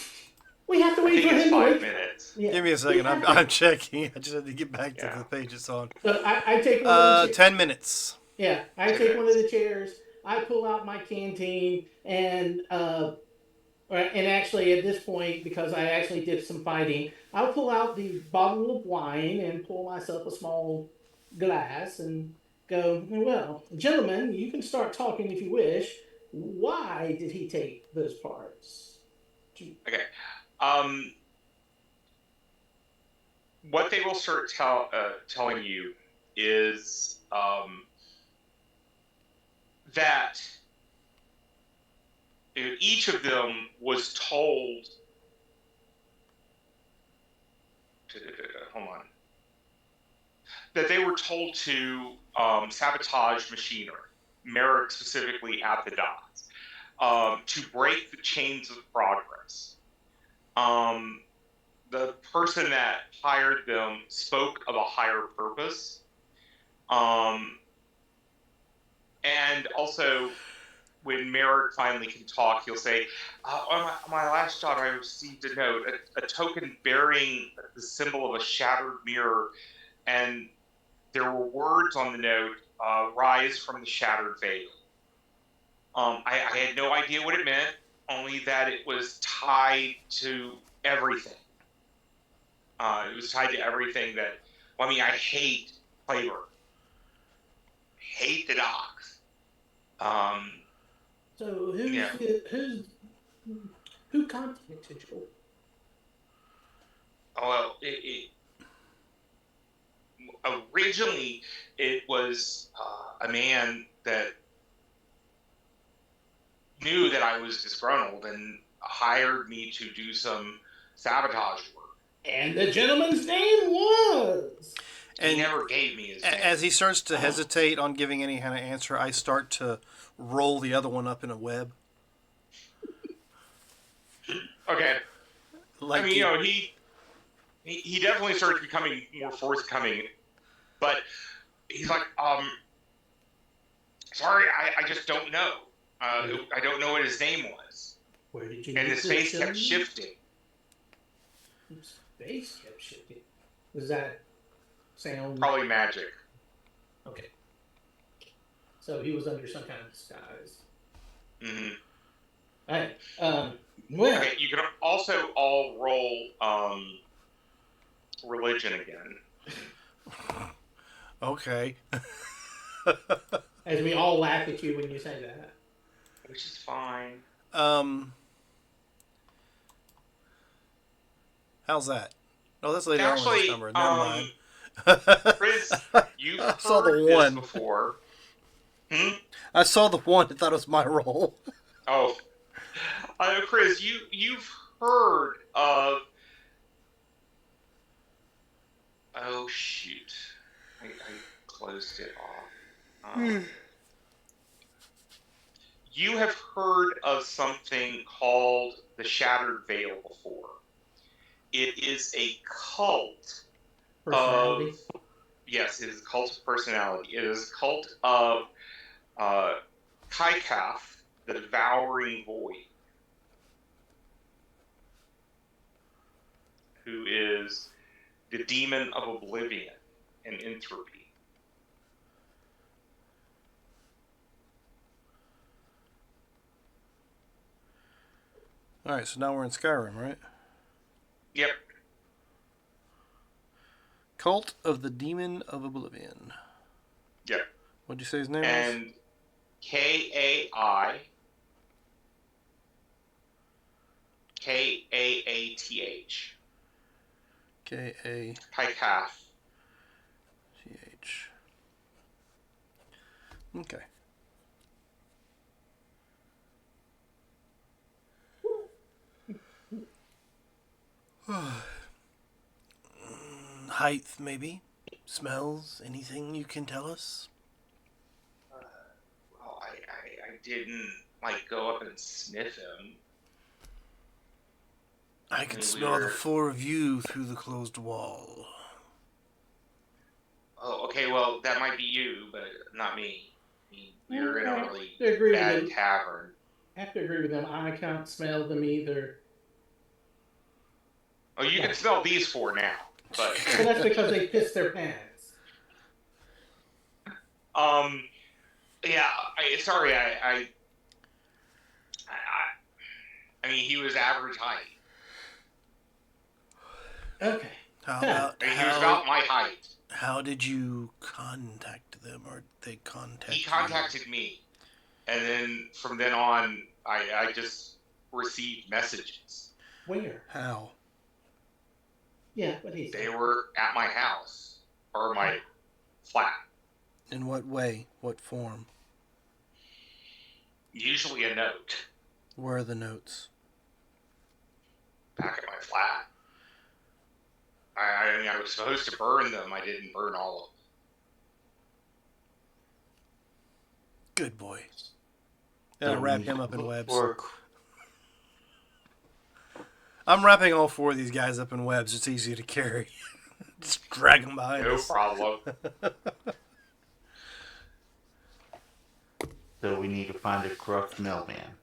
Speaker 4: we have to
Speaker 3: I
Speaker 4: wait
Speaker 3: think
Speaker 4: for
Speaker 3: it's
Speaker 4: him to
Speaker 3: 5 minutes.
Speaker 4: Yeah,
Speaker 1: Give me a
Speaker 4: we
Speaker 1: second.
Speaker 4: have
Speaker 1: I'm checking. I just had to get back to
Speaker 3: Yeah.
Speaker 1: the page it's on.
Speaker 4: So I take one of the
Speaker 1: 10 minutes.
Speaker 4: yeah, I
Speaker 3: 10
Speaker 4: take one of
Speaker 3: minutes.
Speaker 4: the chairs. I pull out my canteen and actually at this point, because I actually did some fighting, I'll pull out the bottle of wine and pour myself a small glass and go, "Well, gentlemen, you can start talking if you wish. Why did he take those parts?"
Speaker 3: Okay. Um, what they will start telling you is that each of them was told. Hold on. That they were told to sabotage machinery, Merrick specifically at the docks, to break the chains of progress. Um, the person that hired them spoke of a higher purpose. Um, and also, when Merrick finally can talk, he'll say, on my last job, I received a note, a token bearing the symbol of a shattered mirror, and there were words on the note, rise from the shattered veil. I had no idea what it meant, only that it was tied to everything. It was tied to everything that, well, I mean, I hate Clayburg. Hate the docks.
Speaker 4: So
Speaker 3: Yeah.
Speaker 4: who contacted you?
Speaker 3: Well, originally it was a man that knew that I was disgruntled and hired me to do some sabotage work.
Speaker 4: And the gentleman's name was.
Speaker 3: He
Speaker 1: And
Speaker 3: never gave me his name.
Speaker 1: as he starts to hesitate on giving any kind of answer, I start to roll the other one up in a web.
Speaker 3: Okay.
Speaker 1: Like
Speaker 3: I mean, he definitely started becoming more forthcoming, but he's like, sorry, I just don't know. I don't know what his name was.
Speaker 4: Where did you
Speaker 3: And
Speaker 4: meet
Speaker 3: his
Speaker 4: this
Speaker 3: face kept
Speaker 4: gentleman?
Speaker 3: shifting.
Speaker 4: His face kept shifting. Was that sound?
Speaker 3: Probably magic.
Speaker 4: Okay. So he was under some kind of disguise.
Speaker 3: Mm-hmm.
Speaker 4: All right. Well.
Speaker 3: Okay, you can also all roll religion again.
Speaker 1: Okay.
Speaker 4: As we all laugh at you when you say that.
Speaker 3: Which is fine.
Speaker 1: How's that? Oh, that's Lady Arlen's
Speaker 3: Actually,
Speaker 1: number. Never mind.
Speaker 3: Chris, you've
Speaker 1: I saw
Speaker 3: heard
Speaker 1: the
Speaker 3: this
Speaker 1: one.
Speaker 3: before.
Speaker 1: I saw the one and thought it was my roll.
Speaker 3: Oh, Chris, you've heard of. Oh shoot, I closed it off. You have heard of something called the Shattered Veil before. It is a cult
Speaker 4: Personality.
Speaker 3: of... Yes, it is a cult of personality. It is a cult of Kaikaf, the Devouring Void, who is the demon of oblivion and entropy.
Speaker 1: All right, so now we're in Skyrim, right?
Speaker 3: Yep.
Speaker 1: Cult of the Demon of Oblivion.
Speaker 3: Yep.
Speaker 1: What'd you say his name was?
Speaker 3: And Kaikath.
Speaker 1: K-A-T-H.
Speaker 3: Kaikaf.
Speaker 1: Okay. Height, maybe? Smells? Anything you can tell us?
Speaker 3: Well, I didn't, like, go up and sniff him.
Speaker 1: I can smell the four of you through the closed wall.
Speaker 3: Oh, okay, well, that might be you, but not me. I mean, you're in a really
Speaker 4: agree
Speaker 3: bad
Speaker 4: with them.
Speaker 3: tavern.
Speaker 4: I have to agree with them. I can't smell them either.
Speaker 3: Oh, you can smell these four now, but
Speaker 4: But that's because they pissed their pants.
Speaker 3: Yeah. Sorry, I mean, he was average height.
Speaker 4: Okay.
Speaker 1: How about
Speaker 3: I mean, he was about my height.
Speaker 1: How did you contact them, or they contacted
Speaker 3: He contacted me, and then from then on, I just received messages.
Speaker 4: Where?
Speaker 1: How?
Speaker 4: Yeah, what he said.
Speaker 3: They were at my house or my flat.
Speaker 1: In what way? What form?
Speaker 3: Usually a note.
Speaker 1: Where are the notes?
Speaker 3: Back at my flat. I mean, I was supposed to burn them. I didn't burn all of them.
Speaker 1: Good boy. Gotta wrap him up in webs. I'm wrapping all four of these guys up in webs. It's easy to carry. Just drag them behind us.
Speaker 3: No problem.
Speaker 2: So we need to find a corrupt mailman.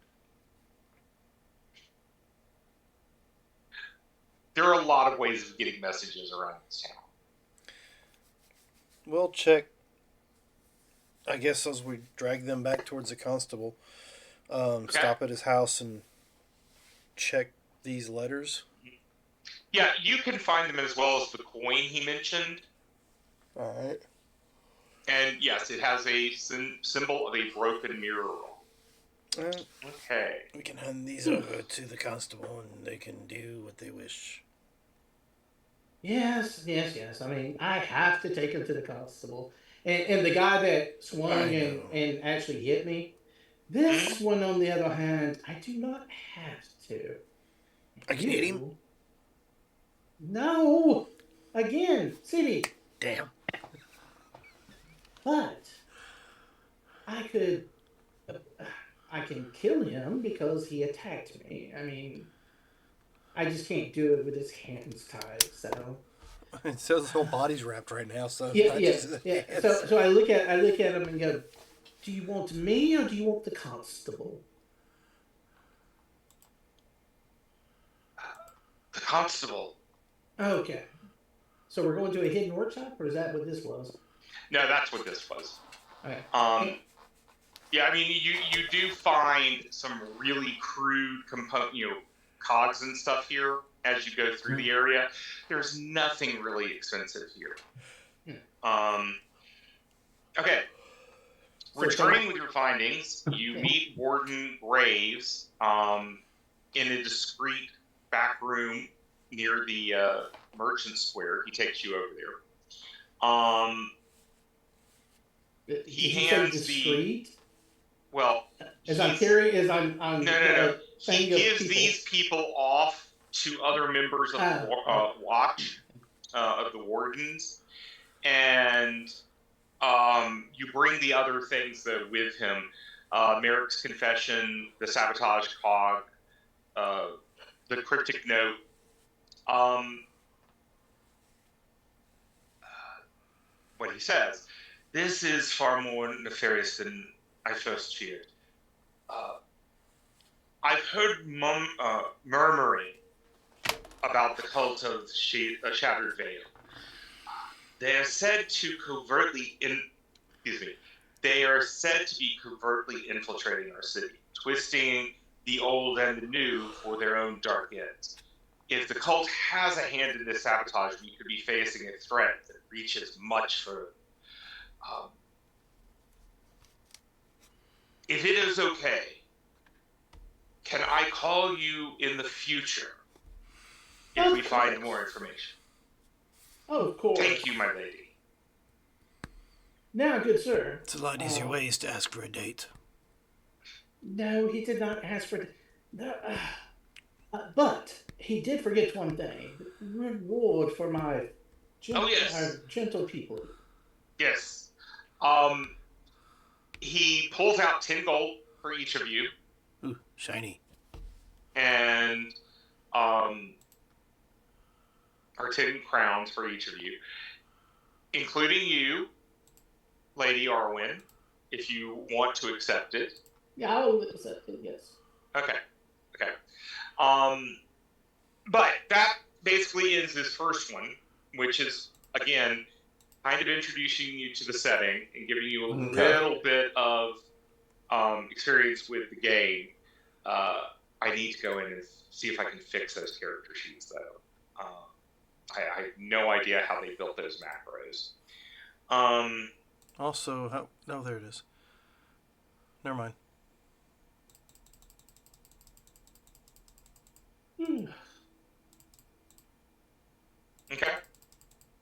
Speaker 3: There are a lot of ways of getting messages around this town.
Speaker 1: We'll check. I guess as we drag them back towards the constable, stop at his house and check these letters.
Speaker 3: Yeah, you can find them as well as the coin he mentioned.
Speaker 1: All right.
Speaker 3: And yes, it has a symbol of a broken mirror. Okay.
Speaker 1: We can hand these over to the constable and they can do what they wish.
Speaker 4: Yes. I mean, I have to take him to the constable. And the guy that swung and actually hit me, this one, on the other hand, I do not have to.
Speaker 1: I can hit him?
Speaker 4: No! Again, city.
Speaker 1: Damn.
Speaker 4: But I can kill him because he attacked me. I mean, I just can't do it with his hands tied, so.
Speaker 1: It says his whole body's wrapped right now, so
Speaker 4: Yeah. So I look at him and go, do you want me or do you want the constable?
Speaker 3: The constable.
Speaker 4: Okay. So we're going to a hidden workshop, or is that what this was?
Speaker 3: No, that's what this was.
Speaker 4: Okay.
Speaker 3: Yeah, I mean, you do find some really crude cogs and stuff here as you go through the area. There's nothing really expensive here. Okay. Returning with your findings, you meet Warden Graves in a discreet back room near the Merchant Square. He takes you over there. He hands
Speaker 4: discreet?
Speaker 3: Well,
Speaker 4: I'm curious, I'm
Speaker 3: no. He gives these people off to other members of the watch, of the wardens, and you bring the other things with him. Merrick's confession, the sabotage cog, the cryptic note, Um, what he says, this is far more nefarious than I first feared. Uh, I've heard murmuring about the cult of Shattered Veil. They are said to excuse me, they are said to be covertly infiltrating our city, twisting the old and the new for their own dark ends. If the cult has a hand in this sabotage, we could be facing a threat that reaches much further. Um, if it is okay, can I call you in the future if we find more information?
Speaker 4: Oh, of course.
Speaker 3: Thank you, my lady.
Speaker 4: Now, good sir.
Speaker 1: It's a lot easier ways to ask for a date.
Speaker 4: No, he did not ask for it. No, but he did forget one thing. Reward for my gentle people.
Speaker 3: Yes. He pulls out 10 gold for each of you.
Speaker 1: Ooh, shiny.
Speaker 3: And or 10 crowns for each of you, including you, Lady Arwen, if you want to accept it.
Speaker 4: Yeah, I'll accept it, yes.
Speaker 3: Okay. But that basically is this first one, which is, again, kind of introducing you to the setting and giving you a little bit of experience with the game. I need to go in and see if I can fix those character sheets, though. I have no idea how they built those macros.
Speaker 1: Also, no, there it is. Never mind.
Speaker 3: Okay.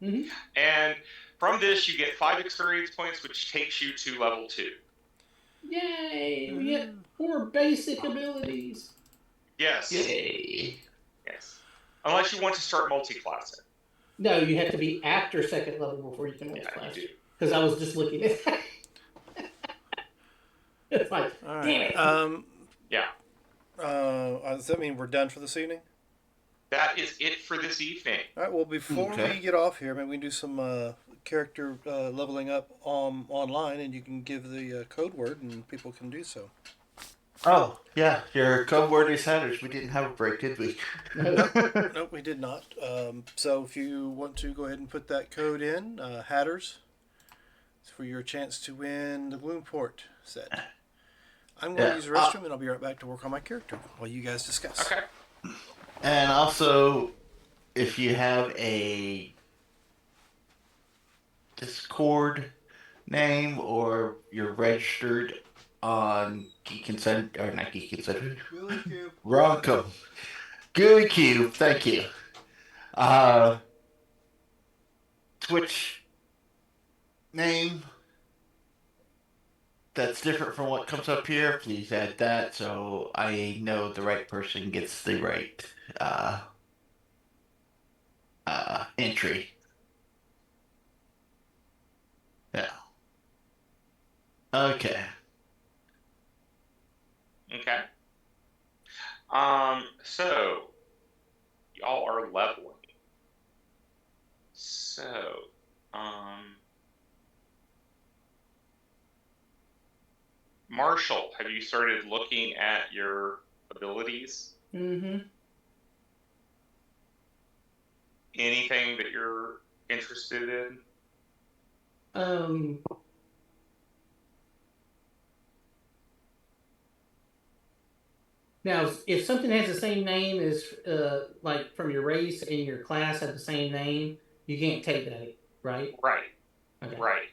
Speaker 4: Mm-hmm.
Speaker 3: And from this, you get 5 experience points, which takes you to level 2.
Speaker 4: Yay! We get 4 basic abilities.
Speaker 3: Yes.
Speaker 2: Yay!
Speaker 3: Yes. Unless you want to start multi-classing.
Speaker 4: No, you have to be after second level before you can multi-class. Yeah, you do. Because I was just looking at that. It's like,
Speaker 1: all right.
Speaker 4: Damn it.
Speaker 3: Yeah.
Speaker 1: Does that mean we're done for this evening?
Speaker 3: That is it for this evening.
Speaker 1: All right. Well, before we get off here, maybe we can do some character leveling up online, and you can give the code word, and people can do so.
Speaker 2: Oh, yeah. Your code word is Hatters. We didn't have a break, did we?
Speaker 1: Nope, we did not. So if you want to go ahead and put that code in, Hatters, it's for your chance to win the Gloomsport set. I'm going to use the restroom, and I'll be right back to work on my character while you guys discuss.
Speaker 3: Okay.
Speaker 2: And also, if you have a Discord name or you're registered on Geek and Center, or not Geek and Center, Roncom. Gooey Cube, thank you. Twitch name that's different from what comes up here, please add that so I know the right person gets the right entry. Yeah. Okay.
Speaker 3: Okay. So y'all are leveling. So, Marshall, have you started looking at your abilities?
Speaker 4: Mm-hmm.
Speaker 3: Anything that you're interested in?
Speaker 4: Now, if something has the same name as, like from your race and your class have the same name, you can't take that, right?
Speaker 3: Right.
Speaker 4: Okay.
Speaker 3: Right.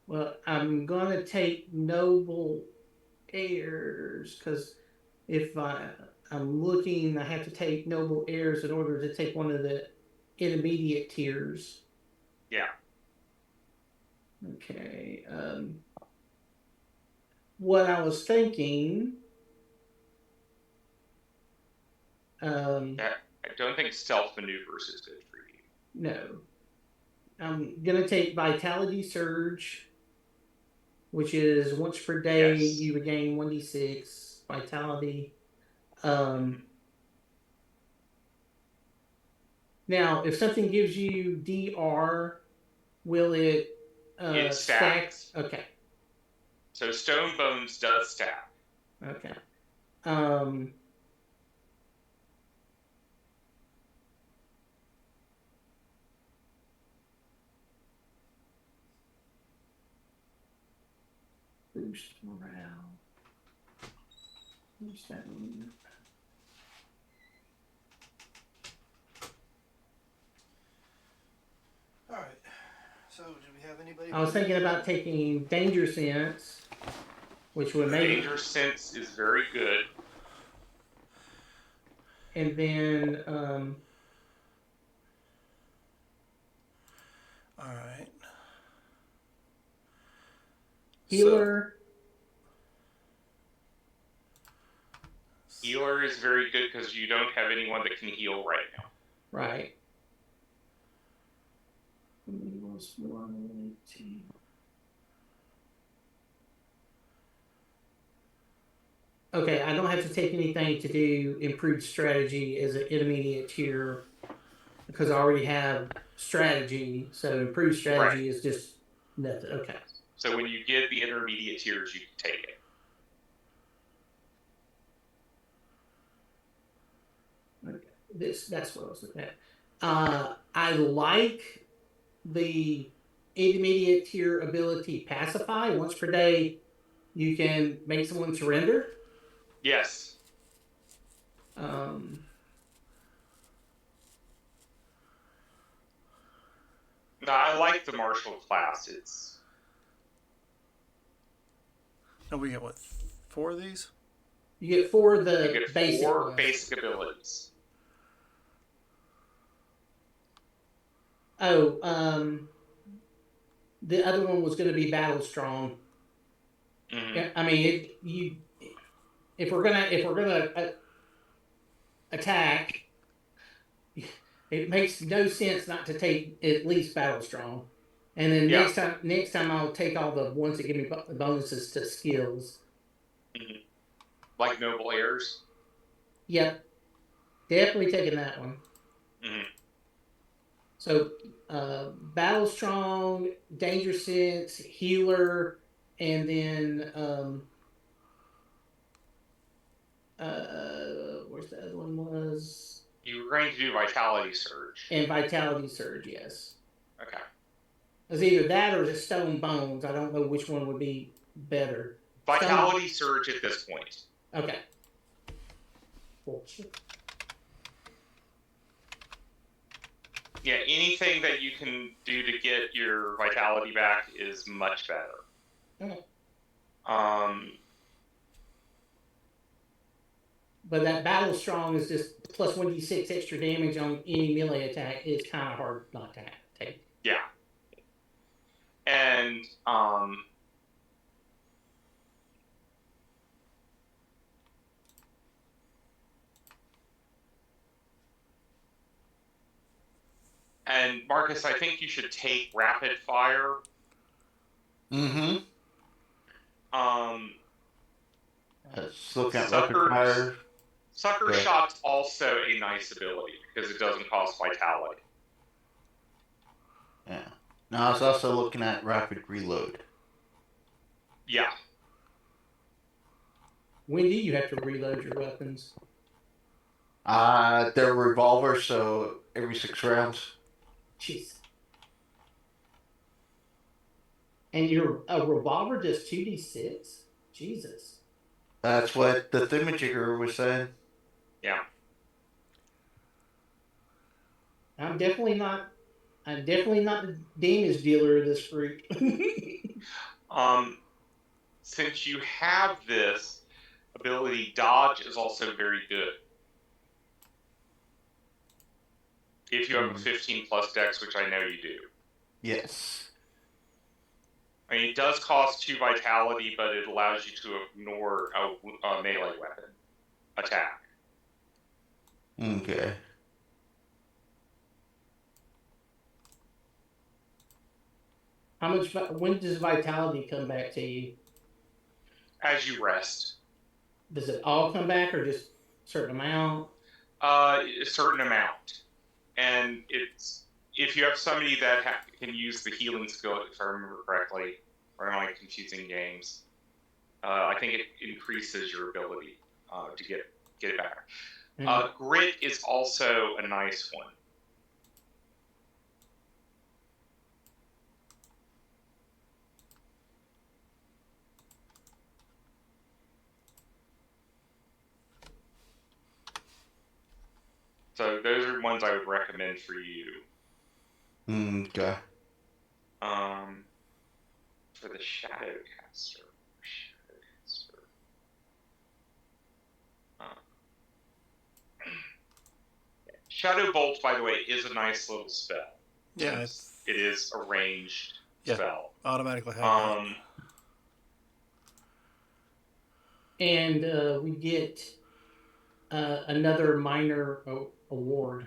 Speaker 4: Well, I'm gonna take noble heirs because if I'm looking, I have to take noble heirs in order to take one of the intermediate tiers.
Speaker 3: Yeah.
Speaker 4: Okay. What I was thinking.
Speaker 3: I don't think stealth maneuvers is good for you.
Speaker 4: No. I'm gonna take Vitality Surge, which is once per day you regain 1d6 Vitality. Now, if something gives you DR, will it
Speaker 3: It
Speaker 4: stack?
Speaker 3: stacks.
Speaker 4: Okay.
Speaker 3: So stone bones does stack.
Speaker 4: Okay. Boost morale. Where's that one?
Speaker 1: All right. So, do we have anybody?
Speaker 4: I was thinking about taking danger sense, which would make
Speaker 3: Danger sense is very good.
Speaker 4: and then
Speaker 1: All right.
Speaker 4: healer.
Speaker 3: Healer is very good because you don't have anyone that can heal right now.
Speaker 4: Right. Okay, I don't have to take anything to do improved strategy as an intermediate tier because I already have strategy. So improved strategy is just nothing. Okay.
Speaker 3: So when you get the intermediate tiers, you can take it.
Speaker 4: Okay. That's what I was looking at. I like the intermediate tier ability pacify. Once per day, you can make someone surrender.
Speaker 3: Yes. No, I like the martial class. It's.
Speaker 1: And we get what? 4 of these?
Speaker 4: You get 4 of the
Speaker 3: You get
Speaker 4: basic
Speaker 3: 4
Speaker 4: ones.
Speaker 3: basic abilities.
Speaker 4: Oh, the other one was going to be battle strong.
Speaker 3: Mm-hmm.
Speaker 4: I mean, if we're gonna attack, it makes no sense not to take at least battle strong. And then
Speaker 3: Yeah.
Speaker 4: next time I'll take all the ones that give me bonuses to skills.
Speaker 3: Mm-hmm. Like noble heirs.
Speaker 4: Yep, definitely taking that one.
Speaker 3: Mm-hmm.
Speaker 4: So, battle strong, danger sense, healer, and then where's the other one was?
Speaker 3: You were going to do vitality surge.
Speaker 4: And vitality surge, yes.
Speaker 3: Okay.
Speaker 4: It's either that or the stone bones. I don't know which one would be better.
Speaker 3: Vitality surge at this point.
Speaker 4: Okay.
Speaker 3: Yeah, anything that you can do to get your vitality back is much better.
Speaker 4: Okay. But that battle strong is just plus 1d6 extra damage on any melee attack. It's kind of hard not to take.
Speaker 3: Yeah. And Marcus, I think you should take rapid fire.
Speaker 2: Mm-hmm. Look at rapid fire.
Speaker 3: Sucker Shot's also a nice ability because it doesn't cost vitality.
Speaker 2: Yeah. Now I was also looking at rapid reload.
Speaker 3: Yeah.
Speaker 4: When do you have to reload your weapons?
Speaker 2: They're revolvers, so every 6 rounds.
Speaker 4: Jeez. And a revolver does 2d6? Jesus.
Speaker 2: That's what the thingamajigger was saying.
Speaker 3: Yeah.
Speaker 4: I'm definitely not the damage dealer of this group.
Speaker 3: Since you have this ability, dodge is also very good. If you have a 15 plus dex, which I know you do.
Speaker 2: Yes.
Speaker 3: I mean, it does cost 2 vitality, but it allows you to ignore a melee weapon attack.
Speaker 2: Okay.
Speaker 4: When does vitality come back to you?
Speaker 3: As you rest.
Speaker 4: Does it all come back or just a certain amount?
Speaker 3: A certain amount. and it's if you have somebody that can use the healing skill, if I remember correctly, or am I confusing games? I think it increases your ability to get it back. Grit is also a nice one. So those are ones I would recommend for you.
Speaker 2: Okay.
Speaker 3: For the Shadowcaster. Shadow Bolt, by the way, is a nice little spell.
Speaker 1: Yeah,
Speaker 3: it is a ranged spell.
Speaker 1: Automatically have
Speaker 4: And we get another minor award.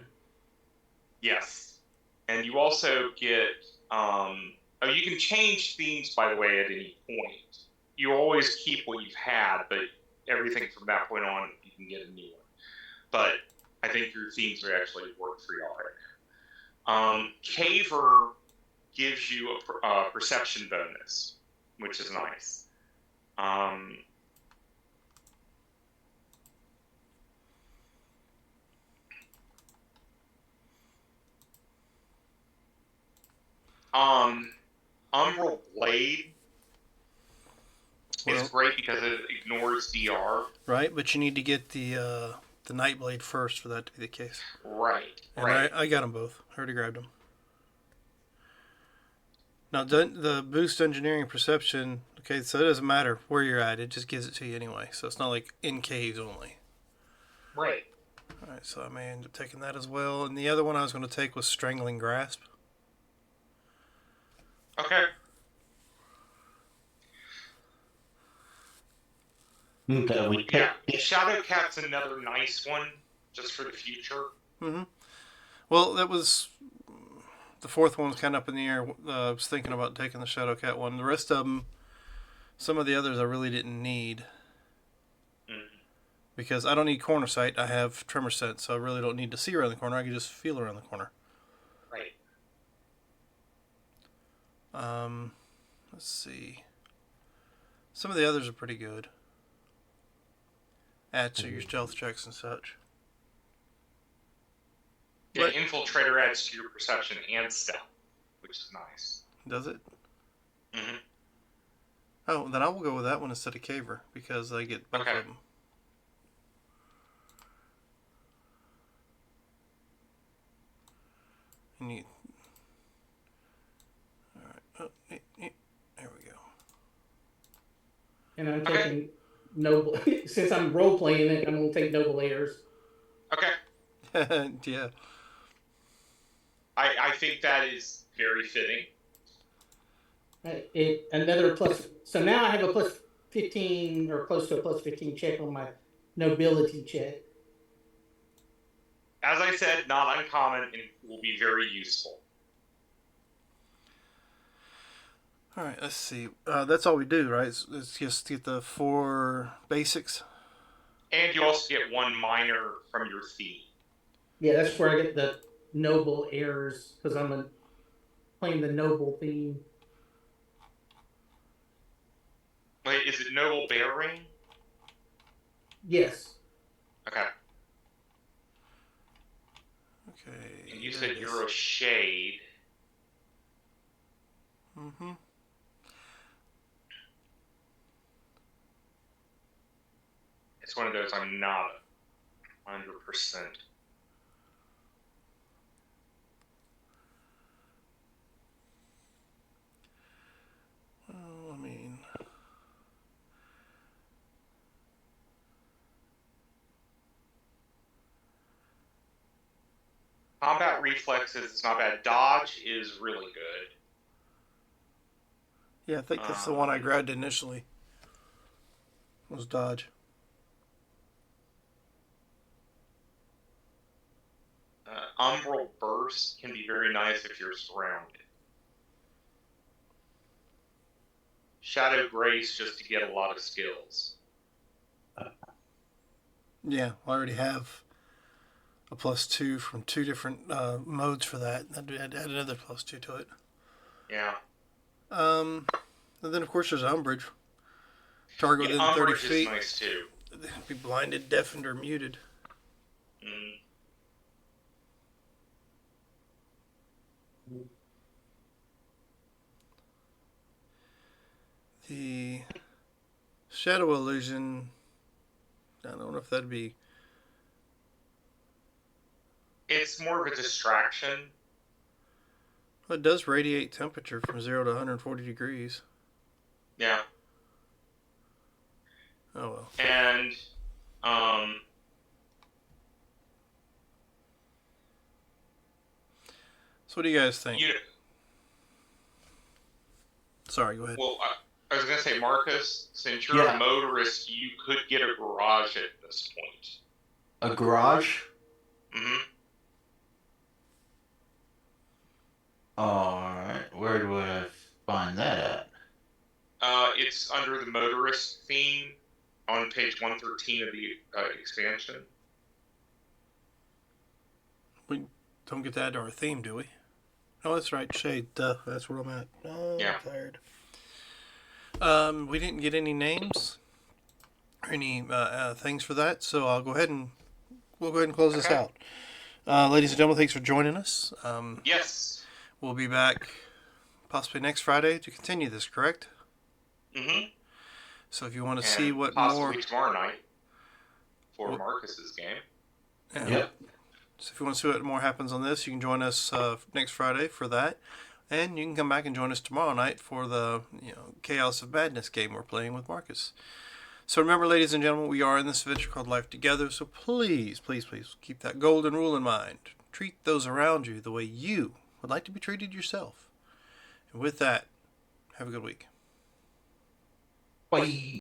Speaker 3: Yes, and you also get. You can change themes, by the way, at any point. You always keep what you've had, but everything from that point on, you can get a new one. But I think your themes are actually work for y'all right now. Caver gives you a perception bonus, which is nice. Umbral Blade is great because it ignores DR.
Speaker 1: Right, but you need to get the Nightblade first for that to be the case.
Speaker 3: Right.
Speaker 1: And I got them both. I already grabbed them. Now, the boost engineering perception, okay, so it doesn't matter where you're at. It just gives it to you anyway. So it's not like in caves only.
Speaker 3: Right.
Speaker 1: All right, so I may end up taking that as well. And the other one I was going to take was Strangling Grasp.
Speaker 3: Okay. Shadowcat's another nice one, just for the future.
Speaker 1: Mm-hmm. Well, that was the fourth one was kind of up in the air. I was thinking about taking the Shadowcat one. The rest of them, some of the others I really didn't need. Because I don't need corner sight. I have tremor sense, so I really don't need to see around the corner. I can just feel around the corner.
Speaker 3: Right.
Speaker 1: Let's see. Some of the others are pretty good. Add to your stealth checks and such.
Speaker 3: Yeah, Infiltrator adds to your perception and stealth, which is nice.
Speaker 1: Does it?
Speaker 3: Mm-hmm.
Speaker 1: Oh, then I will go with that one instead of Caver, because I get both of them. And you... Alright. Oh, there we go.
Speaker 4: And I'm taking Noble... Since I'm role-playing it, I'm going to take Noble Heirs.
Speaker 3: Okay.
Speaker 1: Yeah.
Speaker 3: I think that is very fitting.
Speaker 4: Another plus... So now I have a plus 15, or close to a plus 15 check on my nobility check.
Speaker 3: As I said, not uncommon and will be very useful.
Speaker 1: All right, let's see. That's all we do, right? Let's just get the 4 basics.
Speaker 3: And you also get 1 minor from your theme.
Speaker 4: Yeah, that's where I get the Noble Heirs, because I'm playing the Noble theme.
Speaker 3: Wait, is it Noble Bearing?
Speaker 4: Yes.
Speaker 3: Okay.
Speaker 1: Okay.
Speaker 3: And you said you're a shade.
Speaker 1: Mm-hmm.
Speaker 3: It's one of those I'm not 100%.
Speaker 1: Well, I mean...
Speaker 3: Combat reflexes is not bad. Dodge is really good.
Speaker 1: Yeah, I think that's the one I grabbed initially. Was Dodge.
Speaker 3: Umbral Burst can be very nice if you're surrounded. Shadow Grace just to get a lot of skills.
Speaker 1: Yeah, I already have a +2 from 2 different modes for that. I'd add another +2 to it.
Speaker 3: Yeah.
Speaker 1: And then, of course, there's Umbrage. Target
Speaker 3: Yeah,
Speaker 1: within 30
Speaker 3: Umbrage is
Speaker 1: feet.
Speaker 3: nice too.
Speaker 1: Be blinded, deafened, or muted.
Speaker 3: Mm.
Speaker 1: The Shadow Illusion, I don't know if that'd be...
Speaker 3: It's more of a distraction.
Speaker 1: Well, it does radiate temperature from 0 to 140 degrees.
Speaker 3: Yeah.
Speaker 1: Oh, well.
Speaker 3: And,
Speaker 1: So what do you guys think?
Speaker 3: you,
Speaker 1: Sorry, go ahead.
Speaker 3: well, I was going to say, Marcus, since you're
Speaker 2: Yeah.
Speaker 3: a motorist, you could get a garage at this point.
Speaker 2: A garage?
Speaker 3: Mm-hmm.
Speaker 2: Alright, where do I find that at?
Speaker 3: It's under the motorist theme on page 113 of the expansion.
Speaker 1: We don't get to add to our theme, do we? Oh, that's right, Shade. Duh, that's where I'm at. Oh,
Speaker 3: Yeah.
Speaker 1: I'm tired. We didn't get any names or any things for that, so we'll go ahead and close this
Speaker 3: Okay.
Speaker 1: out. Ladies and gentlemen, thanks for joining us.
Speaker 3: Yes.
Speaker 1: We'll be back possibly next Friday to continue this, correct?
Speaker 3: Mm-hmm.
Speaker 1: So if you want to
Speaker 3: And
Speaker 1: see what
Speaker 3: possibly
Speaker 1: more...
Speaker 3: tomorrow night for
Speaker 1: What-
Speaker 3: Marcus's game.
Speaker 1: Yeah.
Speaker 2: Yep.
Speaker 1: So if you want to see what more happens on this, you can join us next Friday for that. And you can come back and join us tomorrow night for the Chaos of Madness game we're playing with Marcus. So remember, ladies and gentlemen, we are in this adventure called Life Together. So please, please, please keep that golden rule in mind. Treat those around you the way you would like to be treated yourself. And with that, have a good week.
Speaker 2: Bye.